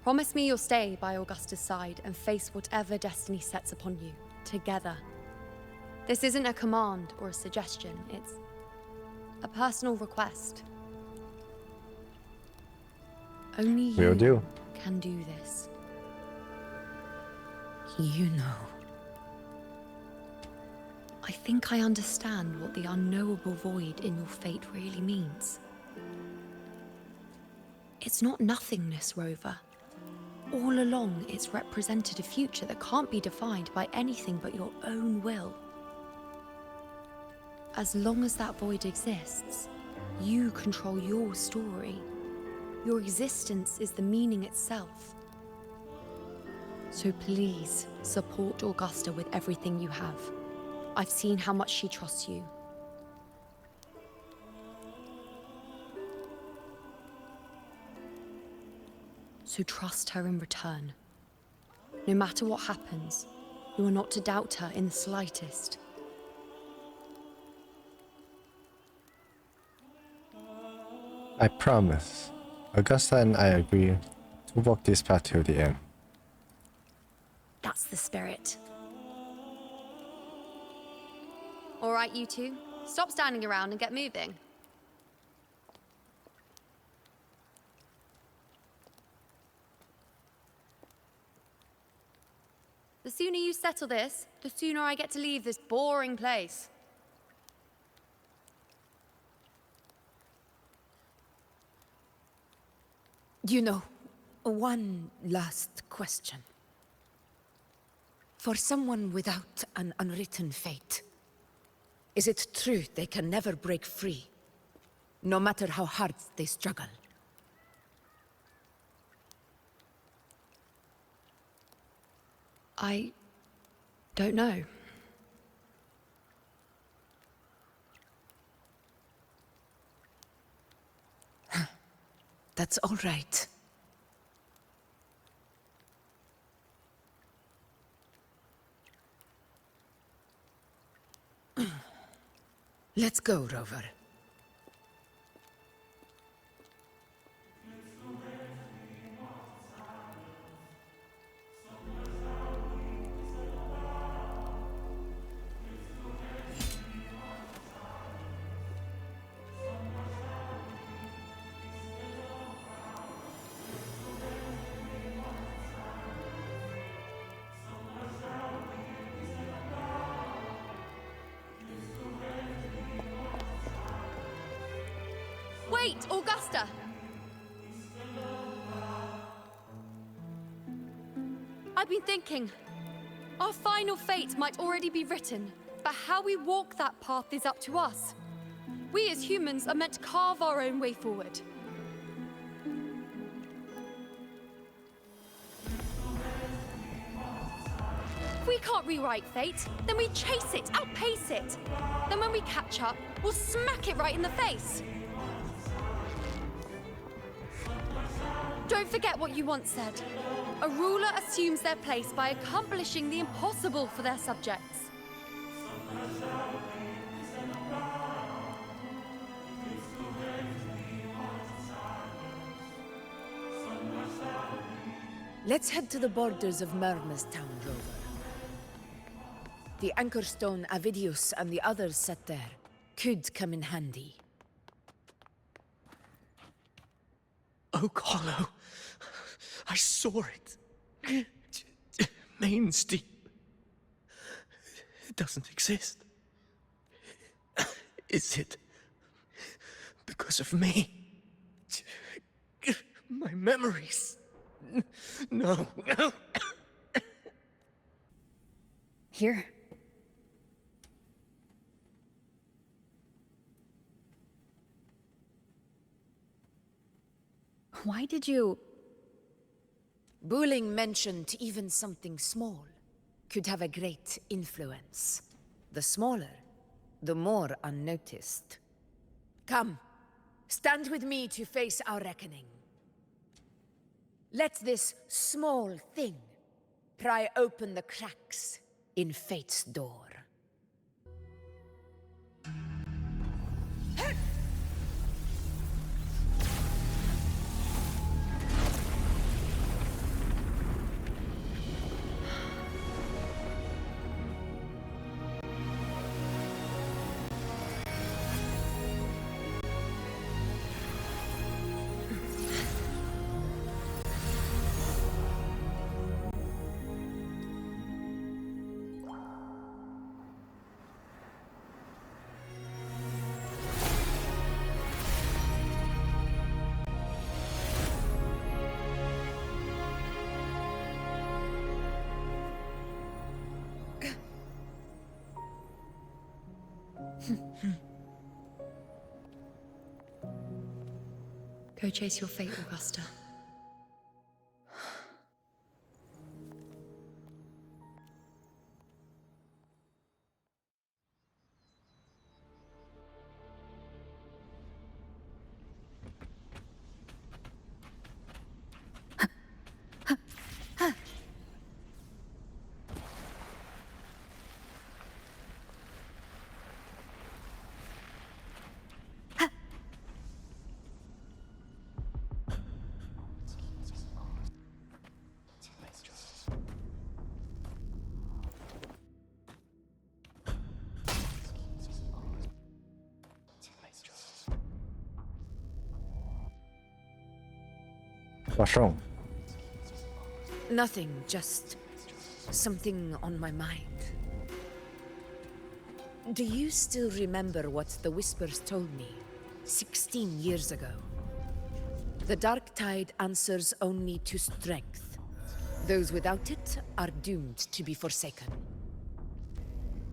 Promise me you'll stay by Augusta's side and face whatever destiny sets upon you, together. This isn't a command or a suggestion, it's a personal request. Only Will you do. can do this. You know. I think I understand what the unknowable void in your fate really means. It's not nothingness, Rover. All along, it's represented a future that can't be defined by anything but your own will. As long as that void exists, you control your story. Your existence is the meaning itself. So please, support Augusta with everything you have. I've seen how much she trusts you. So trust her in return. No matter what happens, you are not to doubt her in the slightest. I promise. Augusta and I agree to walk this path till the end. That's the spirit. All right, you two. Stop standing around and get moving. The sooner you settle this, the sooner I get to leave this boring place. You know, one last question. For someone without an unwritten fate, is it true they can never break free, no matter how hard they struggle? I don't know. That's all right. Let's go, Rover. Wait, Augusta! I've been thinking. Our final fate might already be written, but how we walk that path is up to us. We as humans are meant to carve our own way forward. If we can't rewrite fate, then we chase it, outpace it. Then when we catch up, we'll smack it right in the face. Don't forget what you once said. A ruler assumes their place by accomplishing the impossible for their subjects. Let's head to the borders of Town, Rover. The anchor stone Avidius and the others set there could come in handy. Oak Hollow. I saw it. Mains Deep. It doesn't exist. Is it because of me? My memories. No. Here. Why did you... Buling mentioned even something small could have a great influence. The smaller, the more unnoticed. Come, stand with me to face our reckoning. Let this small thing pry open the cracks in fate's door. Go chase your fate, Augusta. What's wrong? Nothing, just something on my mind. Do you still remember what the Whispers told me 16 years ago? The Dark Tide answers only to strength. Those without it are doomed to be forsaken.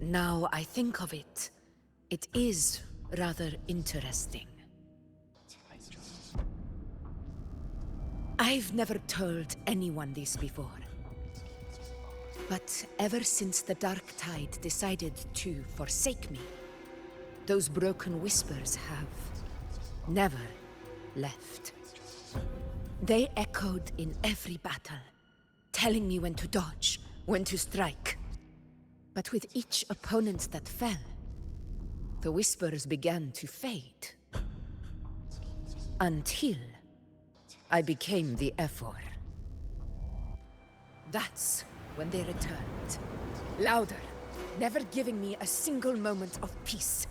Now I think of it, it is rather interesting. I've never told anyone this before. But ever since the Dark Tide decided to forsake me, those broken whispers have never left. They echoed in every battle, telling me when to dodge, when to strike. But with each opponent that fell, the whispers began to fade. Until I became the Ephor. That's when they returned. Louder, never giving me a single moment of peace.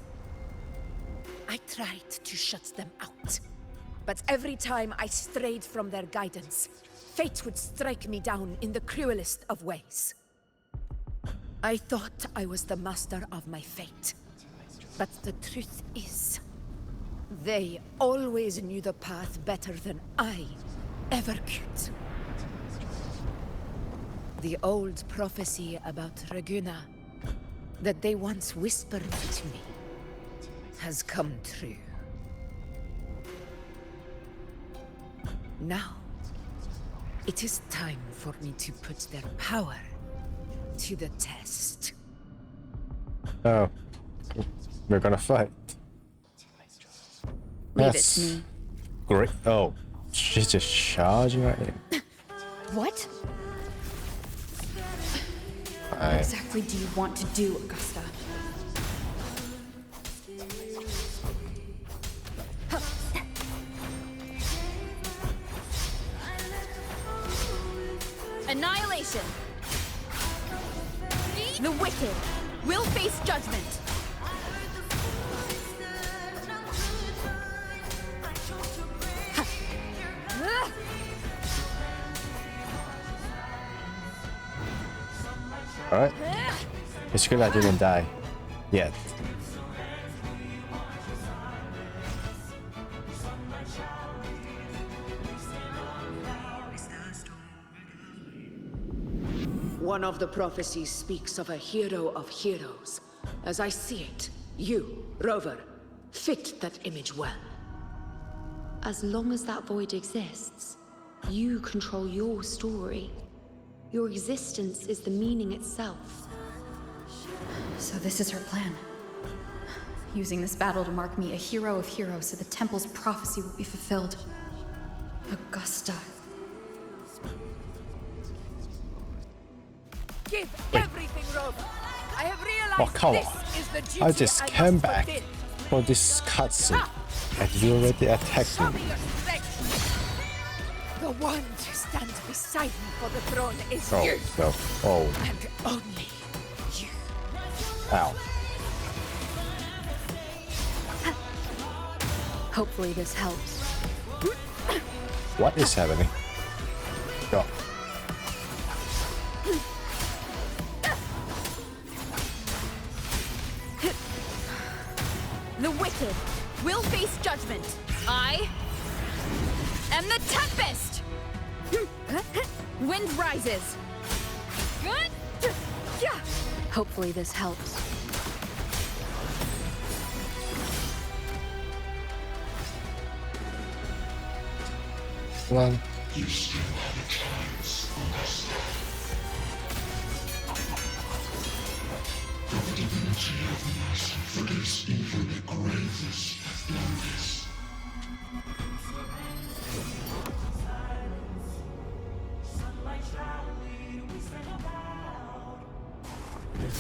I tried to shut them out, but every time I strayed from their guidance, fate would strike me down in the cruelest of ways. I thought I was the master of my fate, but the truth is, they always knew the path better than I ever could. The old prophecy about Raguna, that they once whispered to me, has come true. Now, it is time for me to put their power to the test. Oh. We're gonna fight. Leave it to me. Great. Oh. She's just charging right in. What? Fine. Exactly do you want to do, Augusta? Annihilation! The wicked! will face judgment. Alright. It's good I didn't die. Yet. One of the prophecies speaks of a hero of heroes. As I see it, you, Rover, fit that image well. As long as that void exists, you control your story. Your existence is the meaning itself. So this is her plan. Using this battle to mark me a hero of heroes so the temple's prophecy will be fulfilled. Augusta. Give everything, Rover. I have realized Oh, come this on. is the duty I just I came must back fulfill. for this cutscene. And you already attacked Show me. me your strength. The one to stand beside me for the throne is Oh, you. no. Oh. And only you. Ow. Hopefully this helps. What is happening? Go. The wicked will face judgment. I am the Tempest! Wind rises. Hopefully this helps. Well, You still have a chance, Augusta. The divinity of mercy forgives even the gravest of blunders.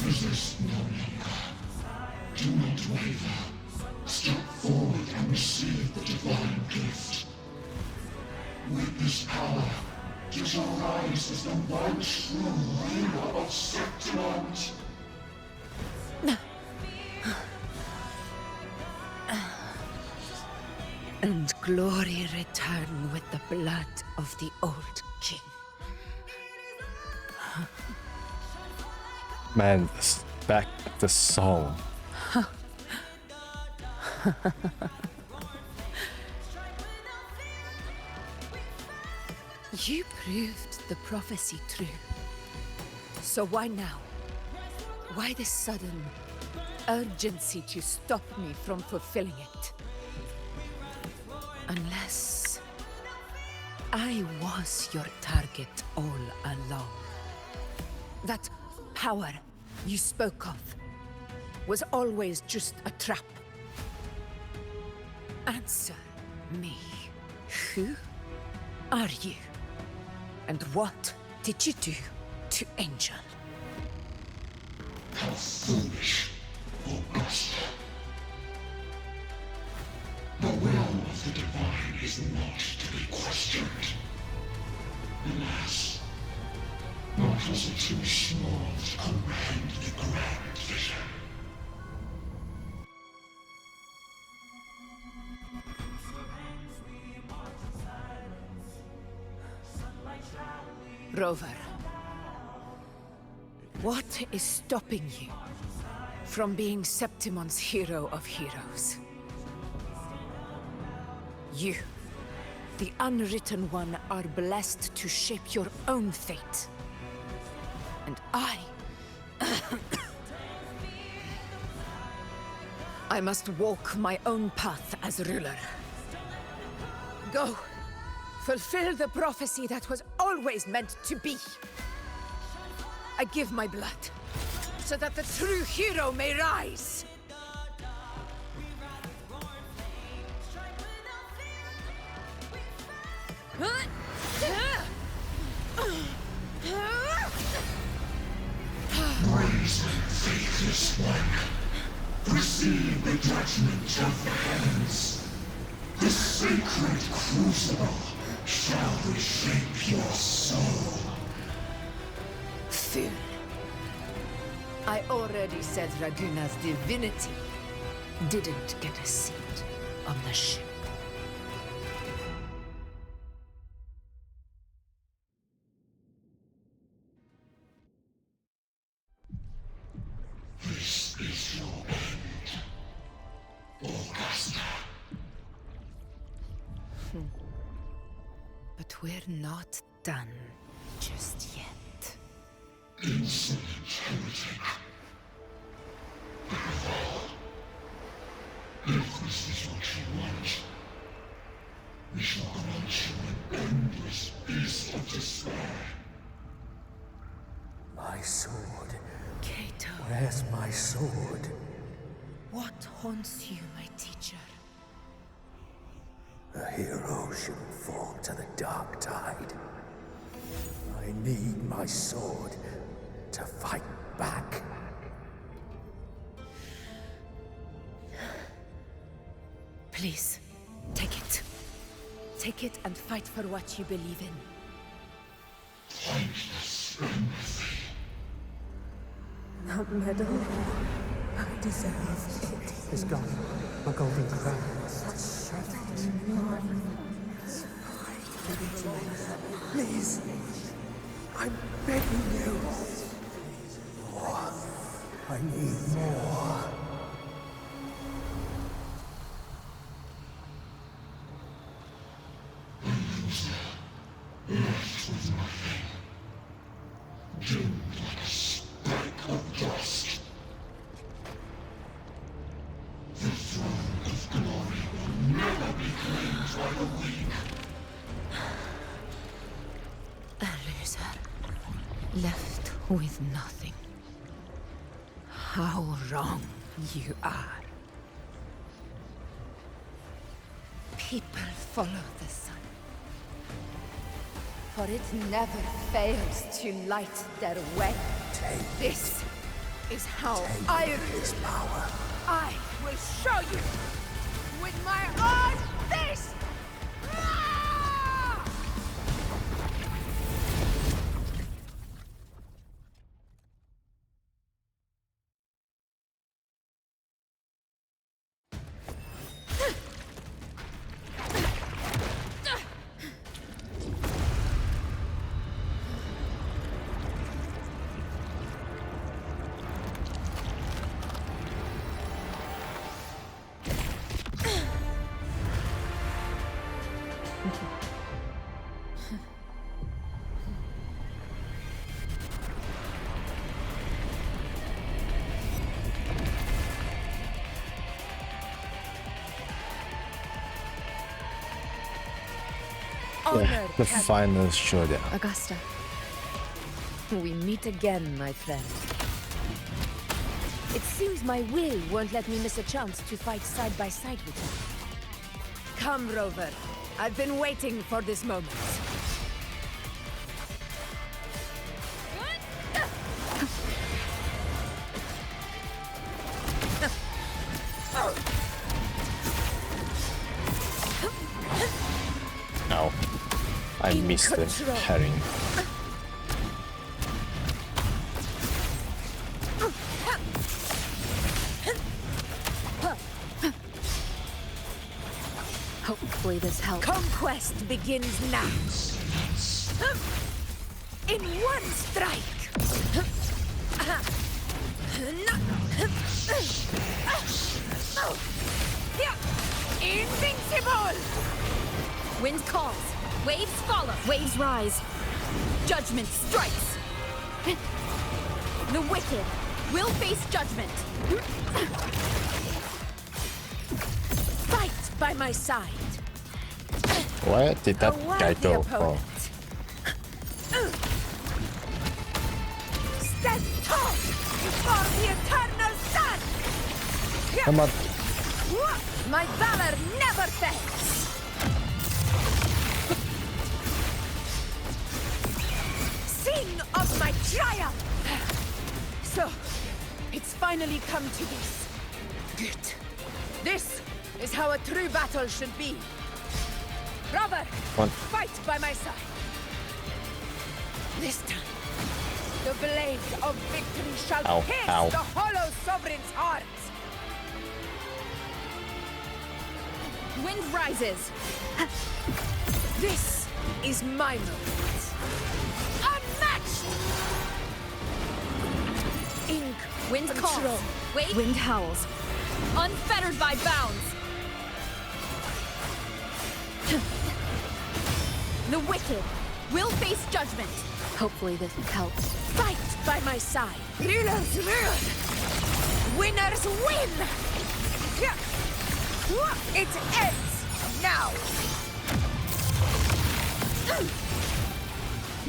Resist no longer. Do not waver. Step forward and receive the divine gift. With this power, you shall rise as the one true ruler of Septimont. And glory return with the blood of the old king. man, back the song. You proved the prophecy true. So why now? Why this sudden urgency to stop me from fulfilling it? Unless I was your target all along. That power you spoke of was always just a trap. Answer me. Who are you? And what did you do to Angel? How foolish, Augusta. The will of the divine is not to be questioned. Alas, mortals are too small to comprehend the grand vision. Rover, what is stopping you from being Septimon's hero of heroes? You, the unwritten one, are blessed to shape your own fate. And I must walk my own path as ruler. Go. Fulfill the prophecy that was always meant to be. I give my blood, so that the true hero may rise. Brazen, faithless one, receive the judgment of the heavens. The sacred crucible shall reshape your soul. Fool. I already said Raguna's divinity didn't get a seat on the ship. This is your end, Augusta. But we're not done just yet. Insolent heretic. If this is what you want, we shall grant you an endless beast of despair. My sword. Cato. Where's my sword? What haunts you, my teacher? A hero shouldn't fall to the dark tide. I need my sword to fight back. Please, take it. Take it and fight for what you believe in. Thankless empathy. That medal, I deserve it. It's gone. My golden crown. Please. I'm begging you. More. I need more. Left with nothing. Doomed like a speck of dust. The throne of glory will never be claimed by the weak. A loser. Left with nothing. How wrong you are. People follow the sun, for it never fails to light their way. This is how I His power. I will show you with my own fist! Yeah, the final showdown. Augusta, we meet again, my friend. It seems my will won't let me miss a chance to fight side by side with you. Come, Rover. I've been waiting for this moment. No. I missed the herring. Hopefully this helps. Conquest begins now. In one strike. Invincible! Wind calls. Waves follow. Waves rise. Judgment strikes. The wicked will face judgment. Fight by my side. Where did that guy Award the go from? opponent. Stand tall before the eternal sun. Come on. My valor never fails. Sing of my triumph. So, it's finally come to this. Good. This is how a true battle should be. Robert, One. fight by my side. This time, The blade of victory shall Ow, pierce ow. the hollow sovereign's heart! Wind rises. This is my moment. Unmatched! Ink Wind control. calls. Wait. Wind howls. Unfettered by bounds. The wicked will face judgment. Hopefully this helps. Fight by my side. Rulers rule. Winners win! It ends now!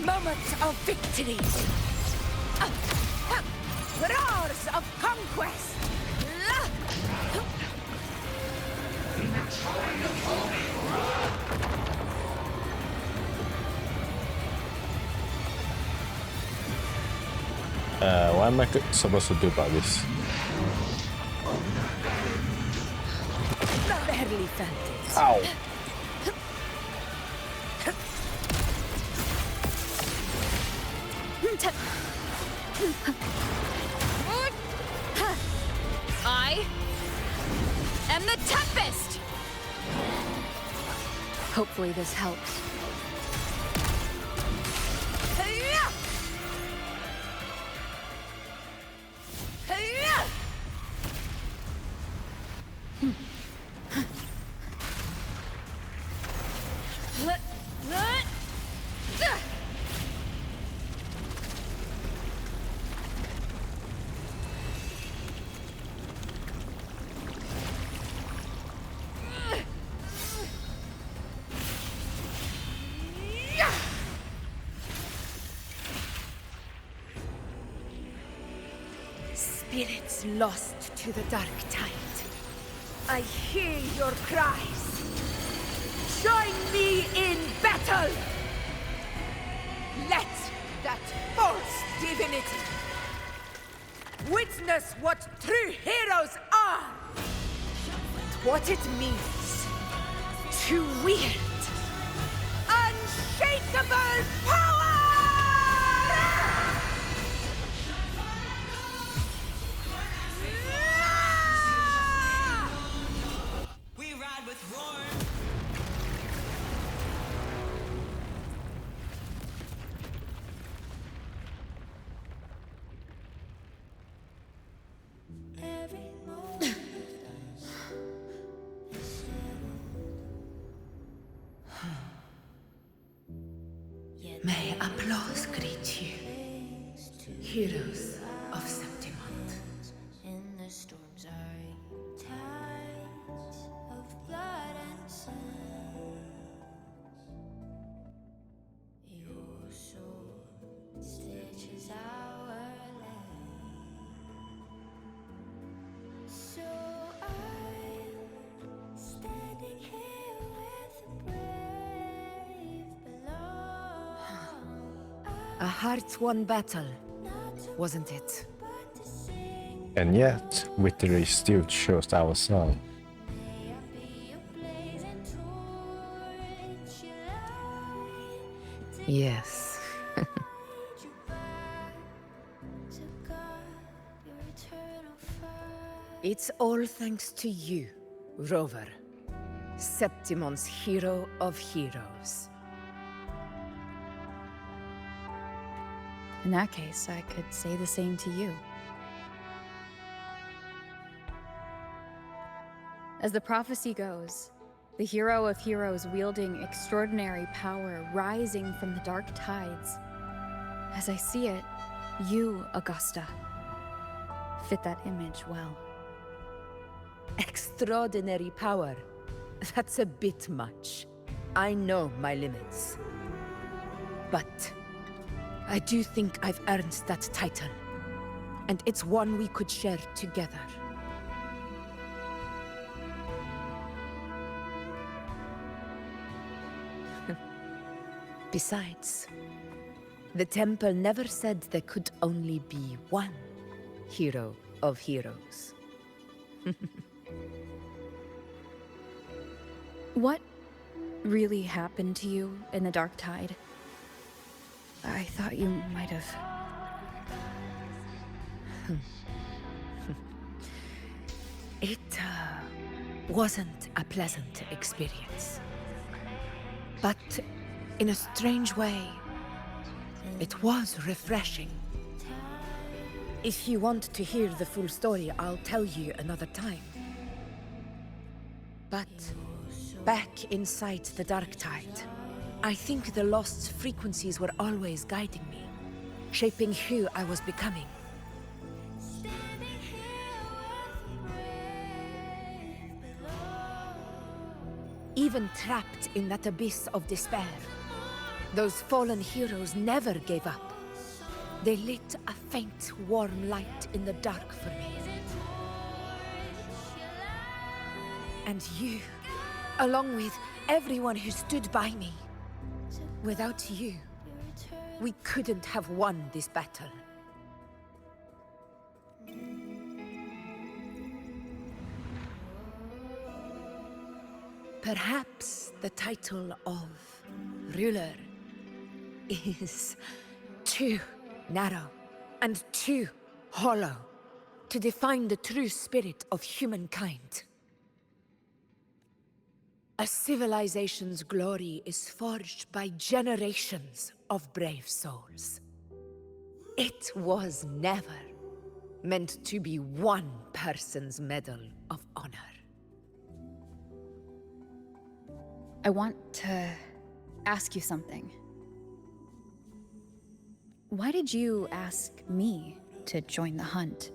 Moment of victory! Roars of conquest! What am I supposed to do about this? Barely felt it. Ow! I am the Tempest! Hopefully this helps. Spirits lost to the dark tide. I hear your cries. Join me in battle! Let that false divinity witness what true heroes are! And what it means to wield unshakable power! May applause greet you, heroes of Septimont. In the storms are tides of blood and sun. Your sword stitches our land. So I'm standing here with the brave below. A heart-won battle, wasn't it? And yet, victory still shows our song. Yes. It's all thanks to you, Rover. Septimon's hero of heroes. In that case, I could say the same to you. As the prophecy goes, the hero of heroes wielding extraordinary power rising from the dark tides. As I see it, you, Augusta, fit that image well. Extraordinary power. That's a bit much. I know my limits. But I do think I've earned that title. And it's one we could share together. Besides, the temple never said there could only be one hero of heroes. What really happened to you in the dark tide? I thought you might have... It wasn't a pleasant experience. But in a strange way, it was refreshing. If you want to hear the full story, I'll tell you another time. But back inside the Dark Tide, I think the lost frequencies were always guiding me, shaping who I was becoming. Even trapped in that abyss of despair, those fallen heroes never gave up. They lit a faint, warm light in the dark for me. And you, along with everyone who stood by me. Without you, we couldn't have won this battle. Perhaps the title of ruler is too narrow and too hollow to define the true spirit of humankind. A civilization's glory is forged by generations of brave souls. It was never meant to be one person's medal of honor. I want to ask you something. Why did you ask me to join the hunt?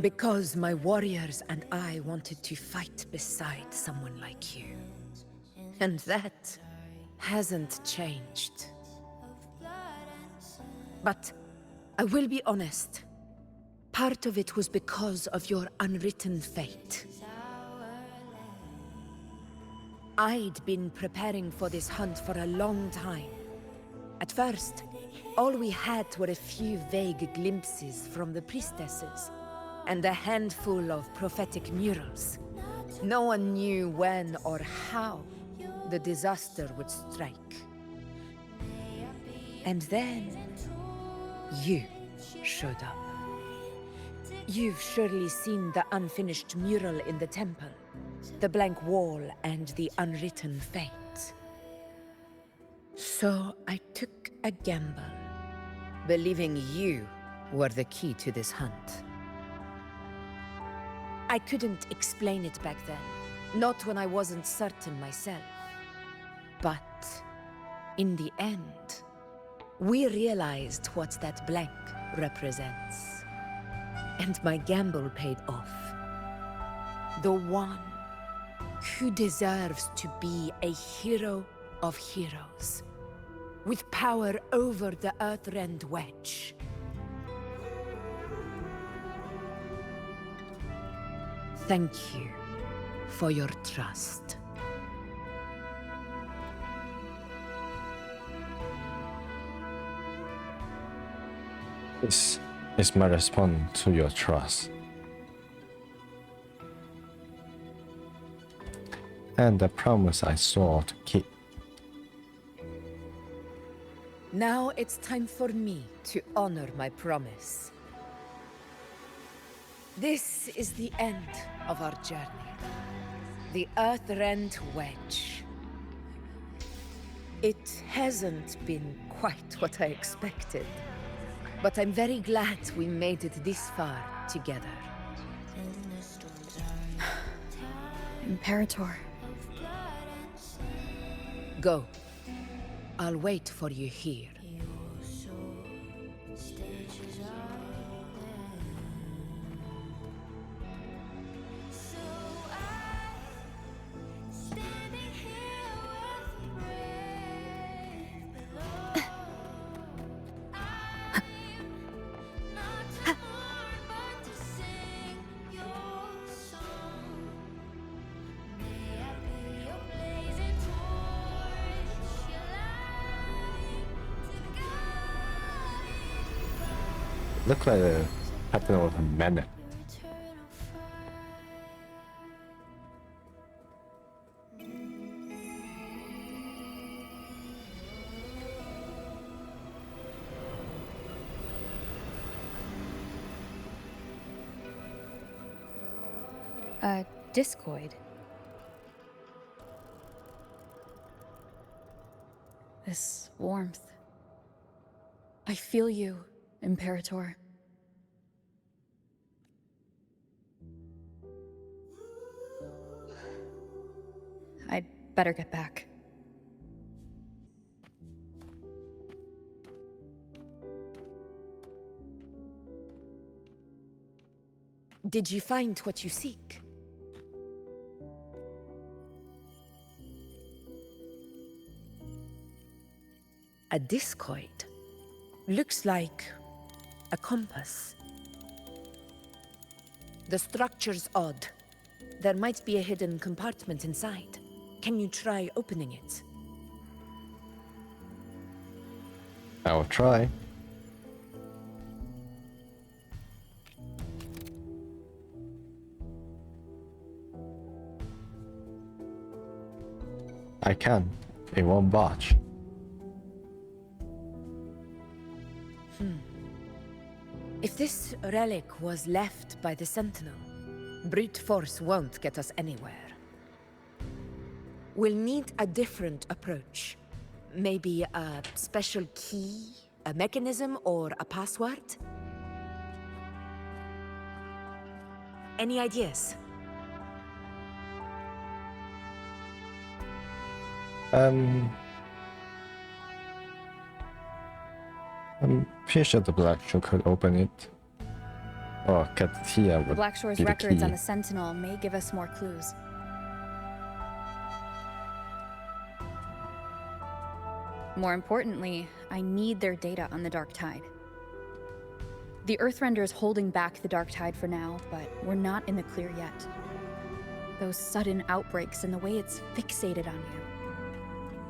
Because my warriors and I wanted to fight beside someone like you. And that hasn't changed. But I will be honest. Part of it was because of your unwritten fate. I'd been preparing for this hunt for a long time. At first, all we had were a few vague glimpses from the priestesses, and a handful of prophetic murals. No one knew when or how the disaster would strike. And then, you showed up. You've surely seen the unfinished mural in the temple, the blank wall and the unwritten fate. So I took a gamble, believing you were the key to this hunt. I couldn't explain it back then, not when I wasn't certain myself. But in the end, we realized what that blank represents. And my gamble paid off. The one who deserves to be a hero of heroes, with power over the Earthrend Wedge. Thank you for your trust. This is my response to your trust. And the promise I swore to keep. Now it's time for me to honor my promise. This is the end of our journey. The Earthrend Wedge. It hasn't been quite what I expected. But I'm very glad we made it this far together. Imperator. Go. I'll wait for you here. Look like a captain of a minute. A discoid. This warmth. I feel you, Imperator. I'd better get back. Did you find what you seek? A discoid. Looks like a compass. The structure's odd. There might be a hidden compartment inside. Can you try opening it? I will try. I can. It won't budge. If this relic was left by the Sentinel, brute force won't get us anywhere. We'll need a different approach. Maybe a special key, a mechanism, or a password? Any ideas? I'm pretty sure the Blackshore could open it. Or Katia would Blackshore's be the records key. on the Sentinel may give us more clues. More importantly, I need their data on the Dark Tide. The Earthrender is holding back the Dark Tide for now, but we're not in the clear yet. Those sudden outbreaks and the way it's fixated on you.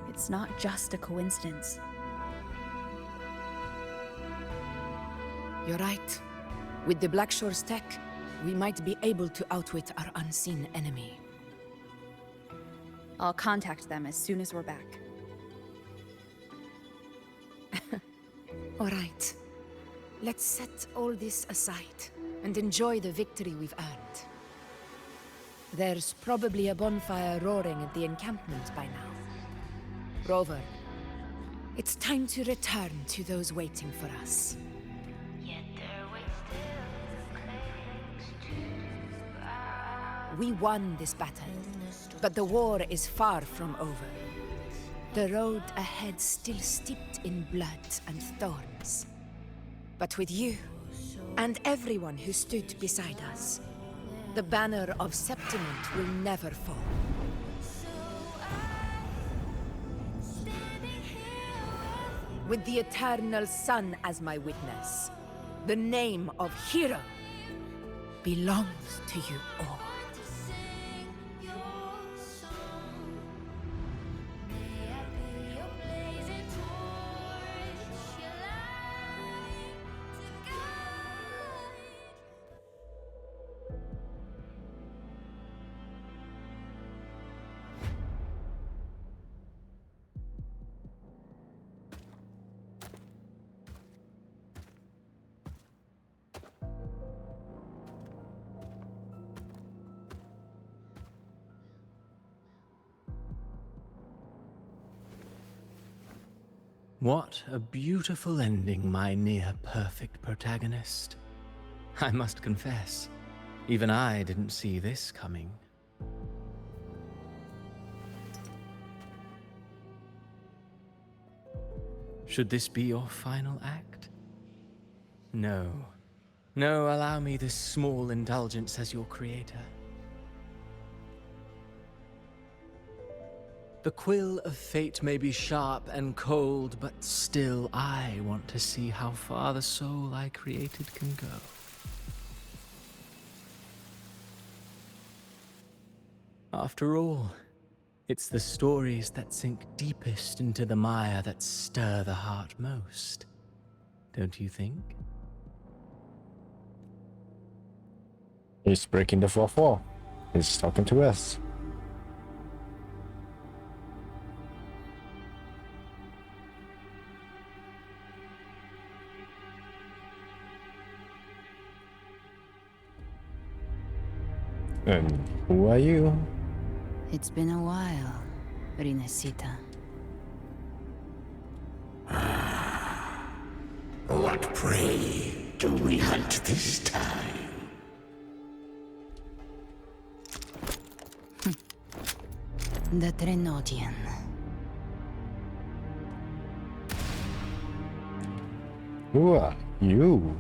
It's not just a coincidence. You're right. With the Blackshore's tech, we might be able to outwit our unseen enemy. I'll contact them as soon as we're back. All right. Let's set all this aside and enjoy the victory we've earned. There's probably a bonfire roaring at the encampment by now. Rover, it's time to return to those waiting for us. We won this battle, but the war is far from over. The road ahead still steeped in blood and thorns. But with you, and everyone who stood beside us, the banner of Septiment will never fall. With the eternal sun as my witness, the name of hero belongs to you all. What a beautiful ending, my near-perfect protagonist. I must confess, even I didn't see this coming. Should this be your final act? No. No, allow me this small indulgence as your creator. The quill of fate may be sharp and cold, but still I want to see how far the soul I created can go. After all, it's the stories that sink deepest into the mire that stir the heart most, don't you think? He's breaking the fourth wall. He's talking to us. And who are you? It's been a while, Rinesita. What prey do we hunt this time? The Trenodian. Who are you?